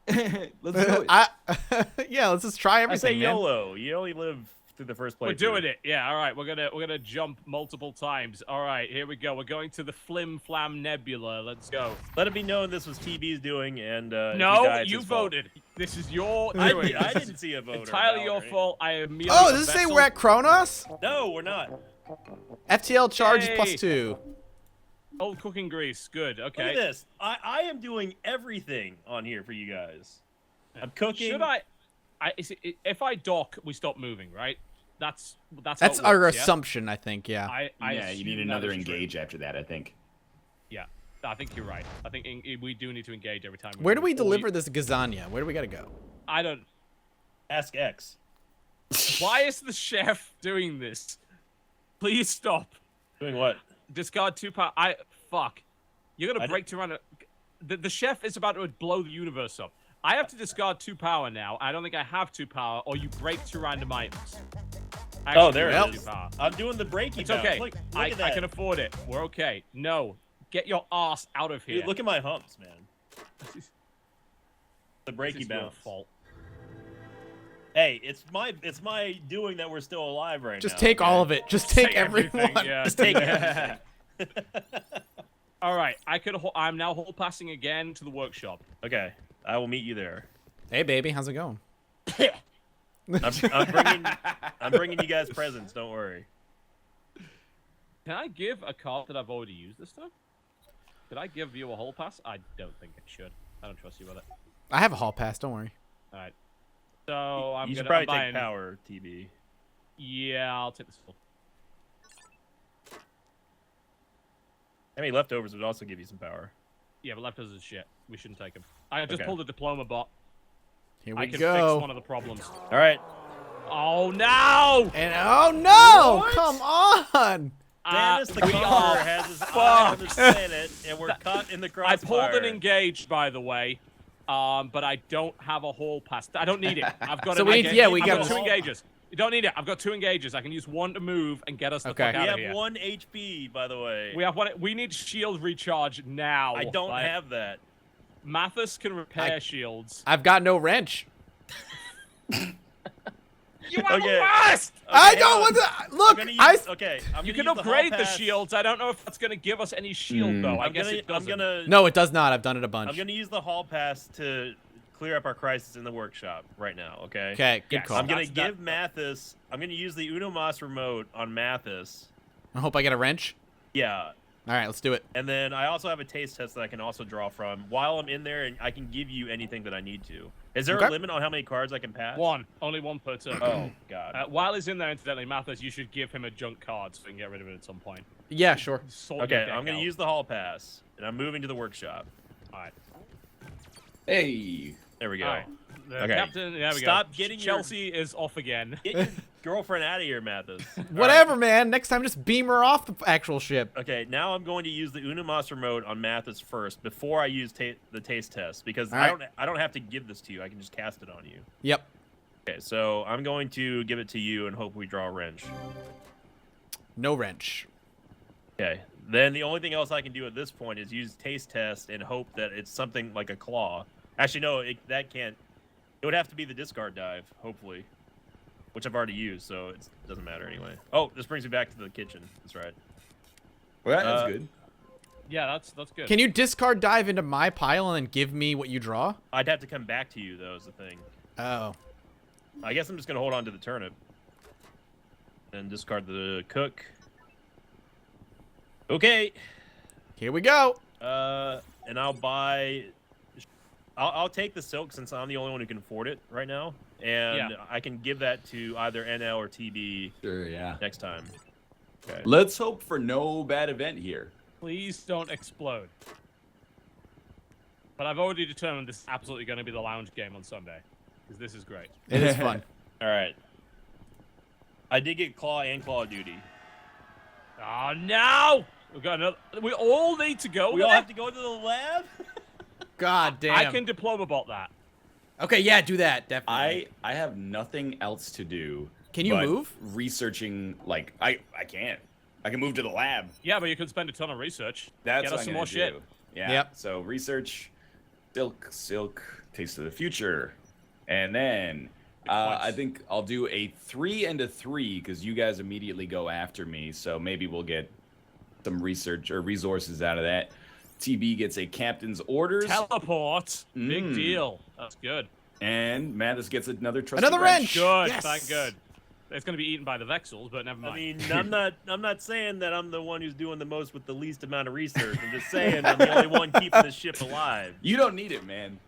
Let's do it. Yeah, let's just try I everything, say man. YOLO. You only live through the first place. We're doing it. Yeah, all right. We're gonna jump multiple times. All right, here we go. We're going to the Flim Flam Nebula. Let's go. Let it be known this was TB's doing, and if he No, died, it's you his fault. voted. This is your I doing. didn't see a vote. Entirely your fault. I am merely Oh, a does it say vessel. we're at Kronos? No, we're not. FTL charge Yay. +2. Old cooking grease. Good. Look Okay. at this. I am doing everything on here for you guys. I'm cooking. Should I? If I dock, we stop moving, right? That's how That's it our works, yeah? assumption, I think. Yeah. I Yeah, you need assume that another is true. engage after that, I think. Yeah, I think you're right. I think we do need to engage every time. Where do we move, or deliver this Gazania? Where do we gotta go? I don't. Ask X. Why is the chef doing this? Please stop. Doing what? Discard 2 power. Fuck. You're gonna break 2 around. The chef is about to blow the universe up. I have to discard 2 power now. I don't think I have 2 power, or you break 2 random items. Oh, there Actually, it two is. power. I'm doing the breaky It's bounce. okay. Look I at that. can afford it. We're okay. No, get your ass out of here. Dude, look at my humps, man. The This breaky is your bounce. fault. Hey, it's my doing that we're still alive right now. Just take okay? all of it. Just take everything, everyone. yeah. Just take everything. All right, I'm now hall passing again to the workshop. Okay, I will meet you there. Hey, baby, how's it going? I'm bringing you guys presents. Don't worry. Can I give a card that I've already used this time? Did I give you a hall pass? I don't think I should. I don't trust you with it. I have a hall pass. Don't worry. All right. So You should I'm probably buying... take power, TB. Yeah, I'll take this. How many leftovers would also give you some power? Yeah, but leftovers is shit. We shouldn't take them. I just Okay. pulled a diploma bot. Here we I can go. fix one of the problems. All right. Oh no! And oh no! What? Come on! Dennis the we Conqueror are has his eye on the planet, and we're caught in the I crossfire. pulled an engaged, by the way, but I don't have a hall pass. I don't need it. I've got. So we need- yeah, we I've got got a two hall- engages. You don't need it. I've got two engages. I can use one to move and get us the Okay. fuck We out of have here. 1 HP, by the way. We have one. We need shield recharge now. I don't Like, have that. Mathis can repair shields. I've got no wrench. You are Okay. the worst. I hang don't on. want to I'm look. gonna use, I okay, I'm You gonna can use upgrade hall the pass. shields. I don't know if that's going to give us any shield though. I I'm guess gonna, it doesn't. I'm gonna, no, it does not. I've done it a bunch. I'm gonna use the hall pass to clear up our crisis in the workshop right now. Okay. Okay, good Yes. call. I'm gonna That's- give Mathis. I'm gonna use the Unomas remote on Mathis. I hope I get a wrench. Yeah. All right, let's do it. And then I also have a taste test that I can also draw from while I'm in there, and I can give you anything that I need to. Is there Okay. a limit on how many cards I can pass? One. Only one per turn. Oh God. While he's in there, incidentally, Mathis, you should give him a junk card so we can get rid of it at some point. Yeah, sure. Sort your Okay, deck I'm gonna out. use the hall pass, and I'm moving to the workshop. All right. Hey. There we go. All right. The Okay. captain, there we Stop go. getting your- Chelsea is off again. Get your girlfriend out of here, Mathis. All Whatever, man. Next time, just beam her off the actual ship. Okay, now I'm going to use the Unomas remote on Mathis first before I use the taste test because All I right. don't have to give this to you. I can just cast it on you. Yep. Okay, so I'm going to give it to you and hope we draw a wrench. No wrench. Okay. Then the only thing else I can do at this point is use taste test and hope that it's something like a claw. Actually, no, that can't. It would have to be the discard dive, hopefully, which I've already used, so it doesn't matter anyway. Oh, this brings me back to the kitchen. That's right. Well, that's good. Yeah, that's good. Can you discard dive into my pile and then give me what you draw? I'd have to come back to you, though, is the thing. Oh. I guess I'm just going to hold on to the turnip and discard the cook. Okay. Here we go. And I'll buy... I'll take the silk since I'm the only one who can afford it right now. And Yeah. I can give that to either NL or TB Sure, yeah. next time. Okay. Let's hope for no bad event here. Please don't explode. But I've already determined this is absolutely going to be the lounge game on Sunday. Because this is great. It is fun. All right. I did get claw and claw duty. Oh, no! We've got another... We all need to go We all there? have to go to the lab? God damn. I can diploma bot that. Okay, yeah, do that. Definitely. I have nothing else to do. Can you but move? Researching, like, I can't. I can move to the lab. Yeah, but you could spend a ton of research. That's Get what us I'm some more gonna shit. do. Yeah. Yep. So research, silk, taste of the future, and then I think I'll do a 3 and a 3 because you guys immediately go after me. So maybe we'll get some research or resources out of that. TB gets a captain's orders, Teleport. Big deal. That's good. and Mattis gets another trusty Another wrench. Good. Yes. Thank good. It's going to be eaten by the Vexels, but never mind. I mean, I'm not saying that I'm the one who's doing the most with the least amount of research. I'm just saying I'm the only one keeping the ship alive. You don't need it, man.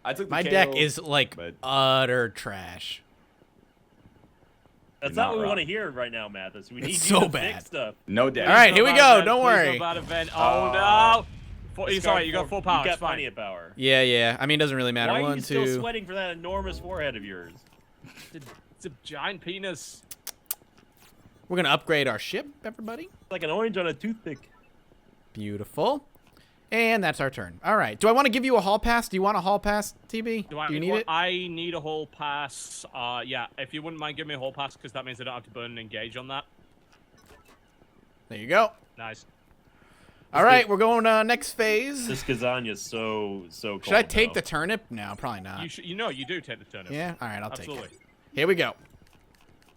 I took the My KO, deck is like but- utter trash. That's You're not not what we want to wrong. hear right now, Mathis. We need It's you so to bad. fix stuff. no deck. All right, here we Please go. no Don't bad- worry. please no bad event. Oh, no. Discard You got four- full power. You got It's fine. plenty of power. Yeah, yeah. I mean, it doesn't really matter. Why are One, you still two. sweating for that enormous forehead of yours? It's a giant penis. We're gonna upgrade our ship, everybody. It's like an orange on a toothpick. Beautiful. And that's our turn. All right. Do I want to give you a hall pass? Do you want a hall pass, TB? Do you need it? I need a hall pass. Yeah, if you wouldn't mind giving me a hall pass, because that means I don't have to burn and engage on that. There you go. Nice. All right, we're going next phase. This lasagna's so cold. Should I take though. the turnip? No, probably not. You know you do take the turnip. Yeah. All right, I'll Absolutely. take it. Here we go.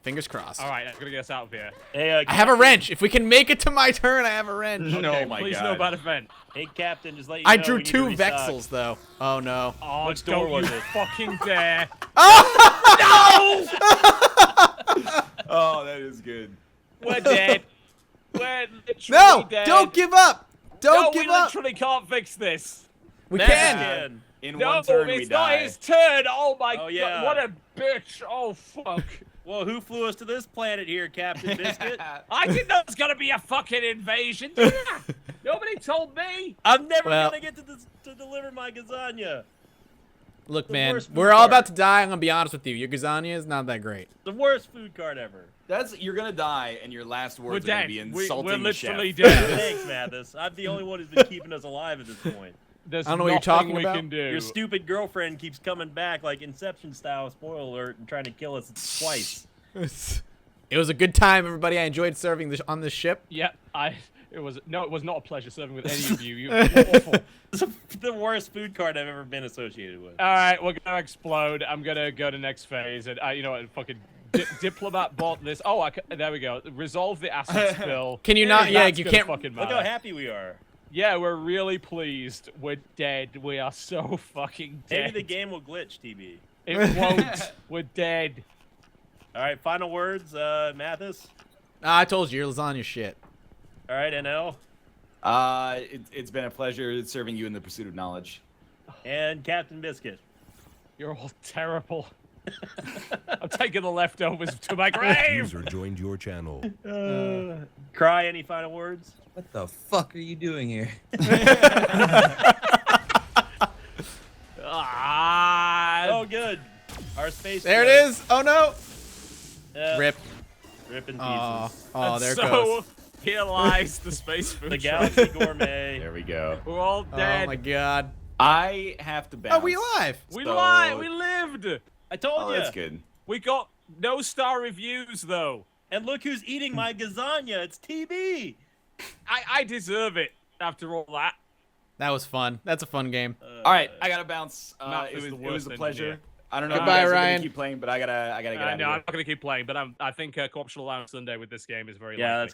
Fingers crossed. All right, I'm gonna get us out of here. Hey, I have a wrench. If we can make it to my turn, I have a wrench. No, Okay, my please God. know about event. Hey, Captain, just let you I know, drew we need to 2 restock. Vexels though. Oh no. Oh, Which door don't was you it? fucking dare! Oh, that is good. We're dead. We're literally No! dead. Don't give up! Don't No, give we up! literally can't fix this. We Never can. again. In No, one turn, it's we not die. his turn. Oh my Oh, yeah. god, what a bitch! Oh fuck. Well, who flew us to this planet here, Captain Biscuit? I didn't know it was gonna be a fucking invasion. Did ya? Nobody told me. I'm never Well- gonna get to deliver my lasagna. Look, The man, worst food we're all card. about to die. I'm gonna be honest with you. Your lasagna is not that great. The worst food card ever. You're gonna die, and your last We're words are gonna dead. be insulting We're the literally chef. dead. Thanks, Mathis. I'm the only one who's been keeping us alive at this point. There's I don't know what you're nothing talking we about. can do. Your stupid girlfriend keeps coming back like Inception style, spoiler alert, and trying to kill us twice. It was a good time, everybody. I enjoyed serving on this ship. Yeah, it was not a pleasure serving with any of you. You're awful. It's the worst food card I've ever been associated with. All right, we're gonna explode. I'm gonna go to next phase, and you know what? Fucking diplomat bought this. Oh, there we go. Resolve the acid spill. Can you not? Yeah, That's you gonna can't. Fucking Look how matter. happy we are. Yeah, we're really pleased. We're dead. We are so fucking dead. Maybe the game will glitch, TB. It won't. We're dead. All right, final words, Mathis. I told you, your lasagna shit. All right, NL. It's been a pleasure serving you in the pursuit of knowledge. And Captain Biscuit. You're all terrible. I'm taking the leftovers to my grave. User joined your channel. Cry, any final words? What the fuck are you doing here? Ah, Oh, good. Our space. There it jet. is. Oh no. Rip. Rip. Rip in Oh, pieces. oh, there it so, goes. Here lies the space food. The truck. Galaxy Gourmet. There we go. We're all dead. Oh my god. I have to bounce. Oh, we alive. We So- lied. We lived. I told Oh, you. that's good. We got no star reviews though. And look who's eating my lasagna. It's TB. I deserve it after all that. That was fun. That's a fun game. All right, I gotta bounce. Matt It is was the it was worst a engineer. pleasure. I don't know Goodbye, if you guys are Ryan. gonna keep playing, but I gotta get out of No, here. I'm not gonna keep playing, but I think Co-optional Allowance Sunday with this game is very Yeah, likely. that's